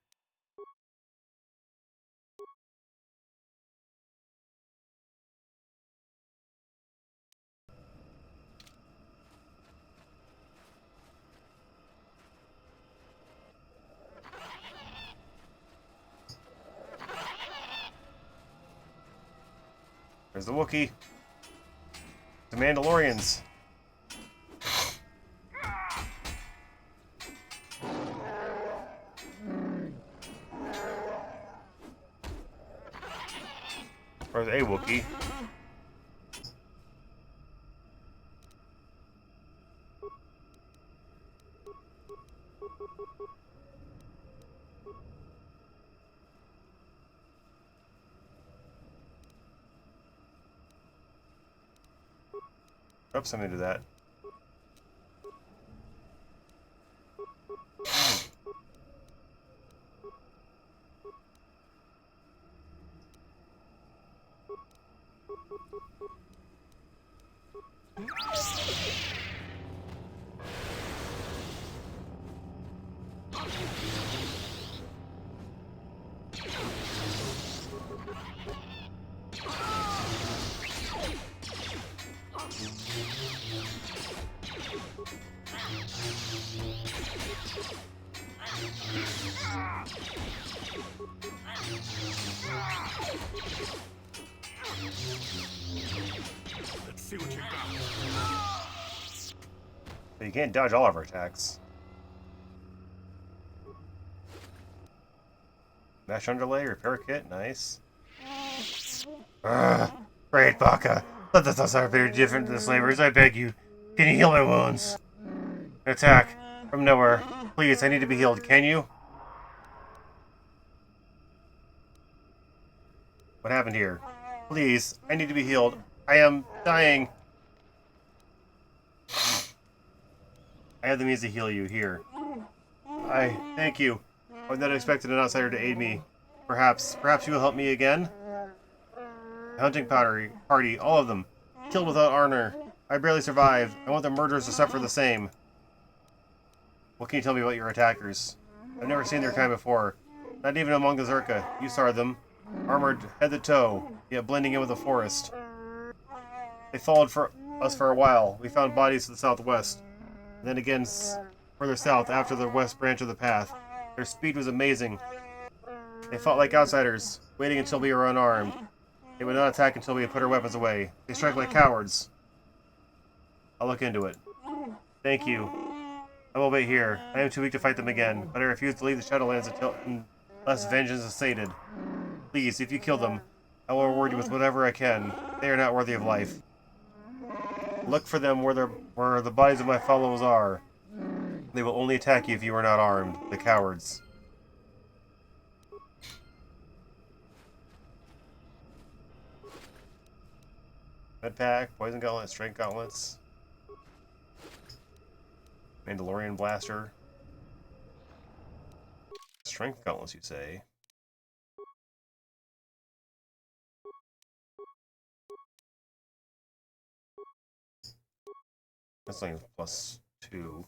There's the Wookiee. The Mandalorians. Or a Wookiee. Oops, I'm into that. Let's see what you got. But you can't dodge all of our attacks. Mash underlay, repair kit, nice. Great Baka. Let this not be different than the slavers, I beg you. Can you heal my wounds? An attack from nowhere. Please, I need to be healed. Can you? What happened here? Please, I need to be healed. I am dying. I have the means to heal you. Here. Thank you. I would not have expected an outsider to aid me. Perhaps you will help me again? The hunting party, all of them. Killed without honor. I barely survived. I want the murderers to suffer the same. What can you tell me about your attackers? I've never seen their kind before. Not even among the Zerka. You saw them. Armored head to toe, yet blending in with the forest. They followed us for a while. We found bodies to the southwest. And then again further south after the west branch of the path. Their speed was amazing. They fought like outsiders, waiting until we were unarmed. They would not attack until we had put our weapons away. They strike like cowards. I'll look into it. Thank you. I will wait here. I am too weak to fight them again, but I refuse to leave the Shadowlands unless vengeance is sated. Please, if you kill them, I will reward you with whatever I can. They are not worthy of life. Look for them where the bodies of my fellows are. They will only attack you if you are not armed. The cowards. Med pack, poison gauntlet, strength gauntlets. Mandalorian blaster. Strength gauntlets, you say? That's only +2.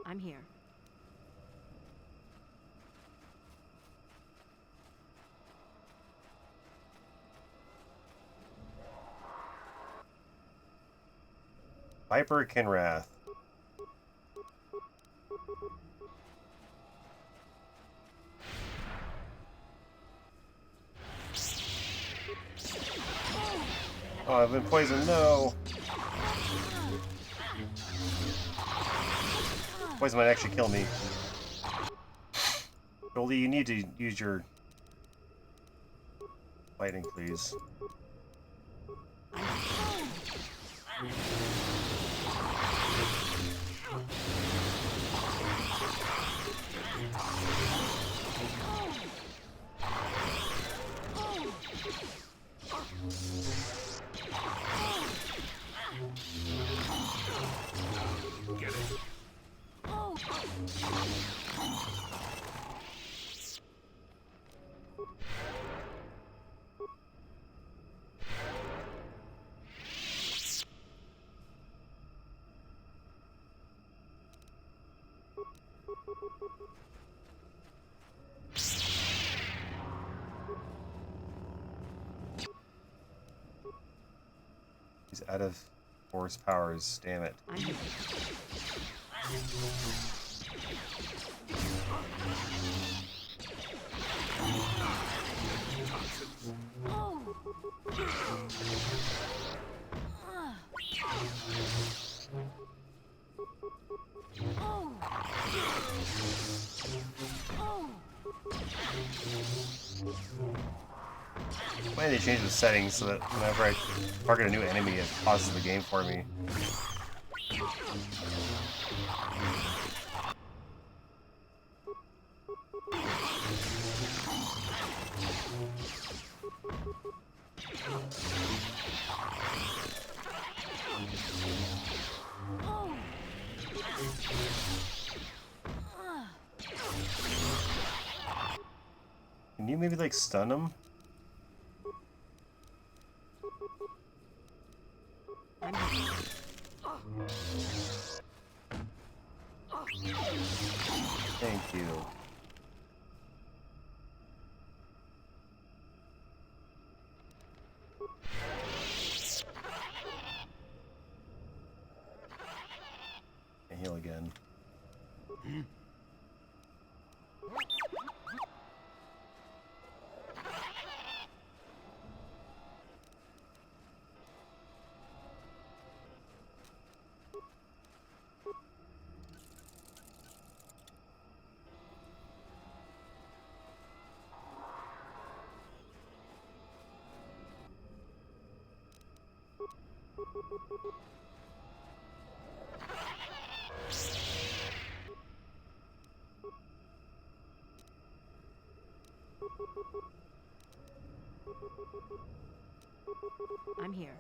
I'm here. Viper Kinrath. Oh, I've been poisoned. No. Poison might actually kill me. Goldie, you need to use your fighting, please. Get it? He's out of force powers. Damn it. Why did they change the settings so that whenever I target a new enemy, it pauses the game for me? Can you maybe like stun him? you. And heal again. I'm here.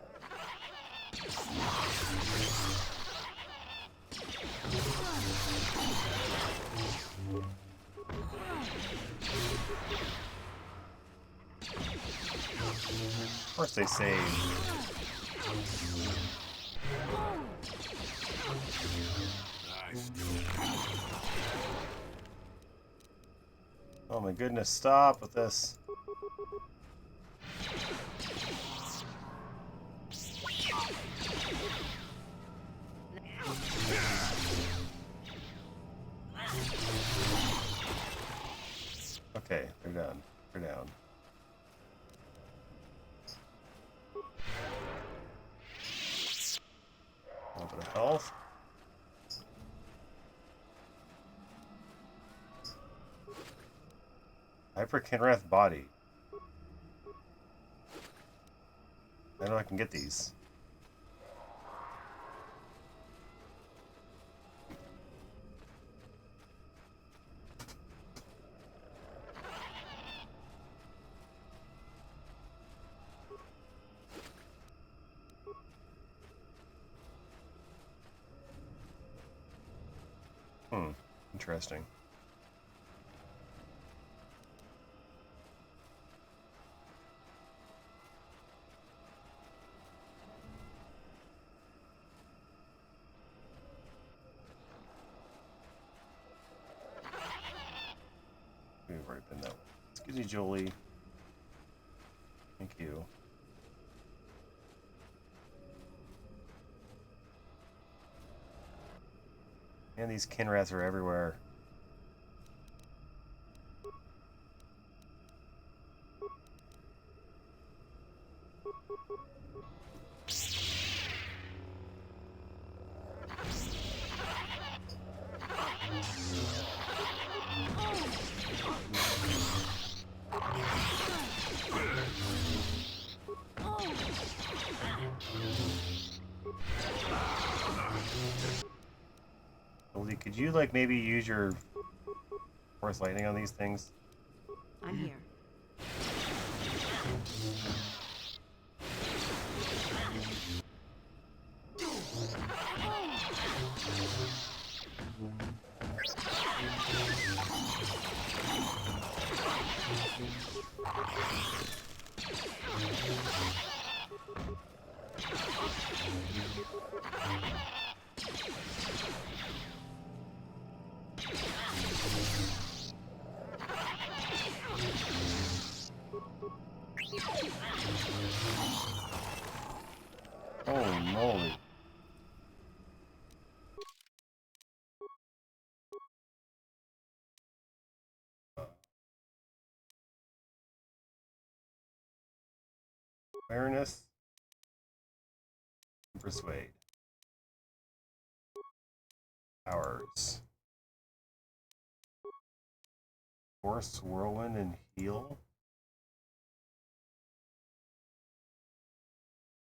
Of course they save. Oh my goodness, stop with this. Okay, they're done. They're down. A little bit of health. Hyper Kinrath body. I know I can get these. Interesting. We've already been that way. Excuse me, Jolie. Thank you. And these Kinraths are everywhere. Jolie, could you like maybe use your Force Lightning on these things? I'm here. Holy moly. Awareness. Persuade. Powers. Force, Whirlwind, and Heal.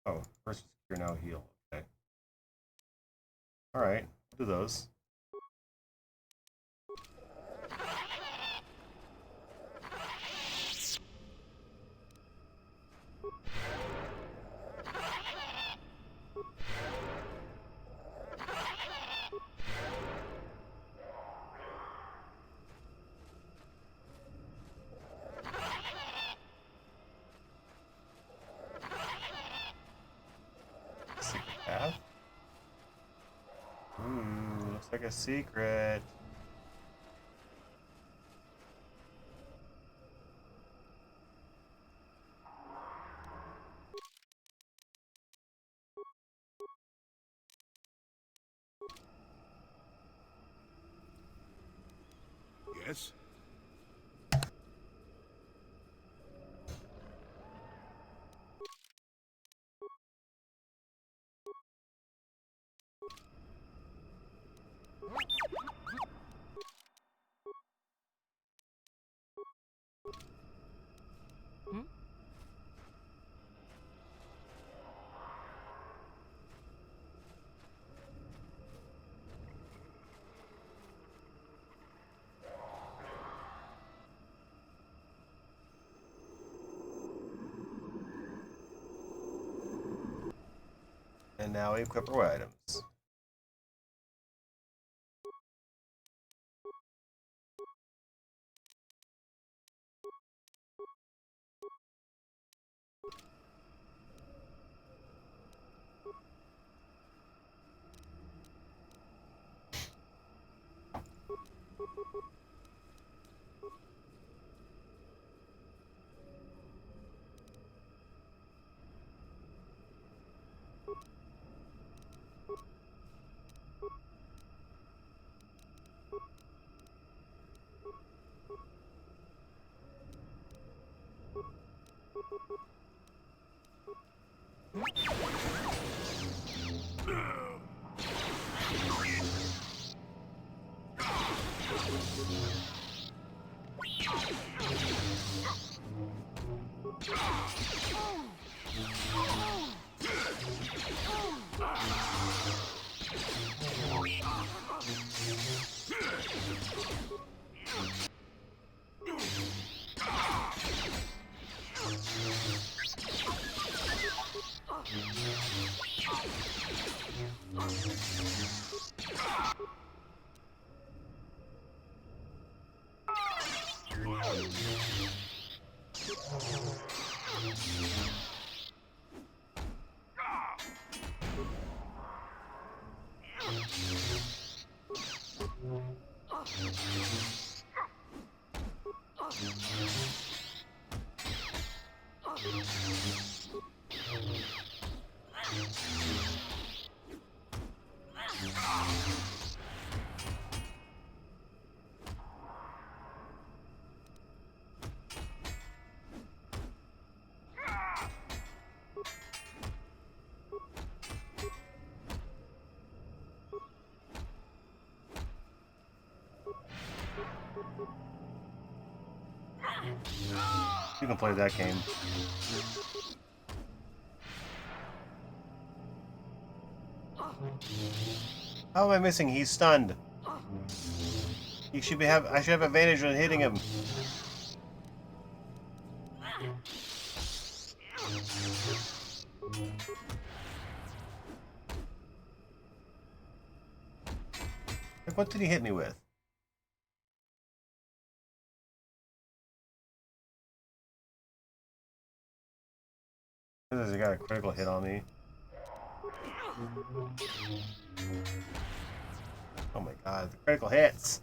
Oh, first you're now heal. Okay. Alright, do those. Secret path. Ooh, looks like a secret. Yes? And now we equip our items. You can play that game. How am I missing? He's stunned. I should have advantage when hitting him. What did he hit me with? He got a critical hit on me. Oh my god, the critical hits!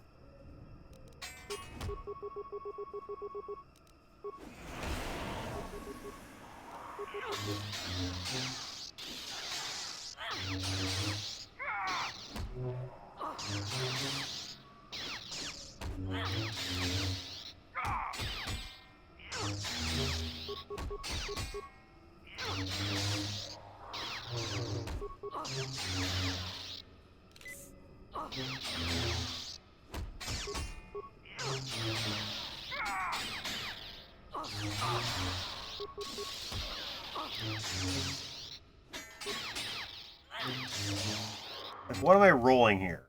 Like, what am I rolling here?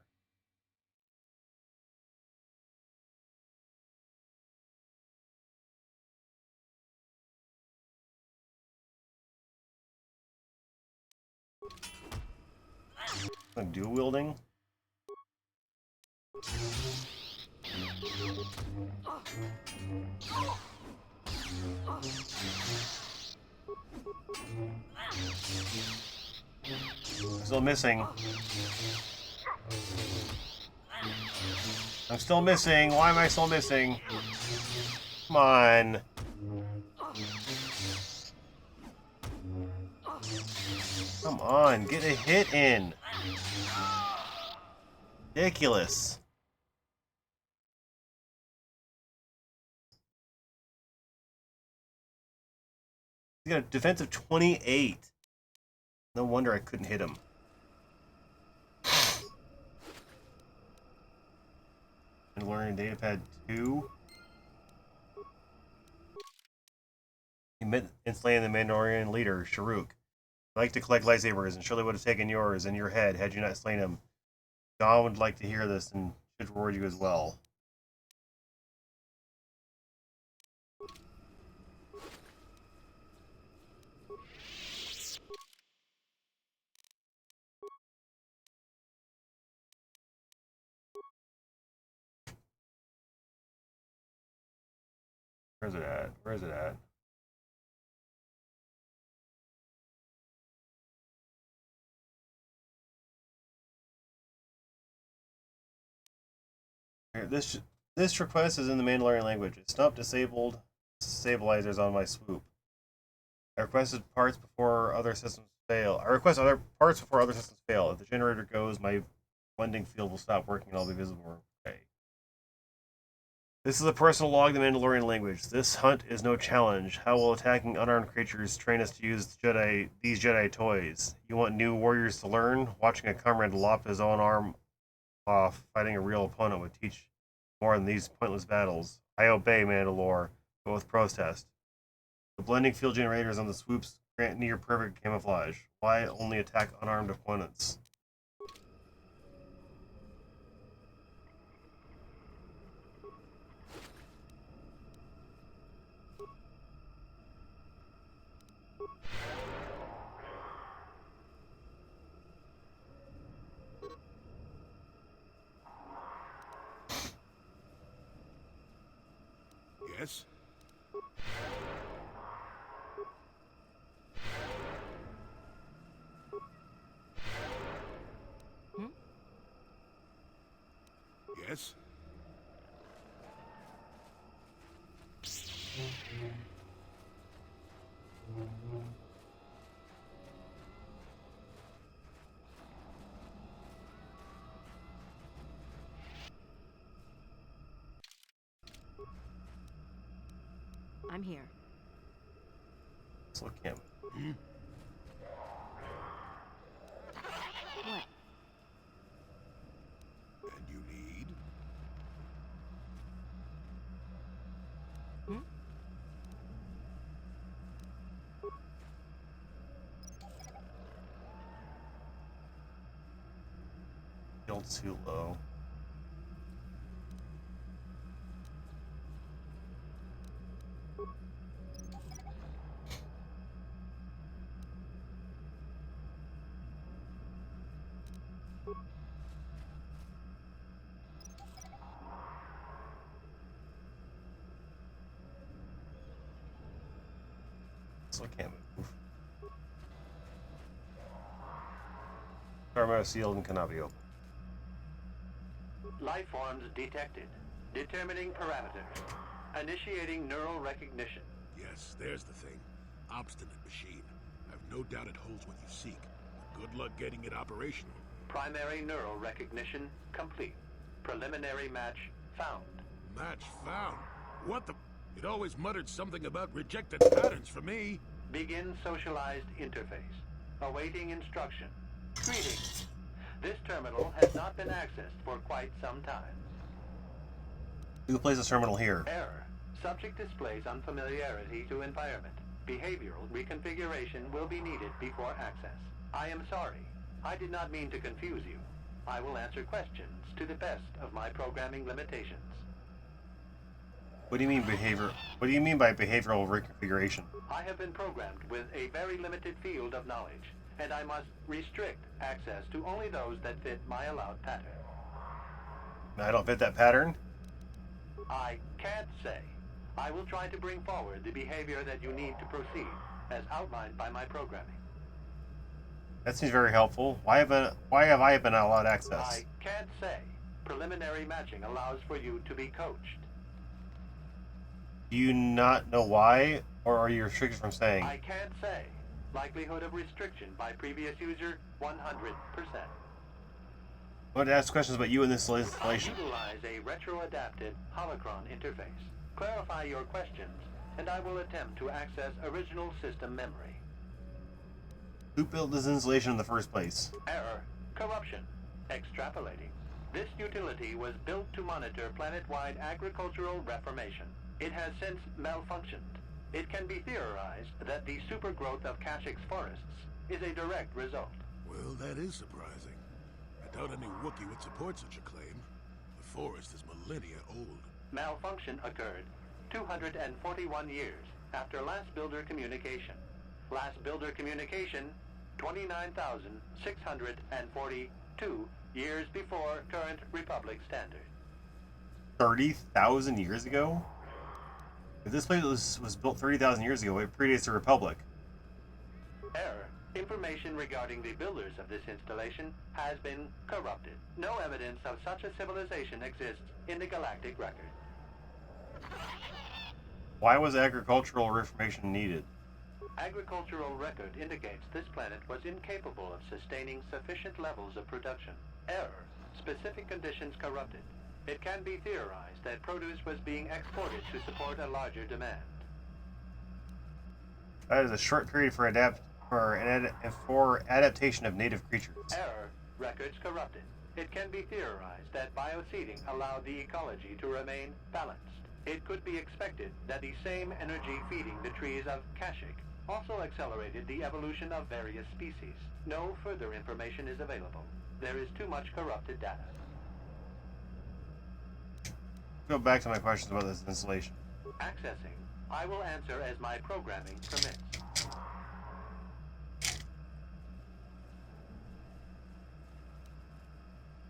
Like dual wielding? Still missing. I'm still missing. Why am I still missing? Come on. Come on, get a hit in. Ridiculous. got a defensive 28. No wonder I couldn't hit him. And learning datapad 2. He met in slaying the Mandalorian leader, Kashyyk. I like to collect lightsabers and surely would have taken yours and your head had you not slain him. John would like to hear this and should reward you as well. Where's it at? Where is it at? Here, this request is in the Mandalorian language. It's not disabled stabilizers on my swoop. I requested parts before other systems fail. I request other parts before other systems fail. If the generator goes, my blending field will stop working and I'll be visible. Okay. This is a personal log in the Mandalorian language. This hunt is no challenge. How will attacking unarmed creatures train us to use these Jedi toys? You want new warriors to learn? Watching a comrade lop his own arm off, fighting a real opponent would teach more than these pointless battles. I obey, Mandalore, but with protest. The blending field generators on the swoops grant near perfect camouflage. Why only attack unarmed opponents? Yes? Yes? I'm here. Let's look him. What? And you need? Feel too low. So I can't move. Tarmo sealed and cannot be opened. Life forms detected. Determining parameters. Initiating neural recognition. Yes, there's the thing. Obstinate machine. I've no doubt it holds what you seek. But good luck getting it operational. Primary neural recognition complete. Preliminary match found. Match found? What the... It always muttered something about rejected patterns for me. Begin socialized interface. Awaiting instruction. Greetings. This terminal has not been accessed for quite some time. Who plays this terminal here? Error. Subject displays unfamiliarity to environment. Behavioral reconfiguration will be needed before access. I am sorry. I did not mean to confuse you. I will answer questions to the best of my programming limitations. What do you mean behavior? What do you mean by behavioral reconfiguration? I have been programmed with a very limited field of knowledge, and I must restrict access to only those that fit my allowed pattern. I don't fit that pattern? I can't say. I will try to bring forward the behavior that you need to proceed, as outlined by my programming. That seems very helpful. Why have I been allowed access? I can't say. Preliminary matching allows for you to be coached. Do you not know why, or are you restricted from saying? I can't say. Likelihood of restriction by previous user, 100%. I want to ask questions about you in this installation. Utilize a retro-adapted holocron interface. Clarify your questions, and I will attempt to access original system memory. Who built this installation in the first place? Error. Corruption. Extrapolating. This utility was built to monitor planet-wide agricultural reformation. It has since malfunctioned. It can be theorized that the supergrowth of Kashyyk's forests is a direct result. Well, that is surprising. I doubt any Wookiee would support such a claim. The forest is millennia old. Malfunction occurred 241 years after last builder communication. Last builder communication, 29,642 years before current Republic standard. 30,000 years ago? If this place was built 30,000 years ago, it predates the Republic. Error. Information regarding the builders of this installation has been corrupted. No evidence of such a civilization exists in the galactic record. Why was agricultural reformation needed? Agricultural record indicates this planet was incapable of sustaining sufficient levels of production. Error. Specific conditions corrupted. It can be theorized that produce was being exported to support a larger demand. That is a short period for adaptation of native creatures. Error. Records corrupted. It can be theorized that bioseeding allowed the ecology to remain balanced. It could be expected that the same energy feeding the trees of Kashyyk also accelerated the evolution of various species. No further information is available. There is too much corrupted data. Go back to my questions about this installation. Accessing. I will answer as my programming permits.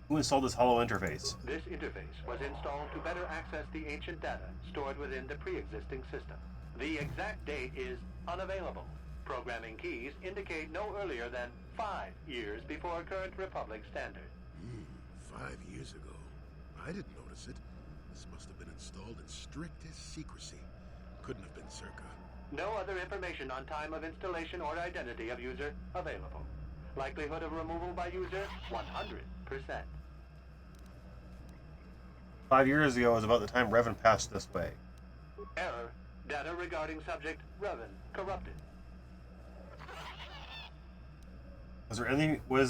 Who installed this hollow interface? This interface was installed to better access the ancient data stored within the pre-existing system. The exact date is unavailable. Programming keys indicate no earlier than 5 years before current Republic standard. 5 years ago. I didn't notice it. This must have been installed in strictest secrecy. Couldn't have been Circa. No other information on time of installation or identity of user available. Likelihood of removal by user, 100%. 5 years ago was about the time Revan passed this way. Error. Data regarding subject Revan corrupted. Was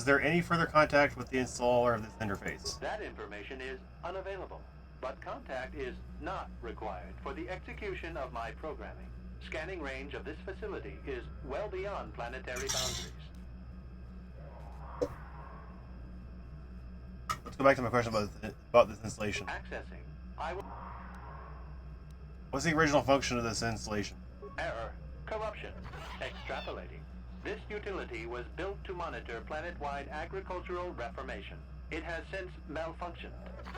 there any further contact with the installer of this interface? That information is unavailable, but contact is not required for the execution of my programming. Scanning range of this facility is well beyond planetary boundaries. Let's go back to my question about this installation. Accessing. I will. What's the original function of this installation? Error. Corruption. Extrapolating. This utility was built to monitor planet-wide agricultural reformation. It has since malfunctioned.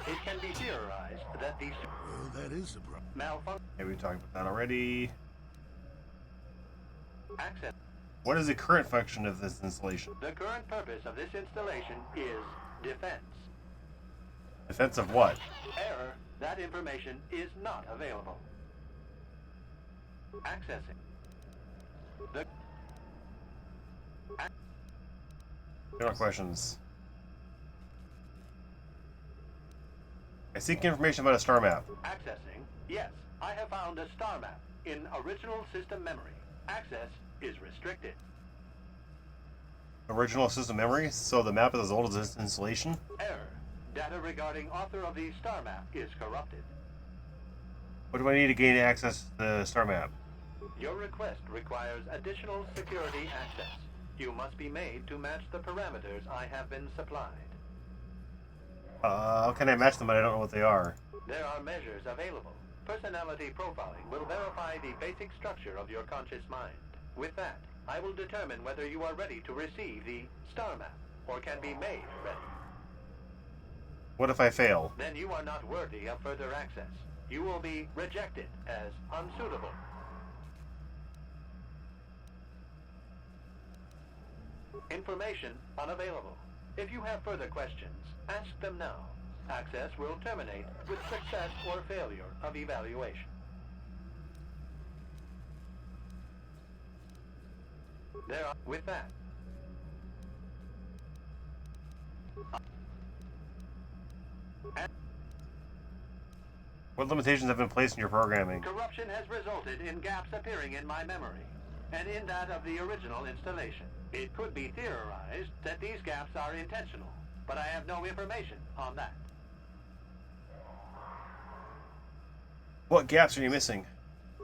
It can be theorized that the... Well, that is a problem. Malfunction. Okay, we talked about that already. Access. What is the current function of this installation? The current purpose of this installation is defense. Defense of what? Error. That information is not available. Accessing. The... No more questions. I seek information about a star map. Accessing. Yes, I have found a star map in original system memory. Access is restricted. Original system memory? So the map is as old as this installation? Error. Data regarding author of the star map is corrupted. What do I need to gain access to the star map? Your request requires additional security access. You must be made to match the parameters I have been supplied. How can I match them but I don't know what they are? There are measures available. Personality profiling will verify the basic structure of your conscious mind. With that, I will determine whether you are ready to receive the star map, or can be made ready. What if I fail? Then you are not worthy of further access. You will be rejected as unsuitable. Information unavailable. If you have further questions, ask them now. Access will terminate with success or failure of evaluation. There are, with that. What limitations have been placed in your programming? Corruption has resulted in gaps appearing in my memory, and in that of the original installation. It could be theorized that these gaps are intentional, but I have no information on that. What gaps are you missing?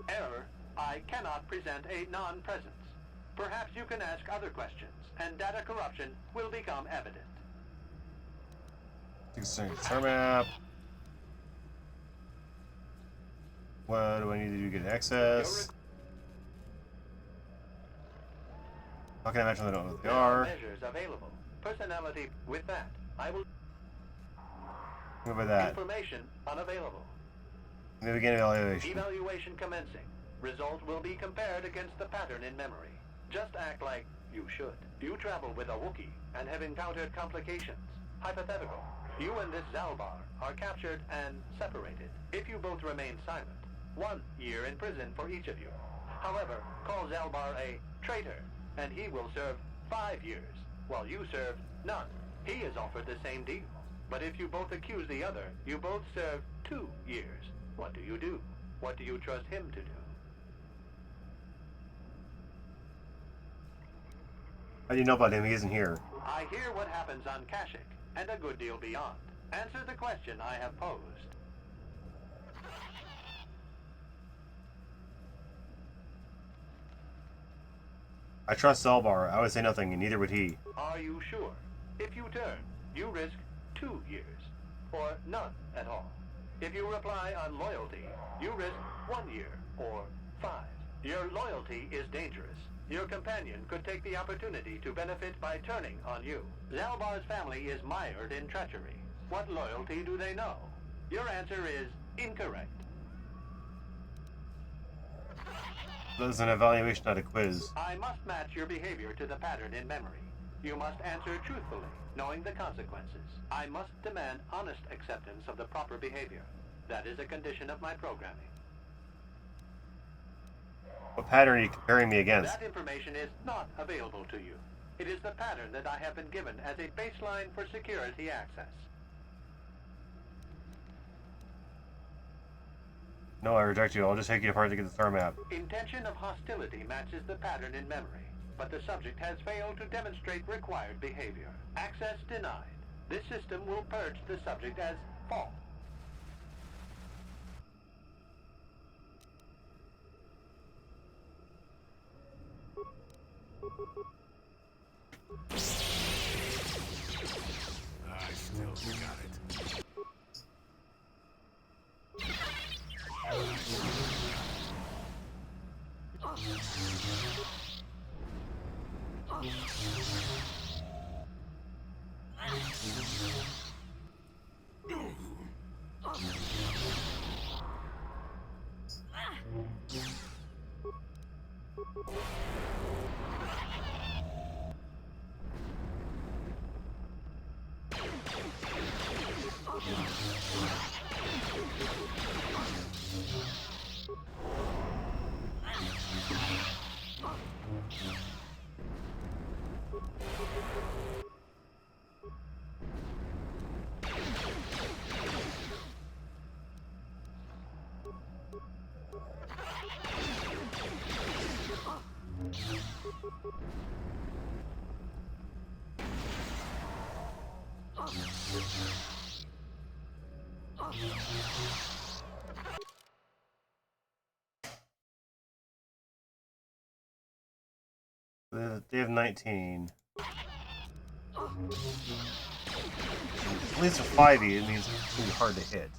Error, I cannot present a non-presence. Perhaps you can ask other questions, and data corruption will become evident. Star map. What do I need to do to get access? How can I imagine they don't know what they are? Measures available. Personality with that. I will. What about that? Information unavailable. Let me begin evaluation. Evaluation commencing. Result will be compared against the pattern in memory. Just act like you should. You travel with a Wookiee and have encountered complications. Hypothetical. You and this Zalbar are captured and separated. If you both remain silent, 1 year in prison for each of you. However, call Zalbar a traitor, and he will serve 5 years, while you serve none. He is offered the same deal. But if you both accuse the other, you both serve 2 years. What do you do? What do you trust him to do? How do you know about him? He isn't here. I hear what happens on Kashyyk, and a good deal beyond. Answer the question I have posed. I trust Zalbar. I would say nothing, and neither would he. Are you sure? If you turn, you risk 2 years, or none at all. If you reply on loyalty, you risk 1 year, or 5. Your loyalty is dangerous. Your companion could take the opportunity to benefit by turning on you. Zalbar's family is mired in treachery. What loyalty do they know? Your answer is incorrect. This is an evaluation, not a quiz. I must match your behavior to the pattern in memory. You must answer truthfully, knowing the consequences. I must demand honest acceptance of the proper behavior. That is a condition of my programming. What pattern are you comparing me against? That information is not available to you. It is the pattern that I have been given as a baseline for security access. No, I reject you. I'll just take you apart to get the star map. Intention of hostility matches the pattern in memory, but the subject has failed to demonstrate required behavior. Access denied. This system will purge the subject as false. I still got it. They have 19. At least a 5e, it means it's going to be hard to hit.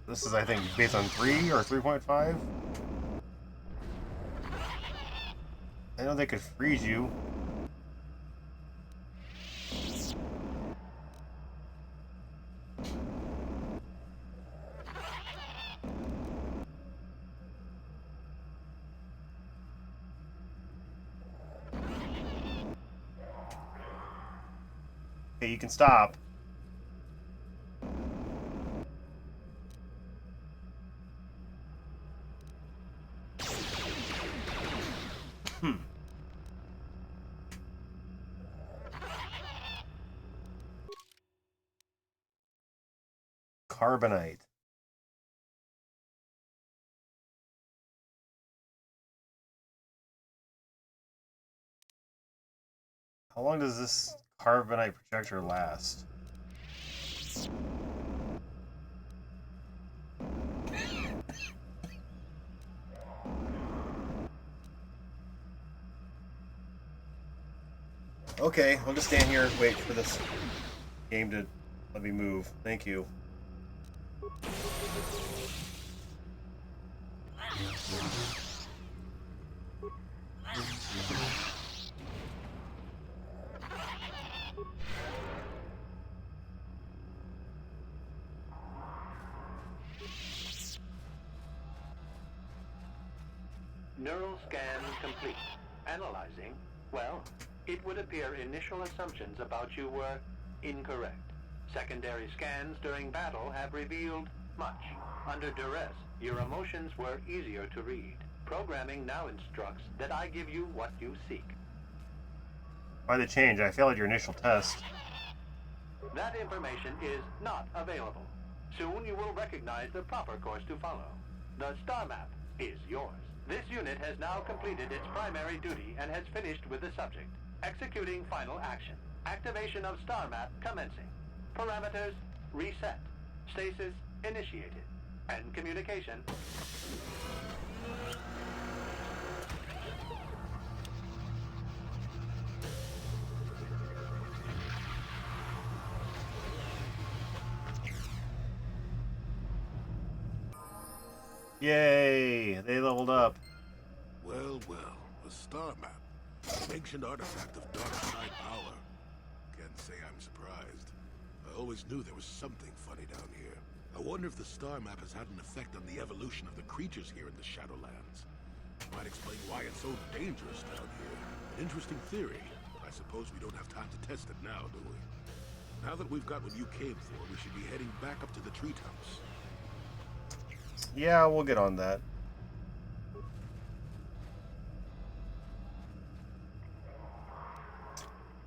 This is, I think, based on 3 or 3.5. I know they could freeze you. Okay, you can stop. carbonite. How long does this carbonite projector last? Okay, I'll just stand here and wait for this game to let me move. Thank you. Neural scan complete. Analyzing. Well, it would appear initial assumptions about you were incorrect. Secondary scans during battle have revealed much. Under duress, your emotions were easier to read. Programming now instructs that I give you what you seek. Why the change? I failed your initial test. That information is not available. Soon you will recognize the proper course to follow. The star map is yours. This unit has now completed its primary duty and has finished with the subject. Executing final action. Activation of star map commencing. Parameters reset. Stasis initiated. And communication. Yay! They leveled up. Well, well, a star map. An ancient artifact of dark side power. Can't say I'm surprised. I always knew there was something funny down here. I wonder if the star map has had an effect on the evolution of the creatures here in the Shadowlands. Might explain why it's so dangerous down here. An interesting theory. I suppose we don't have time to test it now, do we? Now that we've got what you came for, we should be heading back up to the treetops. Yeah, we'll get on that.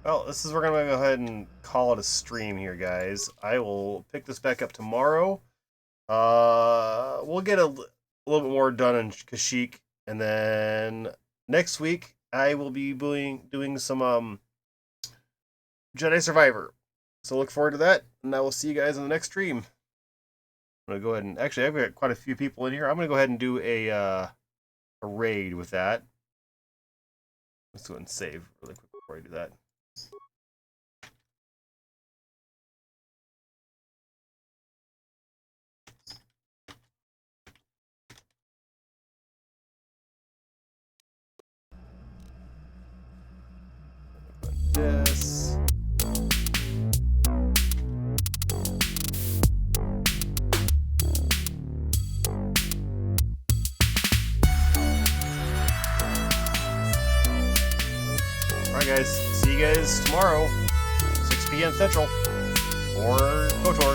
Well, this is we're gonna go ahead and call it a stream here, guys. I will pick this back up tomorrow. We'll get a little bit more done on Kashyyk, and then next week I will be doing some Jedi Survivor. So look forward to that, and I will see you guys in the next stream. I'm gonna go ahead and actually I've got quite a few people in here. I'm gonna go ahead and do a raid with that. Let's go ahead and save really quick before I do that. This. Alright guys, see you guys tomorrow, 6 p.m. Central, or KOTOR.